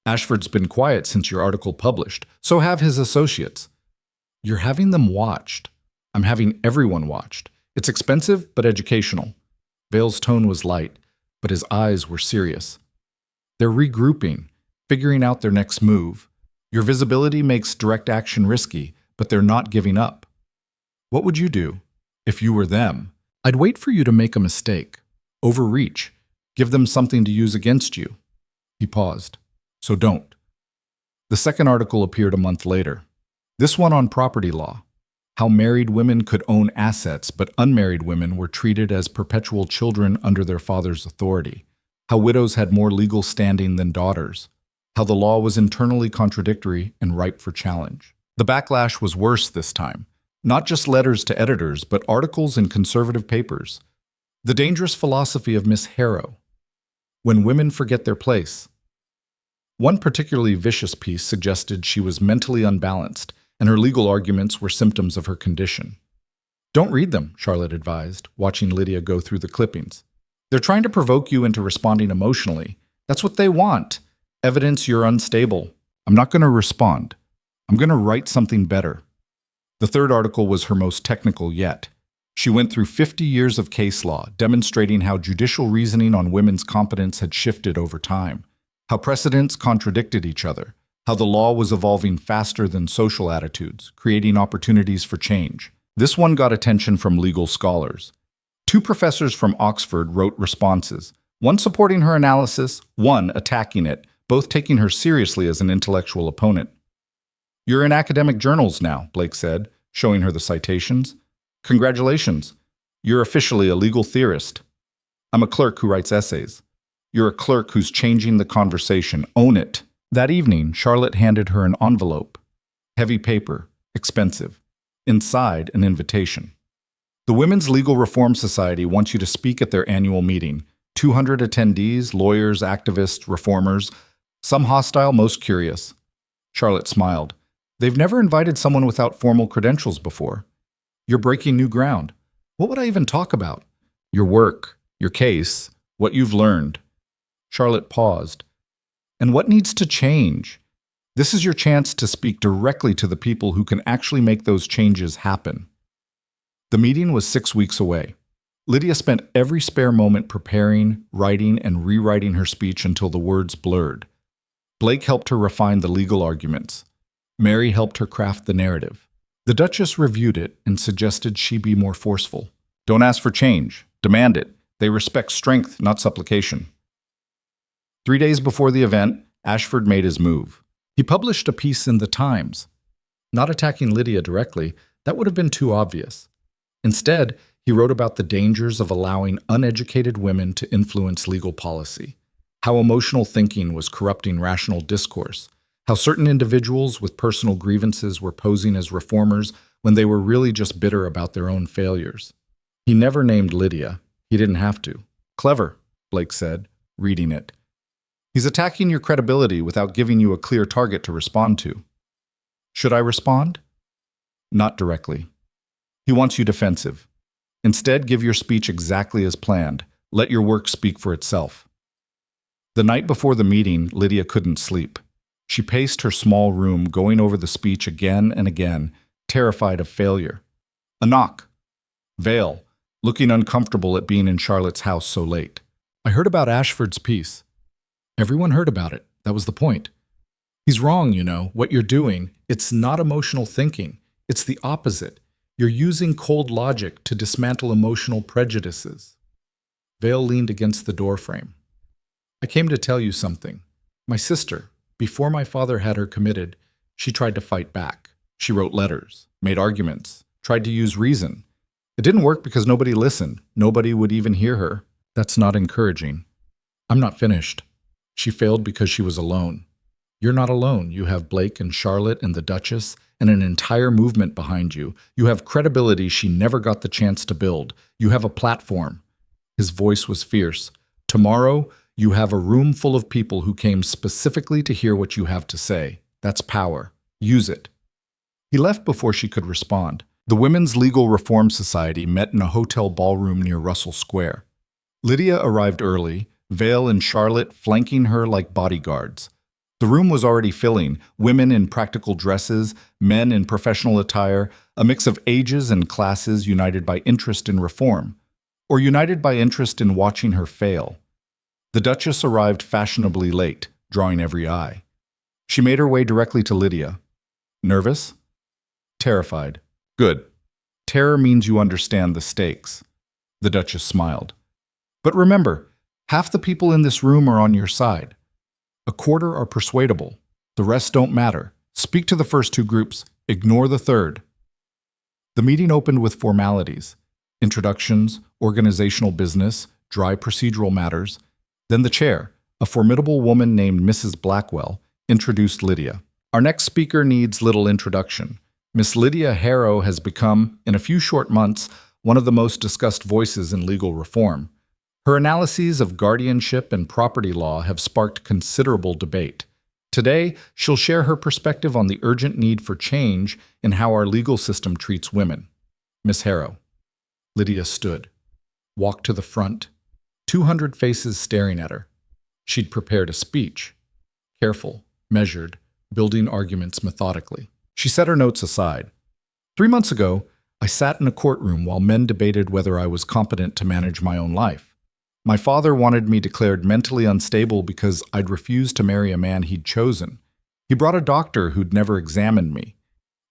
Ashford's been quiet since your article published, so have his associates. You're having them watched. I'm having everyone watched. It's expensive, but educational. Vale's tone was light, but his eyes were serious. They're regrouping, figuring out their next move. Your visibility makes direct action risky, but they're not giving up. What would you do if you were them? I'd wait for you to make a mistake, overreach, give them something to use against you. He paused. So don't. The second article appeared a month later. This one on property law. How married women could own assets, but unmarried women were treated as perpetual children under their father's authority. How widows had more legal standing than daughters. How the law was internally contradictory and ripe for challenge. The backlash was worse this time. Not just letters to editors, but articles in conservative papers. The dangerous philosophy of Miss Harrow. When women forget their place. One particularly vicious piece suggested she was mentally unbalanced, and her legal arguments were symptoms of her condition. Don't read them, Charlotte advised, watching Lydia go through the clippings. They're trying to provoke you into responding emotionally. That's what they want. Evidence you're unstable. I'm not going to respond. I'm going to write something better. The third article was her most technical yet. She went through 50 years of case law, demonstrating how judicial reasoning on women's competence had shifted over time, how precedents contradicted each other, how the law was evolving faster than social attitudes, creating opportunities for change. This one got attention from legal scholars. 2 professors from Oxford wrote responses, one supporting her analysis, one attacking it, both taking her seriously as an intellectual opponent. You're in academic journals now, Blake said, showing her the citations. Congratulations. You're officially a legal theorist. I'm a clerk who writes essays. You're a clerk who's changing the conversation. Own it. That evening, Charlotte handed her an envelope. Heavy paper, expensive. Inside, an invitation. The Women's Legal Reform Society wants you to speak at their annual meeting. 200 attendees, lawyers, activists, reformers, some hostile, most curious. Charlotte smiled. They've never invited someone without formal credentials before. You're breaking new ground. What would I even talk about? Your work, your case, what you've learned. Charlotte paused. And what needs to change? This is your chance to speak directly to the people who can actually make those changes happen. The meeting was 6 weeks away. Lydia spent every spare moment preparing, writing, and rewriting her speech until the words blurred. Blake helped her refine the legal arguments. Mary helped her craft the narrative. The Duchess reviewed it and suggested she be more forceful. Don't ask for change. Demand it. They respect strength, not supplication. 3 days before the event, Ashford made his move. He published a piece in the Times. Not attacking Lydia directly, that would have been too obvious. Instead, he wrote about the dangers of allowing uneducated women to influence legal policy, how emotional thinking was corrupting rational discourse, how certain individuals with personal grievances were posing as reformers when they were really just bitter about their own failures. He never named Lydia. He didn't have to. Clever, Blake said, reading it. He's attacking your credibility without giving you a clear target to respond to. Should I respond? Not directly. He wants you defensive. Instead, give your speech exactly as planned. Let your work speak for itself. The night before the meeting, Lydia couldn't sleep. She paced her small room, going over the speech again and again, terrified of failure. A knock. Vale, looking uncomfortable at being in Charlotte's house so late. I heard about Ashford's piece. Everyone heard about it. That was the point. He's wrong, you know. What you're doing, it's not emotional thinking. It's the opposite. You're using cold logic to dismantle emotional prejudices. Vale leaned against the doorframe. I came to tell you something. My sister, before my father had her committed, she tried to fight back. She wrote letters, made arguments, tried to use reason. It didn't work because nobody listened. Nobody would even hear her. That's not encouraging. I'm not finished. She failed because she was alone. You're not alone. You have Blake and Charlotte and the Duchess and an entire movement behind you. You have credibility she never got the chance to build. You have a platform. His voice was fierce. Tomorrow, you have a room full of people who came specifically to hear what you have to say. That's power. Use it. He left before she could respond. The Women's Legal Reform Society met in a hotel ballroom near Russell Square. Lydia arrived early, Vale and Charlotte flanking her like bodyguards. The room was already filling, women in practical dresses, men in professional attire, a mix of ages and classes united by interest in reform, or united by interest in watching her fail. The Duchess arrived fashionably late, drawing every eye. She made her way directly to Lydia. Nervous? Terrified. Good. Terror means you understand the stakes. The Duchess smiled. But remember, half the people in this room are on your side. A quarter are persuadable. The rest don't matter. Speak to the first two groups. Ignore the third. The meeting opened with formalities. Introductions, organizational business, dry procedural matters. Then the chair, a formidable woman named Mrs. Blackwell, introduced Lydia. Our next speaker needs little introduction. Miss Lydia Harrow has become, in a few short months, one of the most discussed voices in legal reform. Her analyses of guardianship and property law have sparked considerable debate. Today, she'll share her perspective on the urgent need for change in how our legal system treats women. Miss Harrow. Lydia stood, walked to the front, 200 faces staring at her. She'd prepared a speech. Careful, measured, building arguments methodically. She set her notes aside. 3 months ago, I sat in a courtroom while men debated whether I was competent to manage my own life. My father wanted me declared mentally unstable because I'd refused to marry a man he'd chosen. He brought a doctor who'd never examined me.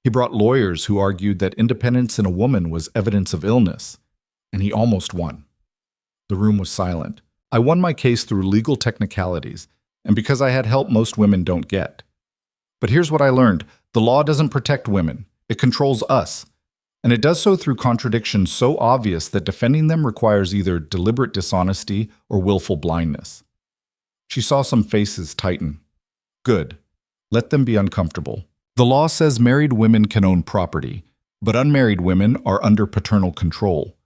He brought lawyers who argued that independence in a woman was evidence of illness. And he almost won. The room was silent. I won my case through legal technicalities, and because I had help most women don't get. But here's what I learned. The law doesn't protect women. It controls us. And it does so through contradictions so obvious that defending them requires either deliberate dishonesty or willful blindness. She saw some faces tighten. Good. Let them be uncomfortable. The law says married women can own property, but unmarried women are under paternal control.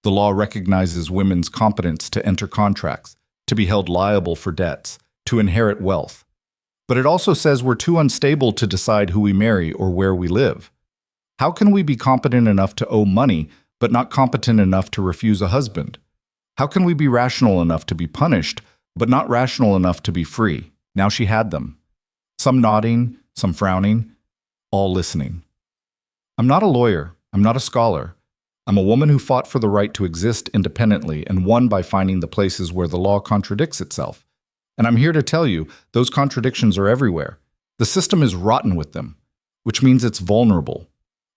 The law recognizes women's competence to enter contracts, to be held liable for debts, to inherit wealth. But it also says we're too unstable to decide who we marry or where we live. How can we be competent enough to owe money, but not competent enough to refuse a husband? How can we be rational enough to be punished, but not rational enough to be free? Now she had them. Some nodding, some frowning, all listening. I'm not a lawyer. I'm not a scholar. I'm a woman who fought for the right to exist independently and won by finding the places where the law contradicts itself. And I'm here to tell you, those contradictions are everywhere. The system is rotten with them, which means it's vulnerable.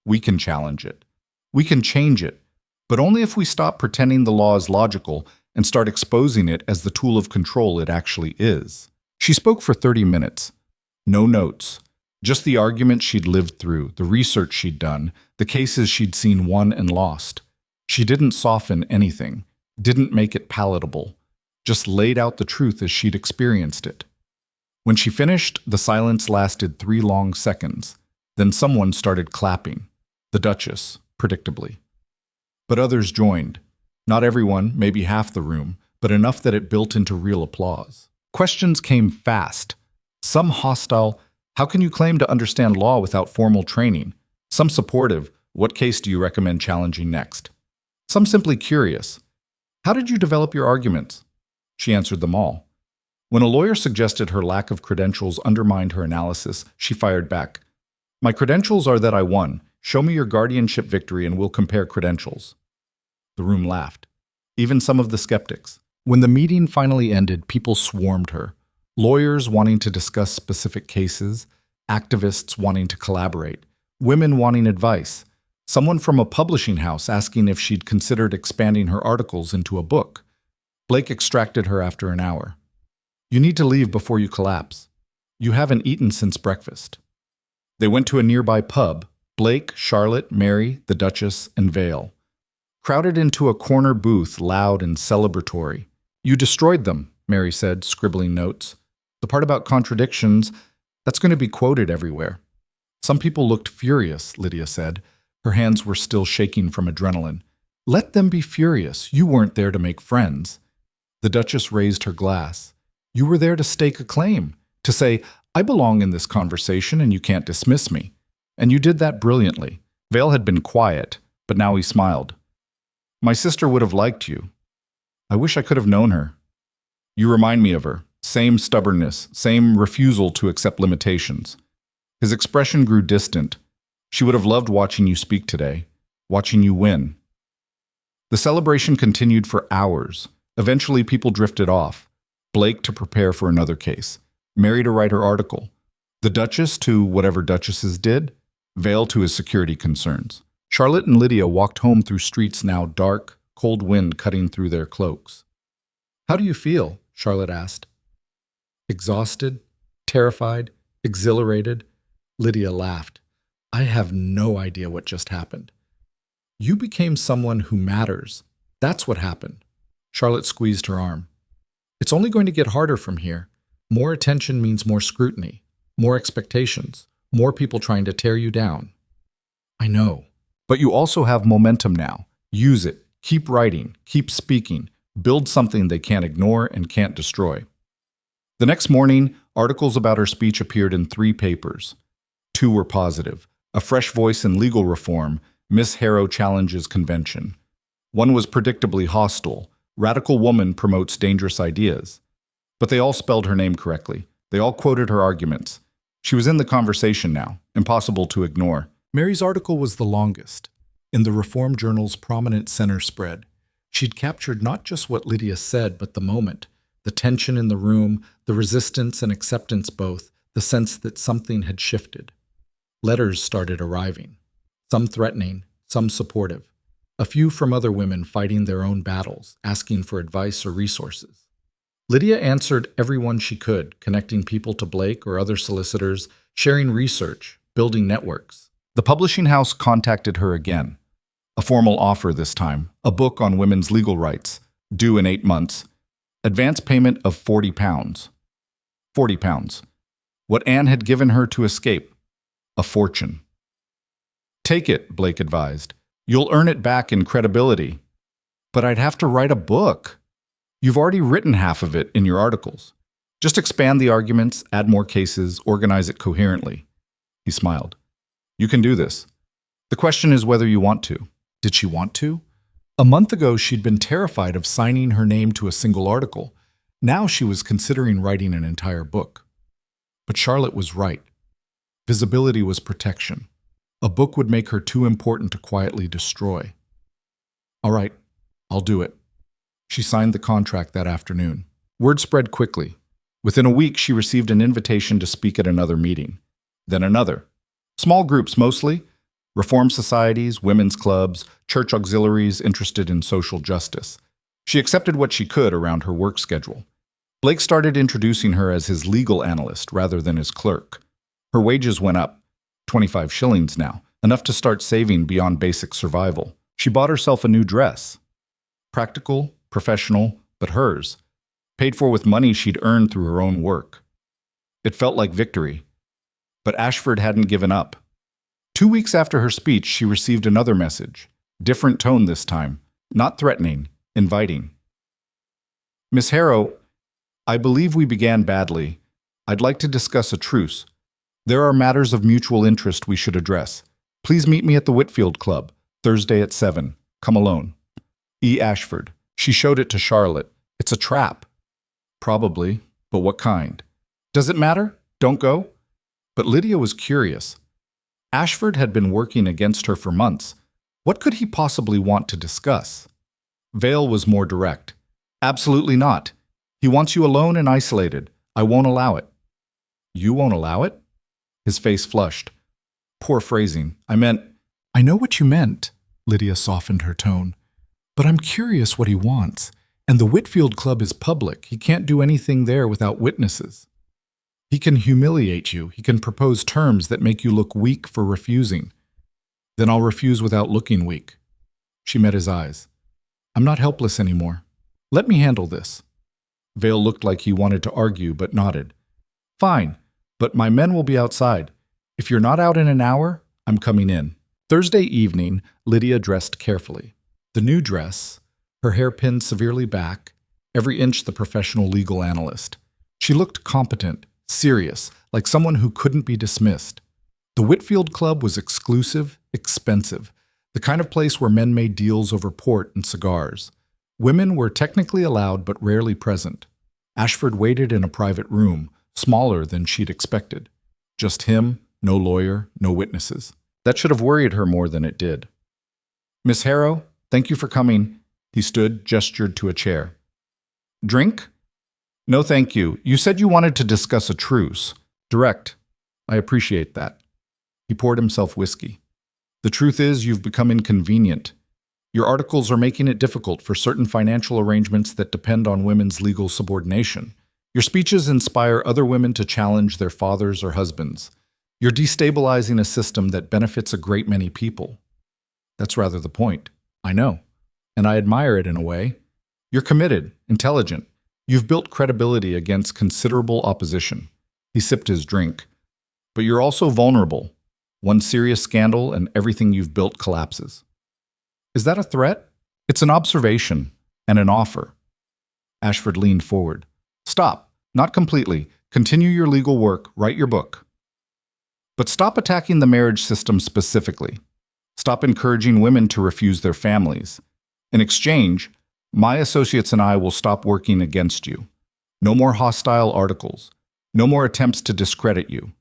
We can challenge it. We can change it, but only if we stop pretending the law is logical and start exposing it as the tool of control it actually is. She spoke for 30 minutes. No notes. Just the arguments she'd lived through, the research she'd done, the cases she'd seen won and lost. She didn't soften anything, didn't make it palatable, just laid out the truth as she'd experienced it. When she finished, the silence lasted 3 long seconds. Then someone started clapping. The Duchess, predictably. But others joined. Not everyone, maybe half the room, but enough that it built into real applause. Questions came fast. Some hostile, how can you claim to understand law without formal training? Some supportive, what case do you recommend challenging next? Some simply curious, how did you develop your arguments? She answered them all. When a lawyer suggested her lack of credentials undermined her analysis, she fired back. My credentials are that I won. Show me your guardianship victory and we'll compare credentials. The room laughed, even some of the skeptics. When the meeting finally ended, people swarmed her. Lawyers wanting to discuss specific cases, activists wanting to collaborate, women wanting advice, someone from a publishing house asking if she'd considered expanding her articles into a book. Blake extracted her after an hour. You need to leave before you collapse. You haven't eaten since breakfast. They went to a nearby pub. Blake, Charlotte, Mary, the Duchess, and Vale. Crowded into a corner booth, loud and celebratory. You destroyed them, Mary said, scribbling notes. The part about contradictions, that's going to be quoted everywhere. Some people looked furious, Lydia said. Her hands were still shaking from adrenaline. Let them be furious. You weren't there to make friends. The Duchess raised her glass. You were there to stake a claim, to say, I belong in this conversation and you can't dismiss me. And you did that brilliantly. Vale had been quiet, but now he smiled. My sister would have liked you. I wish I could have known her. You remind me of her. Same stubbornness, same refusal to accept limitations. His expression grew distant. She would have loved watching you speak today, watching you win. The celebration continued for hours. Eventually, people drifted off. Blake to prepare for another case, Mary to write her article, the Duchess to whatever Duchesses did, Vale to his security concerns. Charlotte and Lydia walked home through streets now dark, cold wind cutting through their cloaks. "How do you feel?" Charlotte asked. "Exhausted, terrified, exhilarated." Lydia laughed. "I have no idea what just happened." "You became someone who matters. That's what happened." Charlotte squeezed her arm. "It's only going to get harder from here. More attention means more scrutiny, more expectations, more people trying to tear you down." "I know. But you also have momentum now. Use it. Keep writing. Keep speaking. Build something they can't ignore and can't destroy." The next morning, articles about her speech appeared in 3 papers. 2 were positive. A fresh voice in legal reform, Miss Harrow challenges convention. 1 was predictably hostile. Radical woman promotes dangerous ideas. But they all spelled her name correctly. They all quoted her arguments. She was in the conversation now, impossible to ignore. Mary's article was the longest. In the Reform Journal's prominent center spread, she'd captured not just what Lydia said, but the moment, the tension in the room, the resistance and acceptance both, the sense that something had shifted. Letters started arriving, some threatening, some supportive. A few from other women fighting their own battles, asking for advice or resources. Lydia answered everyone she could, connecting people to Blake or other solicitors, sharing research, building networks. The publishing house contacted her again. A formal offer this time, a book on women's legal rights, due in 8 months. Advance payment of £40. £40. What Anne had given her to escape. A fortune. "Take it," Blake advised. "You'll earn it back in credibility." "But I'd have to write a book." "You've already written half of it in your articles. Just expand the arguments, add more cases, organize it coherently." He smiled. "You can do this. The question is whether you want to." Did she want to? A month ago, she'd been terrified of signing her name to a single article. Now she was considering writing an entire book. But Charlotte was right. Visibility was protection. A book would make her too important to quietly destroy. "All right, I'll do it." She signed the contract that afternoon. Word spread quickly. Within a week, she received an invitation to speak at another meeting. Then another. Small groups mostly. Reform societies, women's clubs, church auxiliaries interested in social justice. She accepted what she could around her work schedule. Blake started introducing her as his legal analyst rather than his clerk. Her wages went up, 25 shillings now, enough to start saving beyond basic survival. She bought herself a new dress. Practical, professional, but hers. Paid for with money she'd earned through her own work. It felt like victory. But Ashford hadn't given up. 2 weeks after her speech, she received another message. Different tone this time. Not threatening, inviting. "Miss Harrow, I believe we began badly. I'd like to discuss a truce. There are matters of mutual interest we should address. Please meet me at the Whitfield Club, Thursday at 7. Come alone. E. Ashford." She showed it to Charlotte. "It's a trap." "Probably, but what kind?" "Does it matter? Don't go." But Lydia was curious. Ashford had been working against her for months. What could he possibly want to discuss? Vale was more direct. "Absolutely not. He wants you alone and isolated. I won't allow it." "You won't allow it?" His face flushed. "Poor phrasing. I meant—" "I know what you meant," Lydia softened her tone. "But I'm curious what he wants. And the Whitfield Club is public. He can't do anything there without witnesses. He can humiliate you. He can propose terms that make you look weak for refusing. Then I'll refuse without looking weak." She met his eyes. "I'm not helpless anymore. Let me handle this." Vale looked like he wanted to argue, but nodded. "Fine, but my men will be outside. If you're not out in an hour, I'm coming in." Thursday evening, Lydia dressed carefully. The new dress, her hair pinned severely back, every inch the professional legal analyst. She looked competent, serious, like someone who couldn't be dismissed. The Whitfield Club was exclusive, expensive, the kind of place where men made deals over port and cigars. Women were technically allowed but rarely present. Ashford waited in a private room, smaller than she'd expected. Just him, no lawyer, no witnesses. That should have worried her more than it did. "Miss Harrow, thank you for coming." He stood, gestured to a chair. "Drink?" No, thank you. You said you wanted to discuss a truce. Direct. I appreciate that. He poured himself whiskey. The truth is, you've become inconvenient. Your articles are making it difficult for certain financial arrangements that depend on women's legal subordination. Your speeches inspire other women to challenge their fathers or husbands. You're destabilizing a system that benefits a great many people. That's rather the point. I know. And I admire it in a way. You're committed, intelligent. You've built credibility against considerable opposition. He sipped his drink. But you're also vulnerable. One serious scandal and everything you've built collapses. Is that a threat? It's an observation and an offer. Ashford leaned forward. Stop. Not completely. Continue your legal work. Write your book. But stop attacking the marriage system specifically. Stop encouraging women to refuse their families. In exchange, my associates and I will stop working against you. No more hostile articles. No more attempts to discredit you.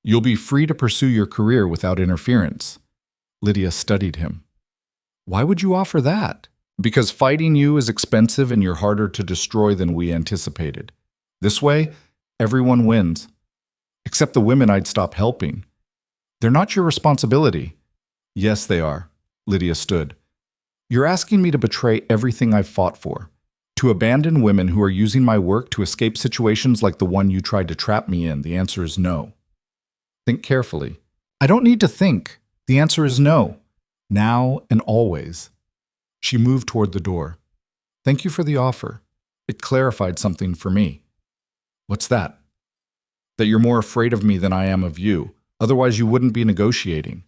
You'll be free to pursue your career without interference. Lydia studied him. Why would you offer that? Because fighting you is expensive and you're harder to destroy than we anticipated. This way, everyone wins. Except the women I'd stop helping. They're not your responsibility. Yes, they are. Lydia stood. You're asking me to betray everything I've fought for. To abandon women who are using my work to escape situations like the one you tried to trap me in. The answer is no. Think carefully. I don't need to think. The answer is no. Now and always. She moved toward the door. Thank you for the offer. It clarified something for me. What's that? That you're more afraid of me than I am of you. Otherwise you wouldn't be negotiating.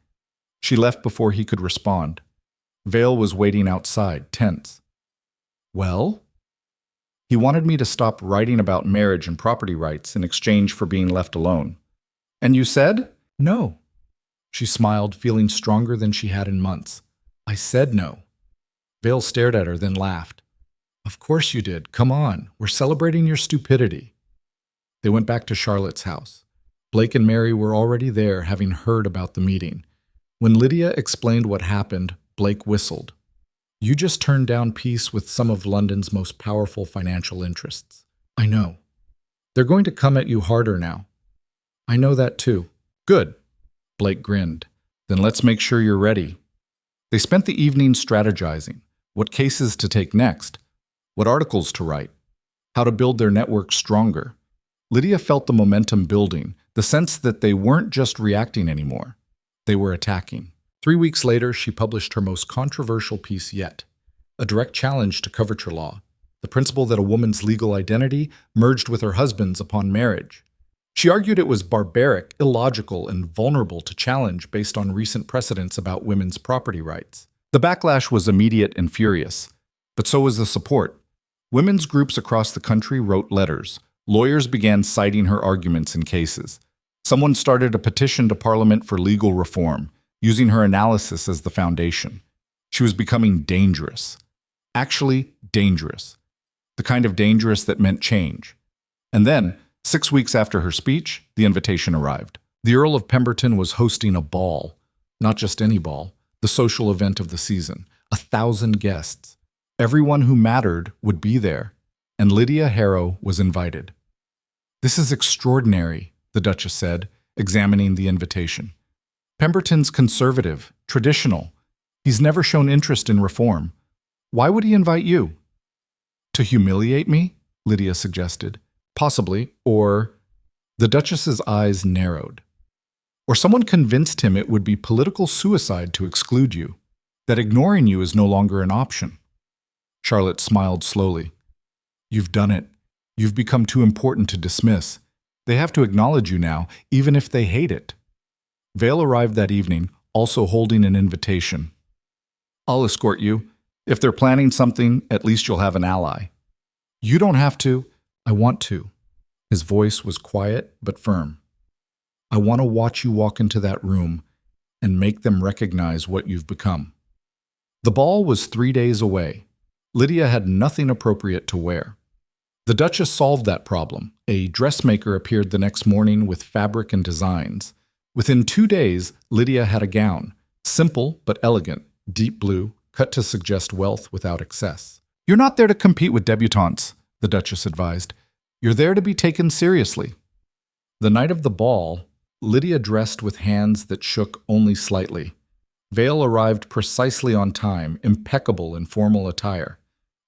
She left before he could respond. Vale was waiting outside, tense. Well? He wanted me to stop writing about marriage and property rights in exchange for being left alone. And you said? No. She smiled, feeling stronger than she had in months. I said no. Vale stared at her, then laughed. Of course you did. Come on. We're celebrating your stupidity. They went back to Charlotte's house. Blake and Mary were already there, having heard about the meeting. When Lydia explained what happened, Blake whistled. You just turned down peace with some of London's most powerful financial interests. I know. They're going to come at you harder now. I know that too. Good. Blake grinned. Then let's make sure you're ready. They spent the evening strategizing. What cases to take next. What articles to write. How to build their network stronger. Lydia felt the momentum building, the sense that they weren't just reacting anymore. They were attacking. 3 weeks later, she published her most controversial piece yet. A direct challenge to coverture law. The principle that a woman's legal identity merged with her husband's upon marriage. She argued it was barbaric, illogical, and vulnerable to challenge based on recent precedents about women's property rights. The backlash was immediate and furious, but so was the support. Women's groups across the country wrote letters. Lawyers began citing her arguments in cases. Someone started a petition to Parliament for legal reform, using her analysis as the foundation. She was becoming dangerous. Actually, dangerous. The kind of dangerous that meant change. And then, 6 weeks after her speech, the invitation arrived. The Earl of Pemberton was hosting a ball. Not just any ball, the social event of the season. 1,000 guests. Everyone who mattered would be there, and Lydia Harrow was invited. This is extraordinary, the Duchess said, examining the invitation. Pemberton's conservative, traditional. He's never shown interest in reform. Why would he invite you? To humiliate me? Lydia suggested. Possibly, or... The Duchess's eyes narrowed. Or someone convinced him it would be political suicide to exclude you, that ignoring you is no longer an option. Charlotte smiled slowly. You've done it. You've become too important to dismiss. They have to acknowledge you now, even if they hate it. Vale arrived that evening, also holding an invitation. I'll escort you. If they're planning something, at least you'll have an ally. You don't have to. I want to. His voice was quiet but firm. I want to watch you walk into that room and make them recognize what you've become. The ball was 3 days away. Lydia had nothing appropriate to wear. The Duchess solved that problem. A dressmaker appeared the next morning with fabric and designs. Within 2 days, Lydia had a gown, simple but elegant, deep blue, cut to suggest wealth without excess. You're not there to compete with debutantes, the Duchess advised. You're there to be taken seriously. The night of the ball, Lydia dressed with hands that shook only slightly. Vale arrived precisely on time, impeccable in formal attire.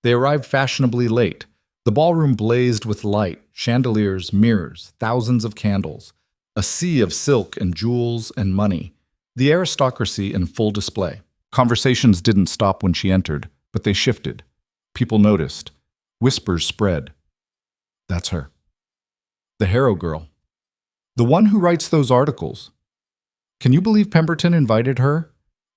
They arrived fashionably late. The ballroom blazed with light, chandeliers, mirrors, thousands of candles, a sea of silk and jewels and money, the aristocracy in full display. Conversations didn't stop when she entered, but they shifted. People noticed. Whispers spread. That's her. The Harrow girl. The one who writes those articles. Can you believe Pemberton invited her?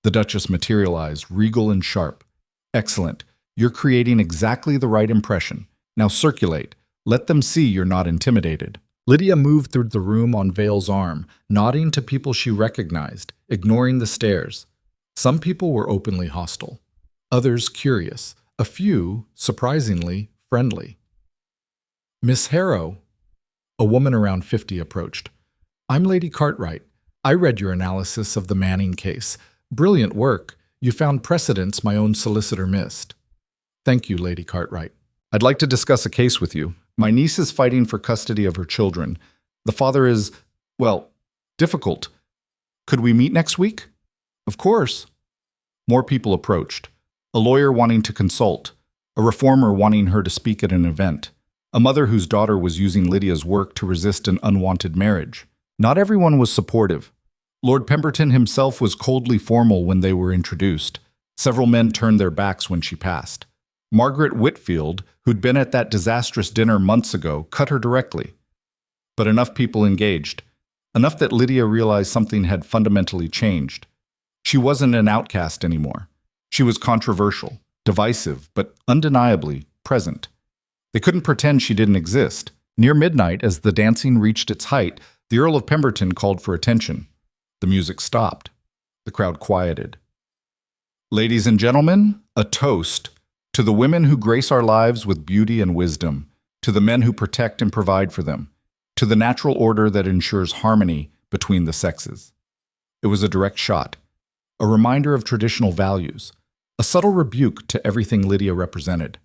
The Duchess materialized, regal and sharp. Excellent. You're creating exactly the right impression. Now circulate. Let them see you're not intimidated. Lydia moved through the room on Vale's arm, nodding to people she recognized, ignoring the stares. Some people were openly hostile. Others curious. A few, surprisingly, friendly. Miss Harrow, a woman around 50 approached. I'm Lady Cartwright. I read your analysis of the Manning case. Brilliant work. You found precedents my own solicitor missed. Thank you, Lady Cartwright. I'd like to discuss a case with you. My niece is fighting for custody of her children. The father is, well, difficult. Could we meet next week? Of course. More people approached. A lawyer wanting to consult. A reformer wanting her to speak at an event. A mother whose daughter was using Lydia's work to resist an unwanted marriage. Not everyone was supportive. Lord Pemberton himself was coldly formal when they were introduced. Several men turned their backs when she passed. Margaret Whitfield, who'd been at that disastrous dinner months ago, cut her directly. But enough people engaged. Enough that Lydia realized something had fundamentally changed. She wasn't an outcast anymore. She was controversial, divisive, but undeniably present. They couldn't pretend she didn't exist. Near midnight, as the dancing reached its height, the Earl of Pemberton called for attention. The music stopped. The crowd quieted. Ladies and gentlemen, a toast to the women who grace our lives with beauty and wisdom, to the men who protect and provide for them, to the natural order that ensures harmony between the sexes. It was a direct shot, a reminder of traditional values, a subtle rebuke to everything Lydia represented.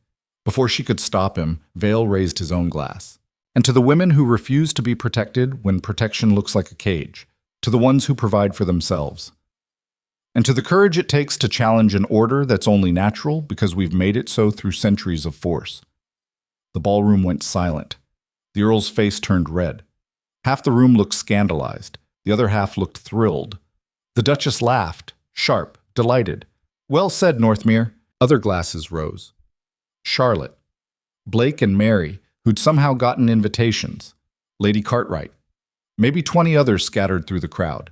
Before she could stop him, Vale raised his own glass. And to the women who refuse to be protected when protection looks like a cage, to the ones who provide for themselves. And to the courage it takes to challenge an order that's only natural because we've made it so through centuries of force. The ballroom went silent. The Earl's face turned red. Half the room looked scandalized. The other half looked thrilled. The Duchess laughed, sharp, delighted. Well said, Northmere. Other glasses rose. Charlotte, Blake and Mary, who'd somehow gotten invitations. Lady Cartwright. Maybe 20 others scattered through the crowd.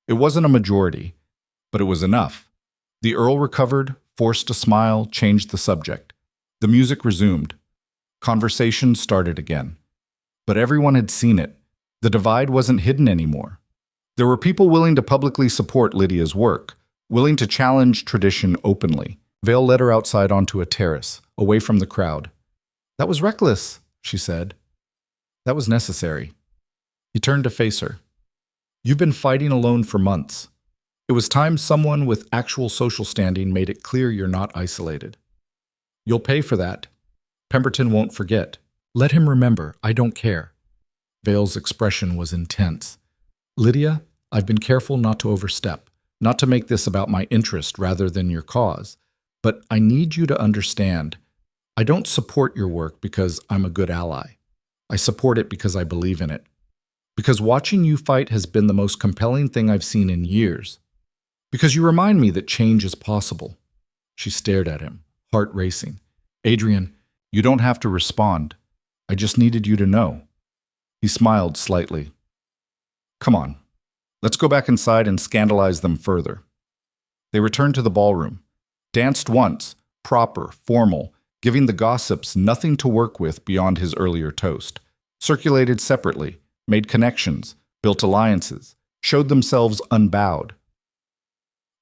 It wasn't a majority, but it was enough. The Earl recovered, forced a smile, changed the subject. The music resumed. Conversation started again. But everyone had seen it. The divide wasn't hidden anymore. There were people willing to publicly support Lydia's work, willing to challenge tradition openly. Vale led her outside onto a terrace, away from the crowd. That was reckless, she said. That was necessary. He turned to face her. You've been fighting alone for months. It was time someone with actual social standing made it clear you're not isolated. You'll pay for that. Pemberton won't forget. Let him remember, I don't care. Vale's expression was intense. Lydia, I've been careful not to overstep, not to make this about my interest rather than your cause. But I need you to understand, I don't support your work because I'm a good ally. I support it because I believe in it. Because watching you fight has been the most compelling thing I've seen in years. Because you remind me that change is possible. She stared at him, heart racing. Adrian, you don't have to respond. I just needed you to know. He smiled slightly. Come on, let's go back inside and scandalize them further. They returned to the ballroom. Danced once, proper, formal, giving the gossips nothing to work with beyond his earlier toast. Circulated separately, made connections, built alliances, showed themselves unbowed.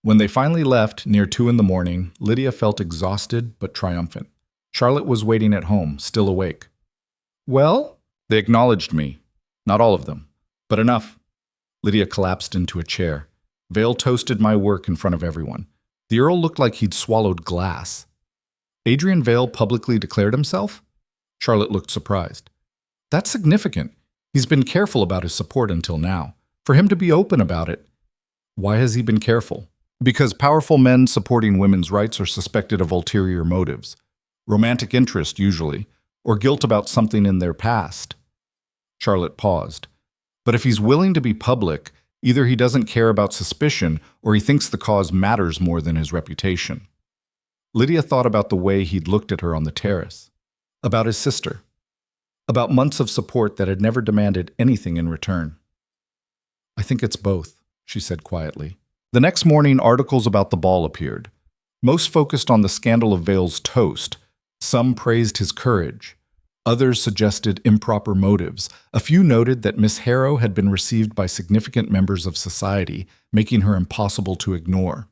When they finally left, near 2 a.m, Lydia felt exhausted but triumphant. Charlotte was waiting at home, still awake. Well? They acknowledged me. Not all of them, but enough. Lydia collapsed into a chair. Vale toasted my work in front of everyone. The Earl looked like he'd swallowed glass. Adrian Vale publicly declared himself? Charlotte looked surprised. That's significant. He's been careful about his support until now. For him to be open about it, why has he been careful? Because powerful men supporting women's rights are suspected of ulterior motives. Romantic interest, usually, or guilt about something in their past. Charlotte paused. But if he's willing to be public, either he doesn't care about suspicion or he thinks the cause matters more than his reputation. Lydia thought about the way he'd looked at her on the terrace, about his sister, about months of support that had never demanded anything in return. I think it's both, she said quietly. The next morning, articles about the ball appeared. Most focused on the scandal of Vale's toast. Some praised his courage. Others suggested improper motives. A few noted that Miss Harrow had been received by significant members of society, making her impossible to ignore.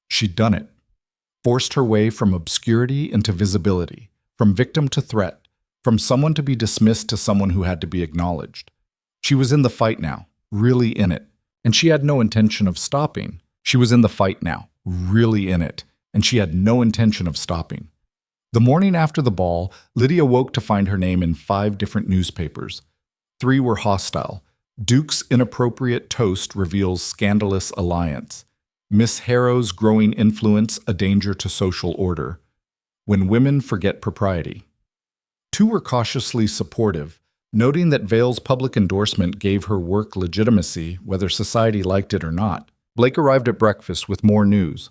She'd done it. Forced her way from obscurity into visibility, from victim to threat, from someone to be dismissed to someone who had to be acknowledged. She was in the fight now, really in it, and she had no intention of stopping. She was in the fight now, really in it, and she had no intention of stopping. The morning after the ball, Lydia woke to find her name in 5 different newspapers. 3 were hostile. Duke's inappropriate toast reveals scandalous alliance. Miss Harrow's growing influence a danger to social order. When women forget propriety. 2 were cautiously supportive, noting that Vale's public endorsement gave her work legitimacy, whether society liked it or not. Blake arrived at breakfast with more news.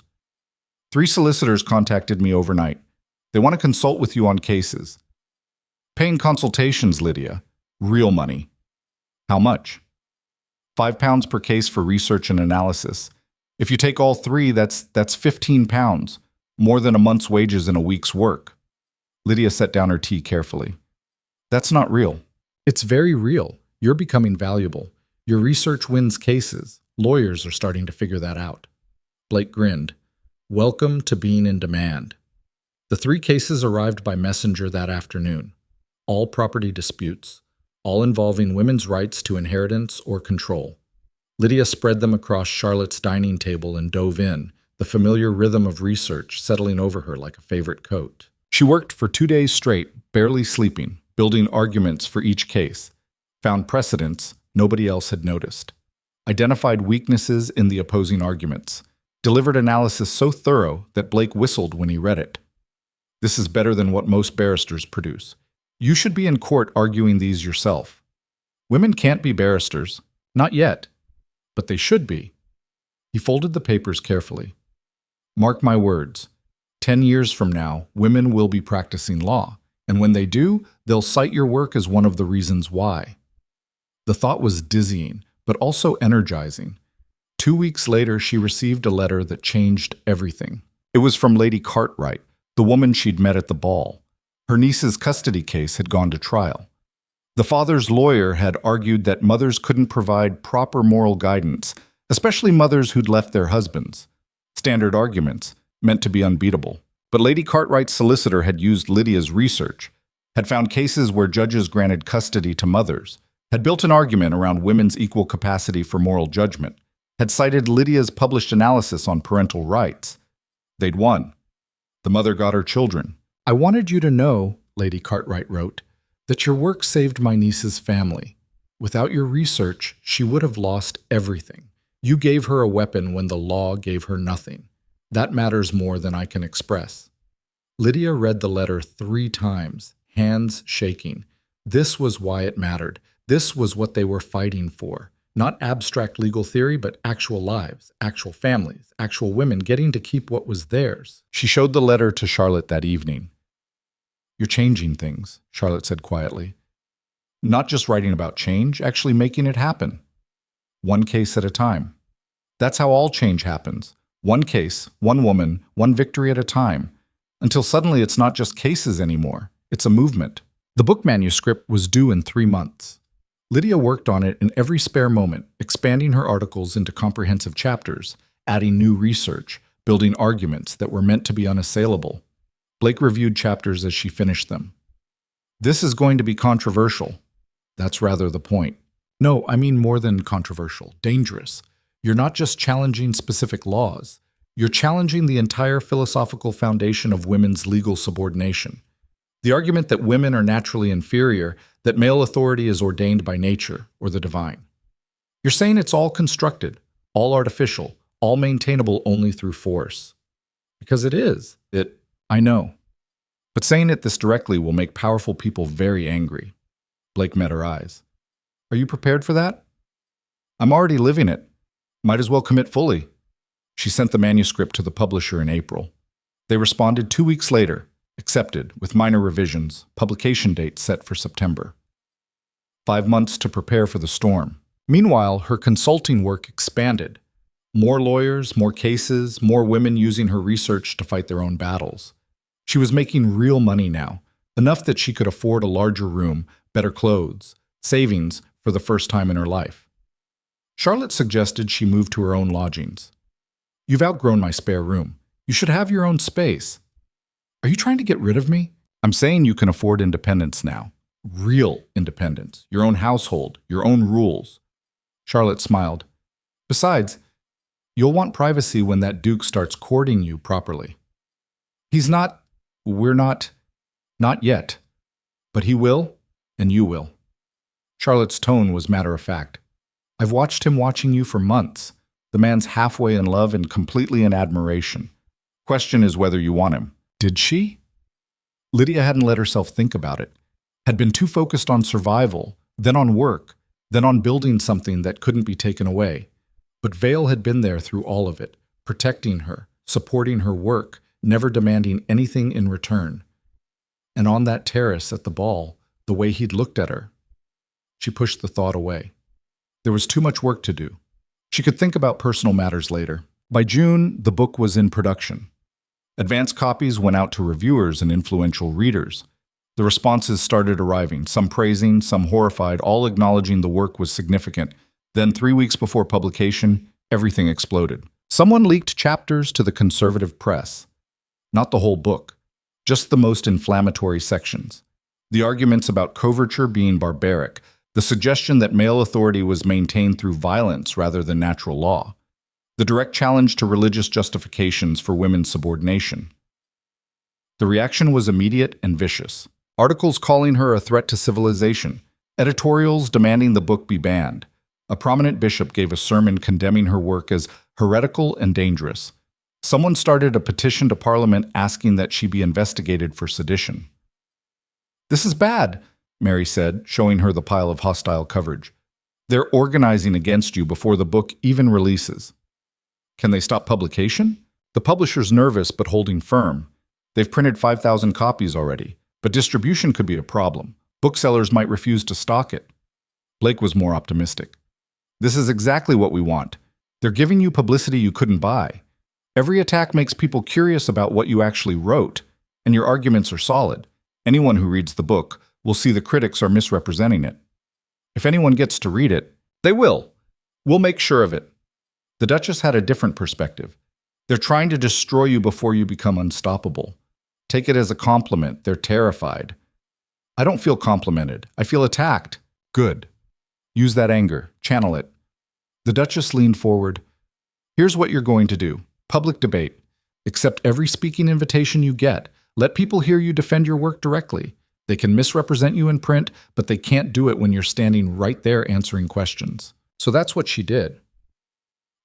3 solicitors contacted me overnight. They want to consult with you on cases. Paying consultations, Lydia. Real money. How much? £5 per case for research and analysis. If you take all 3, that's £15, more than a month's wages in a week's work. Lydia set down her tea carefully. That's not real. It's very real. You're becoming valuable. Your research wins cases. Lawyers are starting to figure that out. Blake grinned. Welcome to being in demand. The 3 cases arrived by messenger that afternoon. All property disputes, all involving women's rights to inheritance or control. Lydia spread them across Charlotte's dining table and dove in, the familiar rhythm of research settling over her like a favorite coat. She worked for 2 days straight, barely sleeping, building arguments for each case, found precedents nobody else had noticed, identified weaknesses in the opposing arguments, delivered analysis so thorough that Blake whistled when he read it. This is better than what most barristers produce. You should be in court arguing these yourself. Women can't be barristers. Not yet. But they should be. He folded the papers carefully. Mark my words. 10 years from now, women will be practicing law. And when they do, they'll cite your work as one of the reasons why. The thought was dizzying, but also energizing. 2 weeks later, she received a letter that changed everything. It was from Lady Cartwright, the woman she'd met at the ball. Her niece's custody case had gone to trial. The father's lawyer had argued that mothers couldn't provide proper moral guidance, especially mothers who'd left their husbands. Standard arguments, meant to be unbeatable. But Lady Cartwright's solicitor had used Lydia's research, had found cases where judges granted custody to mothers, had built an argument around women's equal capacity for moral judgment, had cited Lydia's published analysis on parental rights. They'd won. The mother got her children. I wanted you to know, Lady Cartwright wrote, that your work saved my niece's family. Without your research, she would have lost everything. You gave her a weapon when the law gave her nothing. That matters more than I can express. Lydia read the letter 3 times, hands shaking. This was why it mattered. This was what they were fighting for. Not abstract legal theory, but actual lives, actual families, actual women getting to keep what was theirs. She showed the letter to Charlotte that evening. You're changing things, Charlotte said quietly. Not just writing about change, actually making it happen. 1 case at a time. That's how all change happens. 1 case, 1 woman, 1 victory at a time. Until suddenly it's not just cases anymore. It's a movement. The book manuscript was due in 3 months. Lydia worked on it in every spare moment, expanding her articles into comprehensive chapters, adding new research, building arguments that were meant to be unassailable. Blake reviewed chapters as she finished them. This is going to be controversial. That's rather the point. No, I mean more than controversial, dangerous. You're not just challenging specific laws. You're challenging the entire philosophical foundation of women's legal subordination. The argument that women are naturally inferior, that male authority is ordained by nature or the divine. You're saying it's all constructed, all artificial, all maintainable only through force. Because it is. I know. But saying it this directly will make powerful people very angry. Blake met her eyes. Are you prepared for that? I'm already living it. Might as well commit fully. She sent the manuscript to the publisher in April. They responded 2 weeks later, accepted, with minor revisions, publication date set for September. 5 months to prepare for the storm. Meanwhile, her consulting work expanded. More lawyers, more cases, more women using her research to fight their own battles. She was making real money now, enough that she could afford a larger room, better clothes, savings for the first time in her life. Charlotte suggested she move to her own lodgings. You've outgrown my spare room. You should have your own space. Are you trying to get rid of me? I'm saying you can afford independence now. Real independence. Your own household, your own rules. Charlotte smiled. Besides, you'll want privacy when that Duke starts courting you properly. We're not yet. But he will, and you will. Charlotte's tone was matter-of-fact. I've watched him watching you for months. The man's halfway in love and completely in admiration. Question is whether you want him. Did she? Lydia hadn't let herself think about it. Had been too focused on survival, then on work, then on building something that couldn't be taken away. But Vale had been there through all of it, protecting her, supporting her work, never demanding anything in return. And on that terrace at the ball, the way he'd looked at her. She pushed the thought away. There was too much work to do. She could think about personal matters later. By June, the book was in production. Advance copies went out to reviewers and influential readers. The responses started arriving, some praising, some horrified, all acknowledging the work was significant. Then 3 weeks before publication, everything exploded. Someone leaked chapters to the conservative press. Not the whole book, just the most inflammatory sections. The arguments about coverture being barbaric, the suggestion that male authority was maintained through violence rather than natural law, the direct challenge to religious justifications for women's subordination. The reaction was immediate and vicious. Articles calling her a threat to civilization, editorials demanding the book be banned. A prominent bishop gave a sermon condemning her work as heretical and dangerous. Someone started a petition to Parliament asking that she be investigated for sedition. This is bad, Mary said, showing her the pile of hostile coverage. They're organizing against you before the book even releases. Can they stop publication? The publisher's nervous but holding firm. They've printed 5,000 copies already, but distribution could be a problem. Booksellers might refuse to stock it. Blake was more optimistic. This is exactly what we want. They're giving you publicity you couldn't buy. Every attack makes people curious about what you actually wrote, and your arguments are solid. Anyone who reads the book will see the critics are misrepresenting it. If anyone gets to read it, they will. We'll make sure of it. The Duchess had a different perspective. They're trying to destroy you before you become unstoppable. Take it as a compliment. They're terrified. I don't feel complimented. I feel attacked. Good. Use that anger. Channel it. The Duchess leaned forward. Here's what you're going to do. Public debate. Accept every speaking invitation you get. Let people hear you defend your work directly. They can misrepresent you in print, but they can't do it when you're standing right there answering questions. So that's what she did.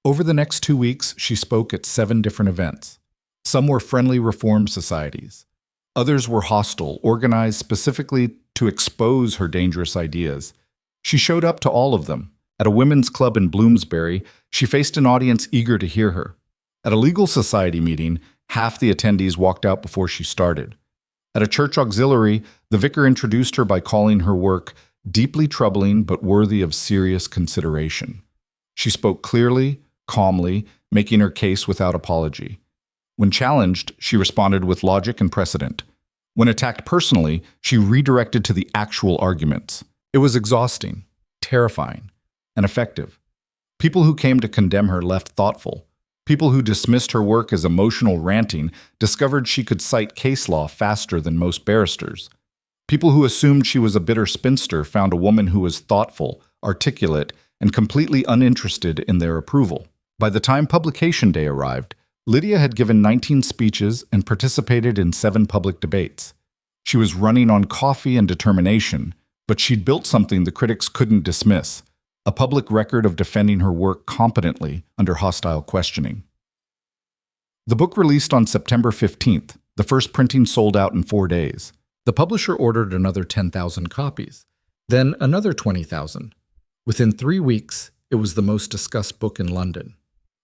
Over the next 2 weeks, she spoke at 7 different events. Some were friendly reform societies. Others were hostile, organized specifically to expose her dangerous ideas. She showed up to all of them. At a women's club in Bloomsbury, she faced an audience eager to hear her. At a legal society meeting, half the attendees walked out before she started. At a church auxiliary, the vicar introduced her by calling her work deeply troubling but worthy of serious consideration. She spoke clearly, calmly, making her case without apology. When challenged, she responded with logic and precedent. When attacked personally, she redirected to the actual arguments. It was exhausting, terrifying, and effective. People who came to condemn her left thoughtful. People who dismissed her work as emotional ranting discovered she could cite case law faster than most barristers. People who assumed she was a bitter spinster found a woman who was thoughtful, articulate, and completely uninterested in their approval. By the time publication day arrived, Lydia had given 19 speeches and participated in 7 public debates. She was running on coffee and determination, but she'd built something the critics couldn't dismiss, a public record of defending her work competently under hostile questioning. The book released on September 15th, the first printing sold out in 4 days. The publisher ordered another 10,000 copies, then another 20,000. Within 3 weeks, it was the most discussed book in London,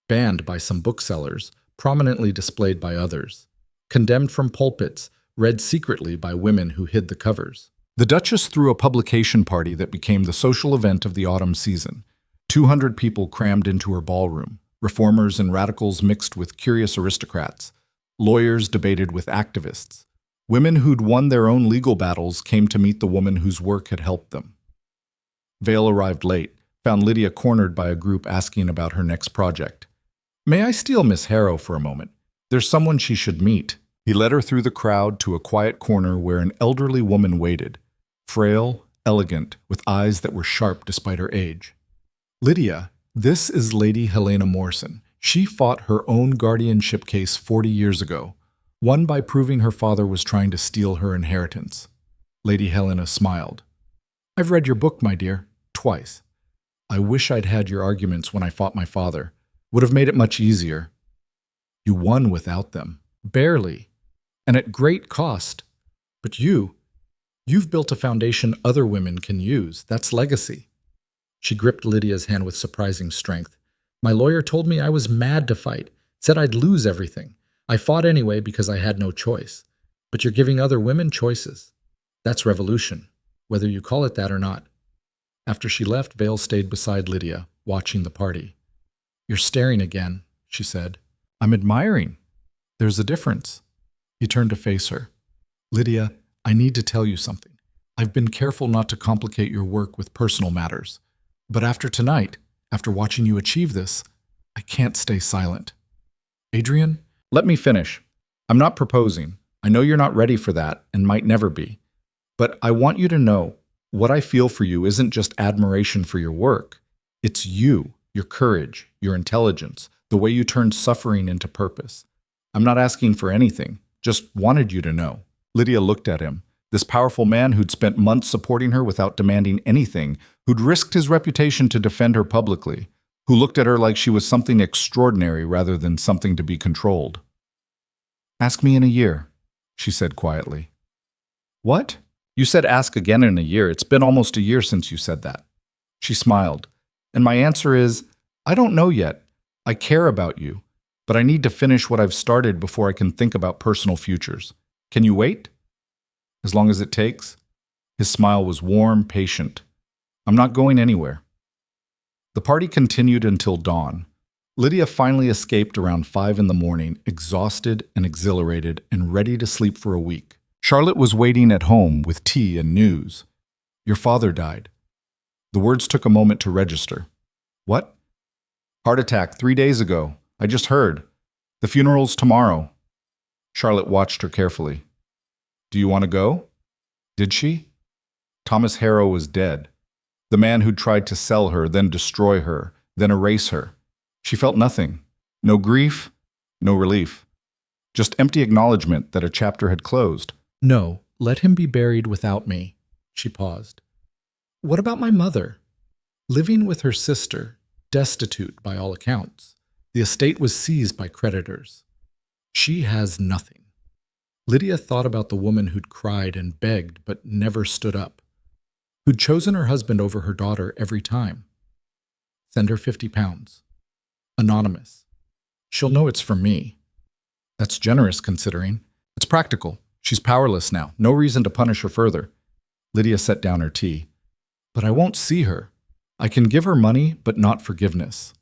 banned by some booksellers, prominently displayed by others, condemned from pulpits, read secretly by women who hid the covers. The Duchess threw a publication party that became the social event of the autumn season. 200 people crammed into her ballroom. Reformers and radicals mixed with curious aristocrats. Lawyers debated with activists. Women who'd won their own legal battles came to meet the woman whose work had helped them. Vale arrived late, found Lydia cornered by a group asking about her next project. "May I steal Miss Harrow for a moment? There's someone she should meet." He led her through the crowd to a quiet corner where an elderly woman waited, frail, elegant, with eyes that were sharp despite her age. "Lydia, this is Lady Helena Morrison. She fought her own guardianship case 40 years ago, won by proving her father was trying to steal her inheritance." Lady Helena smiled. "I've read your book, my dear, twice. I wish I'd had your arguments when I fought my father. Would have made it much easier. You won without them. Barely. And at great cost. But you've built a foundation other women can use. That's legacy." She gripped Lydia's hand with surprising strength. "My lawyer told me I was mad to fight, said I'd lose everything. I fought anyway because I had no choice. But you're giving other women choices. That's revolution, whether you call it that or not." After she left, Vale stayed beside Lydia, watching the party. "You're staring again," she said. "I'm admiring. There's a difference." He turned to face her. "Lydia, I need to tell you something. I've been careful not to complicate your work with personal matters. But after tonight, after watching you achieve this, I can't stay silent." "Adrian, let me finish. I'm not proposing. I know you're not ready for that and might never be. But I want you to know what I feel for you isn't just admiration for your work. It's you, your courage, your intelligence, the way you turned suffering into purpose. I'm not asking for anything, just wanted you to know." Lydia looked at him. This powerful man who'd spent months supporting her without demanding anything, who'd risked his reputation to defend her publicly, who looked at her like she was something extraordinary rather than something to be controlled. "Ask me in a year," she said quietly. "What? You said ask again in a year. It's been almost a year since you said that." She smiled. "And my answer is, I don't know yet. I care about you, but I need to finish what I've started before I can think about personal futures. Can you wait? As long as it takes?" His smile was warm, patient. "I'm not going anywhere." The party continued until dawn. Lydia finally escaped around 5 in the morning, exhausted and exhilarated and ready to sleep for a week. Charlotte was waiting at home with tea and news. "Your father died." The words took a moment to register. "What?" "Heart attack 3 days ago. I just heard. The funeral's tomorrow." Charlotte watched her carefully. "Do you want to go?" "Did she?" Thomas Harrow was dead. The man who'd tried to sell her, then destroy her, then erase her. She felt nothing. No grief, no relief. Just empty acknowledgement that a chapter had closed. "No, let him be buried without me." She paused. "What about my mother? Living with her sister, destitute by all accounts. The estate was seized by creditors. She has nothing." Lydia thought about the woman who'd cried and begged but never stood up, who'd chosen her husband over her daughter every time. Send her 50 pounds. Anonymous. She'll know it's from me. That's generous considering. It's practical. She's powerless now. No reason to punish her further. Lydia set down her tea. "But I won't see her. I can give her money, but not forgiveness."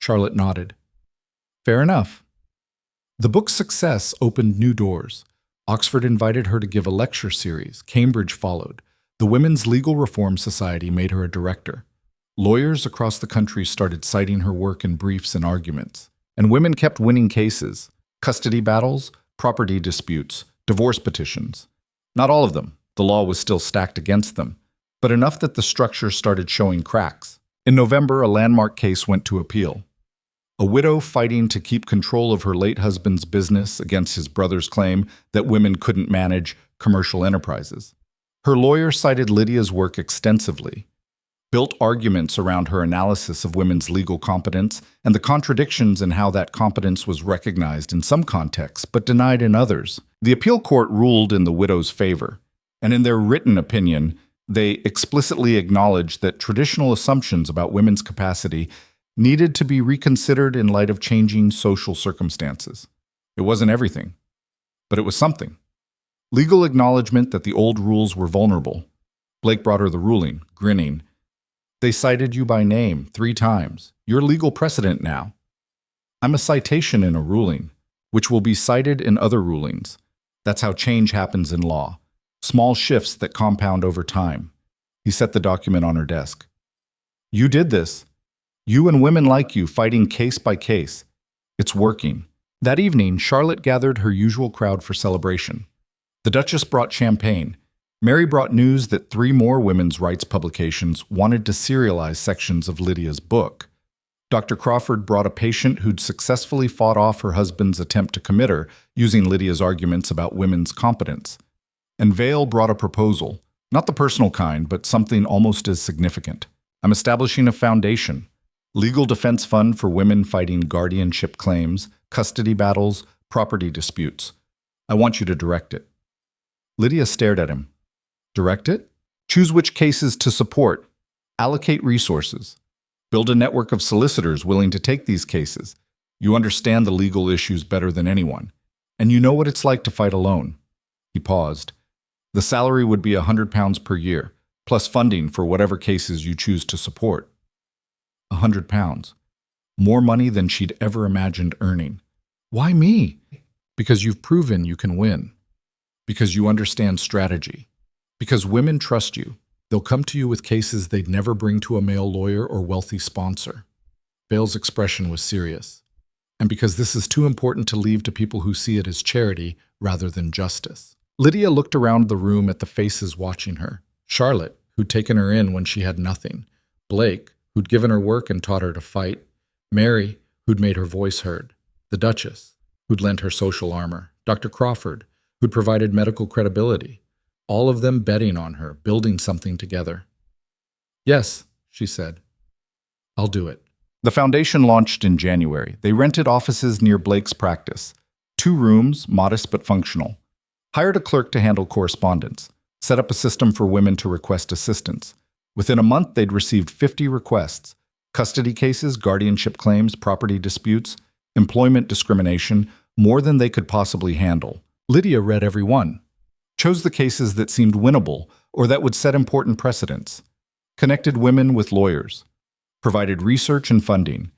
Charlotte nodded. "Fair enough." The book's success opened new doors. Oxford invited her to give a lecture series. Cambridge followed. The Women's Legal Reform Society made her a director. Lawyers across the country started citing her work in briefs and arguments. And women kept winning cases. Custody battles, property disputes, divorce petitions. Not all of them. The law was still stacked against them. But enough that the structure started showing cracks. In November, a landmark case went to appeal. A widow fighting to keep control of her late husband's business against his brother's claim that women couldn't manage commercial enterprises. Her lawyer cited Lydia's work extensively, built arguments around her analysis of women's legal competence and the contradictions in how that competence was recognized in some contexts but denied in others. The appeal court ruled in the widow's favor, and in their written opinion, they explicitly acknowledged that traditional assumptions about women's capacity needed to be reconsidered in light of changing social circumstances. It wasn't everything, but it was something. Legal acknowledgement that the old rules were vulnerable. Blake brought her the ruling, grinning. They cited you by name 3 times. You're legal precedent now. I'm a citation in a ruling, which will be cited in other rulings. That's how change happens in law. Small shifts that compound over time. He set the document on her desk. You did this. You and women like you fighting case by case. It's working. That evening, Charlotte gathered her usual crowd for celebration. The Duchess brought champagne. Mary brought news that 3 more women's rights publications wanted to serialize sections of Lydia's book. Dr. Crawford brought a patient who'd successfully fought off her husband's attempt to commit her using Lydia's arguments about women's competence. And Vale brought a proposal, not the personal kind, but something almost as significant. I'm establishing a foundation, legal defense fund for women fighting guardianship claims, custody battles, property disputes. I want you to direct it. Lydia stared at him. Direct it? Choose which cases to support. Allocate resources. Build a network of solicitors willing to take these cases. You understand the legal issues better than anyone, and you know what it's like to fight alone. He paused. The salary would be £100 per year, plus funding for whatever cases you choose to support. £100. More money than she'd ever imagined earning. Why me? Because you've proven you can win. Because you understand strategy. Because women trust you. They'll come to you with cases they'd never bring to a male lawyer or wealthy sponsor. Vale's expression was serious. And because this is too important to leave to people who see it as charity rather than justice. Lydia looked around the room at the faces watching her. Charlotte, who'd taken her in when she had nothing. Blake, who'd given her work and taught her to fight. Mary, who'd made her voice heard. The Duchess, who'd lent her social armor. Dr. Crawford, who'd provided medical credibility. All of them betting on her, building something together. Yes, she said. I'll do it. The foundation launched in January. They rented offices near Blake's practice. 2 rooms, modest but functional. Hired a clerk to handle correspondence. Set up a system for women to request assistance. Within a month, they'd received 50 requests. Custody cases, guardianship claims, property disputes, employment discrimination, more than they could possibly handle. Lydia read every one. Chose the cases that seemed winnable or that would set important precedents. Connected women with lawyers. Provided research and funding.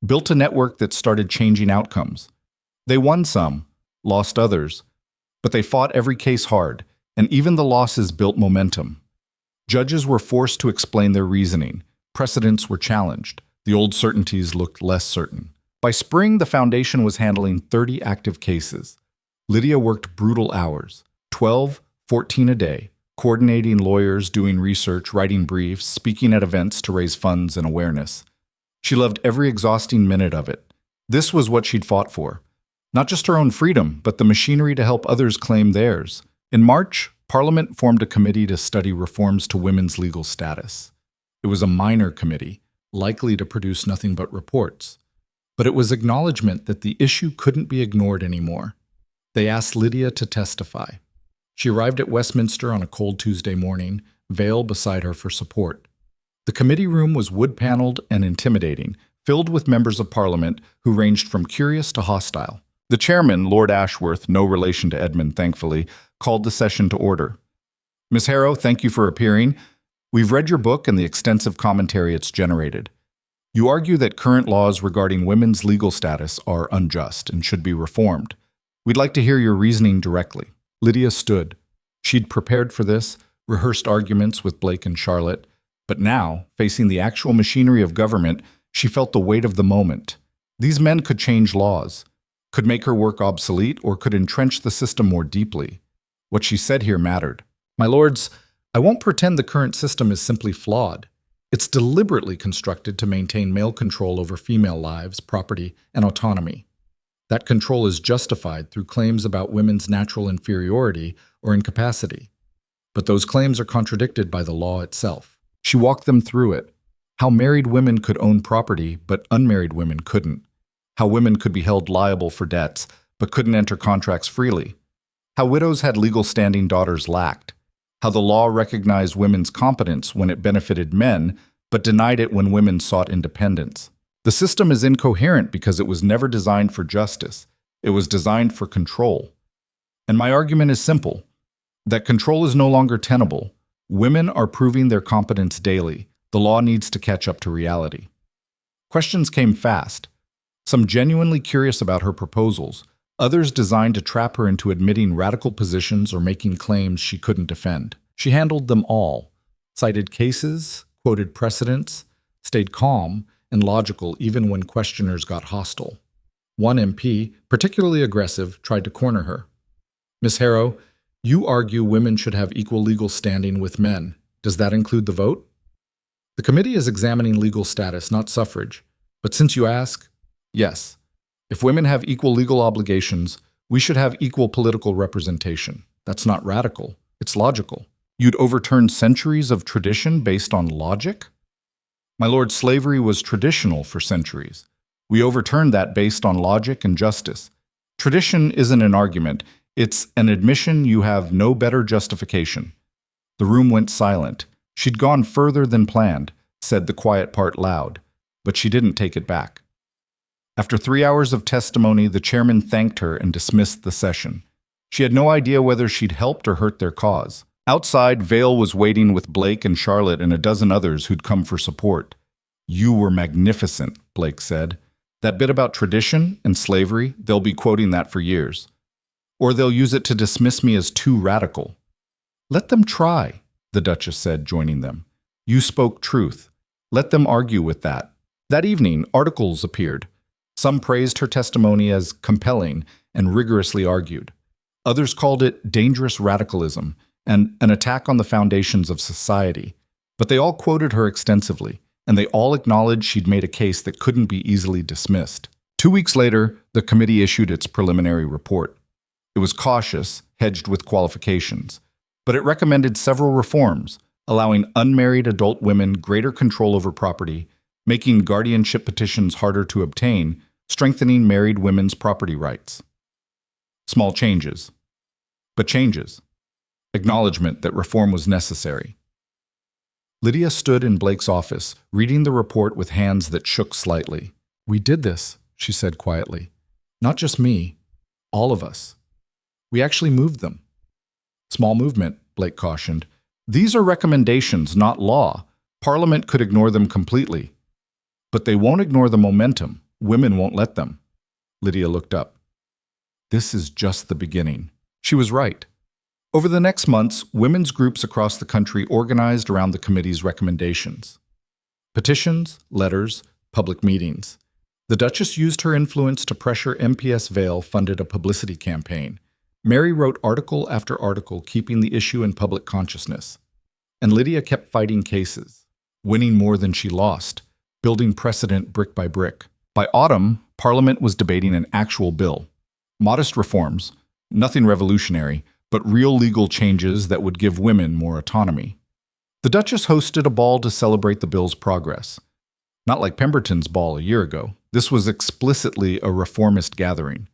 Built a network that started changing outcomes. They won some, lost others. But they fought every case hard, and even the losses built momentum. Judges were forced to explain their reasoning. Precedents were challenged. The old certainties looked less certain. By spring, the foundation was handling 30 active cases. Lydia worked brutal hours, 12, 14 a day, coordinating lawyers, doing research, writing briefs, speaking at events to raise funds and awareness. She loved every exhausting minute of it. This was what she'd fought for. Not just her own freedom, but the machinery to help others claim theirs. In March, Parliament formed a committee to study reforms to women's legal status. It was a minor committee, likely to produce nothing but reports. But it was acknowledgement that the issue couldn't be ignored anymore. They asked Lydia to testify. She arrived at Westminster on a cold Tuesday morning, Vale beside her for support. The committee room was wood-paneled and intimidating, filled with members of Parliament who ranged from curious to hostile. The chairman, Lord Ashworth, no relation to Edmund, thankfully, called the session to order. Miss Harrow, thank you for appearing. We've read your book and the extensive commentary it's generated. You argue that current laws regarding women's legal status are unjust and should be reformed. We'd like to hear your reasoning directly. Lydia stood. She'd prepared for this, rehearsed arguments with Blake and Charlotte, but now, facing the actual machinery of government, she felt the weight of the moment. These men could change laws, could make her work obsolete, or could entrench the system more deeply. What she said here mattered. My lords, I won't pretend the current system is simply flawed. It's deliberately constructed to maintain male control over female lives, property, and autonomy. That control is justified through claims about women's natural inferiority or incapacity. But those claims are contradicted by the law itself. She walked them through it. How married women could own property, but unmarried women couldn't. How women could be held liable for debts, but couldn't enter contracts freely. How widows had legal standing daughters lacked. How the law recognized women's competence when it benefited men, but denied it when women sought independence. The system is incoherent because it was never designed for justice. It was designed for control. And my argument is simple, that control is no longer tenable. Women are proving their competence daily. The law needs to catch up to reality. Questions came fast. Some genuinely curious about her proposals, others designed to trap her into admitting radical positions or making claims she couldn't defend. She handled them all, cited cases, quoted precedents, stayed calm and logical even when questioners got hostile. One MP, particularly aggressive, tried to corner her. "Miss Harrow, you argue women should have equal legal standing with men. Does that include the vote?" The committee is examining legal status, not suffrage. But since you ask, yes. If women have equal legal obligations, we should have equal political representation. That's not radical. It's logical. You'd overturn centuries of tradition based on logic? My lord, slavery was traditional for centuries. We overturned that based on logic and justice. Tradition isn't an argument. It's an admission you have no better justification. The room went silent. She'd gone further than planned, said the quiet part loud, but she didn't take it back. After 3 hours of testimony, the chairman thanked her and dismissed the session. She had no idea whether she'd helped or hurt their cause. Outside, Vale was waiting with Blake and Charlotte and a dozen others who'd come for support. "You were magnificent," Blake said. "That bit about tradition and slavery, they'll be quoting that for years. Or they'll use it to dismiss me as too radical." "Let them try," the Duchess said, joining them. "You spoke truth. Let them argue with that." That evening, articles appeared. Some praised her testimony as compelling and rigorously argued. Others called it dangerous radicalism and an attack on the foundations of society. But they all quoted her extensively, and they all acknowledged she'd made a case that couldn't be easily dismissed. 2 weeks later, the committee issued its preliminary report. It was cautious, hedged with qualifications, but it recommended several reforms, allowing unmarried adult women greater control over property, making guardianship petitions harder to obtain, strengthening married women's property rights. Small changes, but changes. Acknowledgement that reform was necessary. Lydia stood in Blake's office, reading the report with hands that shook slightly. "We did this," she said quietly. "Not just me, all of us. We actually moved them." "Small movement," Blake cautioned. "These are recommendations, not law. Parliament could ignore them completely. But they won't ignore the momentum. Women won't let them." Lydia looked up. This is just the beginning. She was right. Over the next months, women's groups across the country organized around the committee's recommendations. Petitions, letters, public meetings. The Duchess used her influence to pressure MPS Vale funded a publicity campaign. Mary wrote article after article, keeping the issue in public consciousness. And Lydia kept fighting cases, winning more than she lost, building precedent brick by brick. By autumn, Parliament was debating an actual bill. Modest reforms, nothing revolutionary, but real legal changes that would give women more autonomy. The Duchess hosted a ball to celebrate the bill's progress. Not like Pemberton's ball a year ago. This was explicitly a reformist gathering.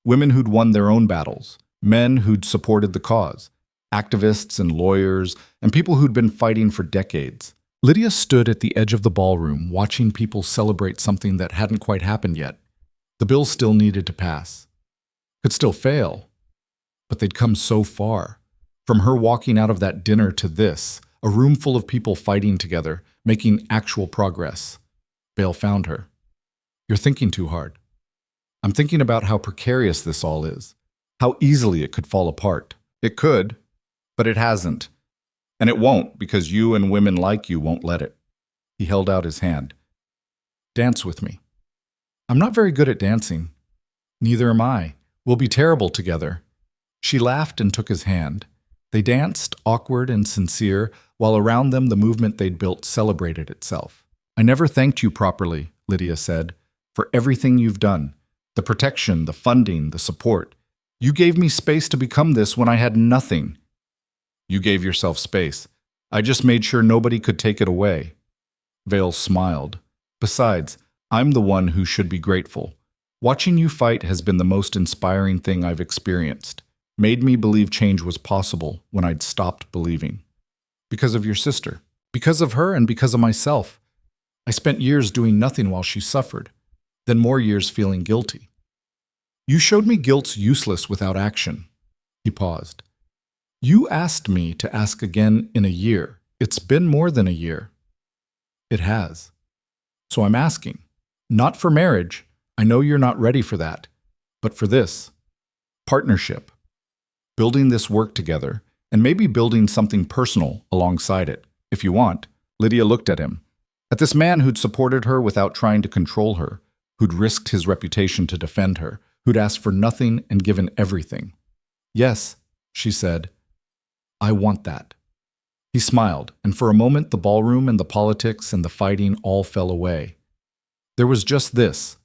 Women who'd won their own battles, men who'd supported the cause, activists and lawyers, and people who'd been fighting for decades. Lydia stood at the edge of the ballroom, watching people celebrate something that hadn't quite happened yet. The bill still needed to pass. Could still fail. But they'd come so far. From her walking out of that dinner to this, a room full of people fighting together, making actual progress. Vale found her. "You're thinking too hard. I'm thinking about how precarious this all is, how easily it could fall apart." It could, but it hasn't. And it won't, because you and women like you won't let it. He held out his hand. "Dance with me." "I'm not very good at dancing." "Neither am I. We'll be terrible together." She laughed and took his hand. They danced, awkward and sincere, while around them the movement they'd built celebrated itself. "I never thanked you properly," Lydia said, "for everything you've done. The protection, the funding, the support. You gave me space to become this when I had nothing. You gave yourself space. I just made sure nobody could take it away. Vale smiled. Besides, I'm the one who should be grateful. Watching you fight has been the most inspiring thing I've experienced. Made me believe change was possible when I'd stopped believing. Because of your sister. Because of her and because of myself. I spent years doing nothing while she suffered, then more years feeling guilty. You showed me guilt's useless without action. He paused. You asked me to ask again in a year. It's been more than a year. It has. So I'm asking. Not for marriage. I know you're not ready for that. But for this. Partnership. Building this work together, and maybe building something personal alongside it, if you want. Lydia looked at him. At this man who'd supported her without trying to control her, who'd risked his reputation to defend her, who'd asked for nothing and given everything. Yes, she said. I want that. He smiled, and for a moment the ballroom and the politics and the fighting all fell away. There was just this.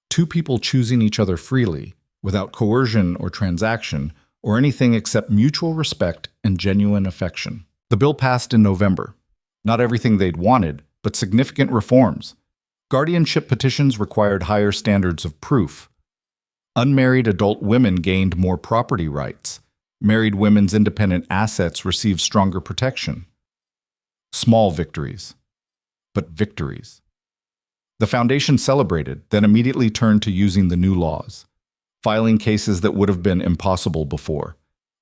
Two people choosing each other freely, without coercion or transaction, or anything except mutual respect and genuine affection. The bill passed in November. Not everything they'd wanted, but significant reforms. Guardianship petitions required higher standards of proof. Unmarried adult women gained more property rights. Married women's independent assets received stronger protection. Small victories, but victories. The foundation celebrated, then immediately turned to using the new laws, filing cases that would have been impossible before,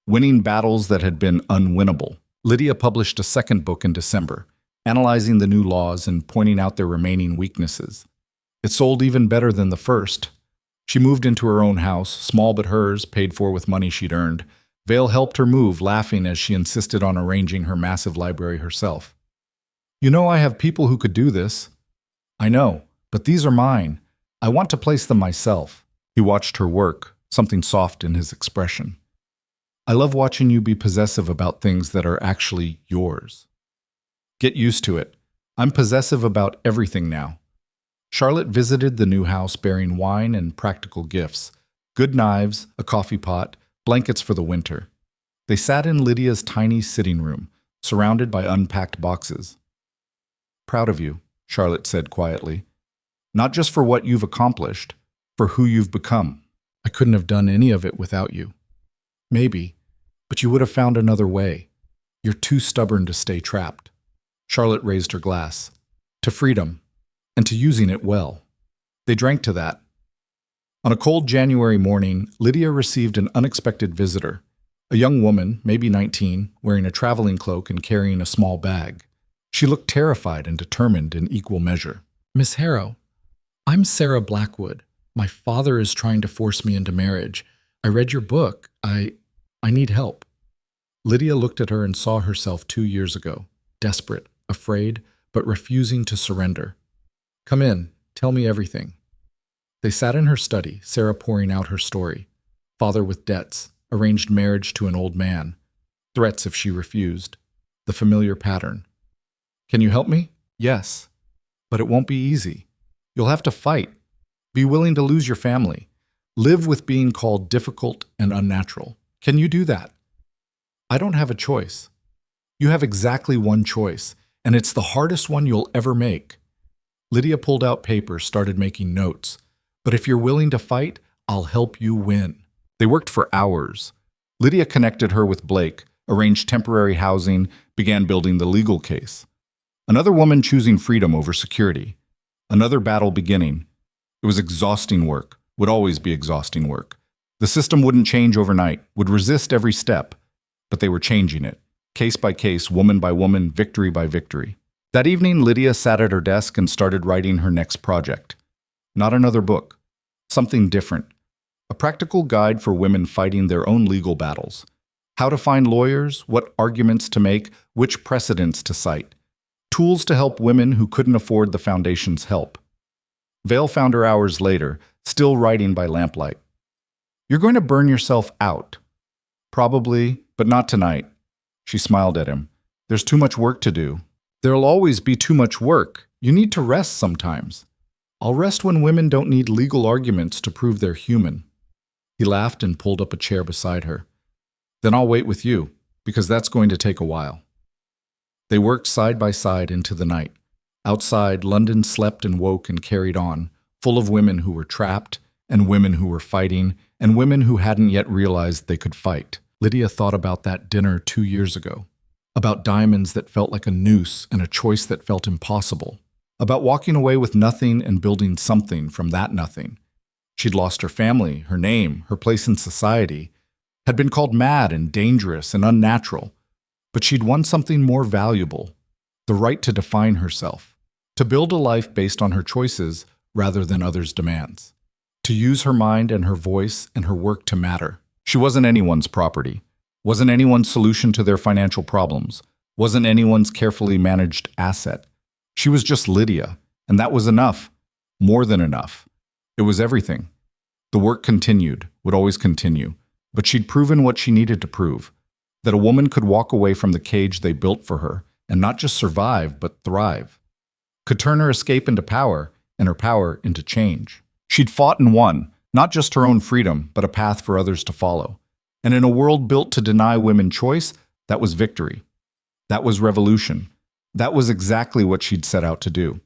winning battles that had been unwinnable. Lydia published a second book in December, analyzing the new laws and pointing out their remaining weaknesses. It sold even better than the first. She moved into her own house, small but hers, paid for with money she'd earned. Vale helped her move, laughing as she insisted on arranging her massive library herself. You know, I have people who could do this. I know, but these are mine. I want to place them myself. He watched her work, something soft in his expression. I love watching you be possessive about things that are actually yours. Get used to it. I'm possessive about everything now. Charlotte visited the new house bearing wine and practical gifts, good knives, a coffee pot, blankets for the winter. They sat in Lydia's tiny sitting room, surrounded by unpacked boxes. Proud of you, Charlotte said quietly. Not just for what you've accomplished, for who you've become. I couldn't have done any of it without you. Maybe, but you would have found another way. You're too stubborn to stay trapped. Charlotte raised her glass. To freedom, and to using it well. They drank to that. On a cold January morning, Lydia received an unexpected visitor, a young woman, maybe 19, wearing a traveling cloak and carrying a small bag. She looked terrified and determined in equal measure. Miss Harrow, I'm Sarah Blackwood. My father is trying to force me into marriage. I read your book. I need help. Lydia looked at her and saw herself 2 years ago, desperate, afraid, but refusing to surrender. Come in, tell me everything. They sat in her study, Sarah pouring out her story. Father with debts, arranged marriage to an old man, threats if she refused, the familiar pattern. Can you help me? Yes, but it won't be easy. You'll have to fight. Be willing to lose your family. Live with being called difficult and unnatural. Can you do that? I don't have a choice. You have exactly one choice, and it's the hardest one you'll ever make. Lydia pulled out paper, started making notes. But if you're willing to fight, I'll help you win. They worked for hours. Lydia connected her with Blake, arranged temporary housing, began building the legal case. Another woman choosing freedom over security. Another battle beginning. It was exhausting work, would always be exhausting work. The system wouldn't change overnight, would resist every step, but they were changing it, case by case, woman by woman, victory by victory. That evening, Lydia sat at her desk and started writing her next project. Not another book. Something different. A practical guide for women fighting their own legal battles. How to find lawyers, what arguments to make, which precedents to cite. Tools to help women who couldn't afford the foundation's help. Vale found her hours later, still writing by lamplight. You're going to burn yourself out. Probably, but not tonight. She smiled at him. There's too much work to do. There'll always be too much work. You need to rest sometimes. I'll rest when women don't need legal arguments to prove they're human. He laughed and pulled up a chair beside her. Then I'll wait with you. because that's going to take a while. They worked side by side into the night. Outside, London slept and woke and carried on, full of women who were trapped, and women who were fighting, and women who hadn't yet realized they could fight. Lydia thought about that dinner 2 years ago, about diamonds that felt like a noose and a choice that felt impossible, about walking away with nothing and building something from that nothing. She'd lost her family, her name, her place in society, had been called mad and dangerous and unnatural, but she'd won something more valuable, the right to define herself, to build a life based on her choices rather than others' demands, to use her mind and her voice and her work to matter. She wasn't anyone's property, wasn't anyone's solution to their financial problems, wasn't anyone's carefully managed asset. She was just Lydia, and that was enough, more than enough. It was everything. The work continued, would always continue, but she'd proven what she needed to prove, that a woman could walk away from the cage they built for her and not just survive, but thrive, could turn her escape into power and her power into change. She'd fought and won, not just her own freedom, but a path for others to follow. And in a world built to deny women choice, that was victory. That was revolution. That was exactly what she'd set out to do.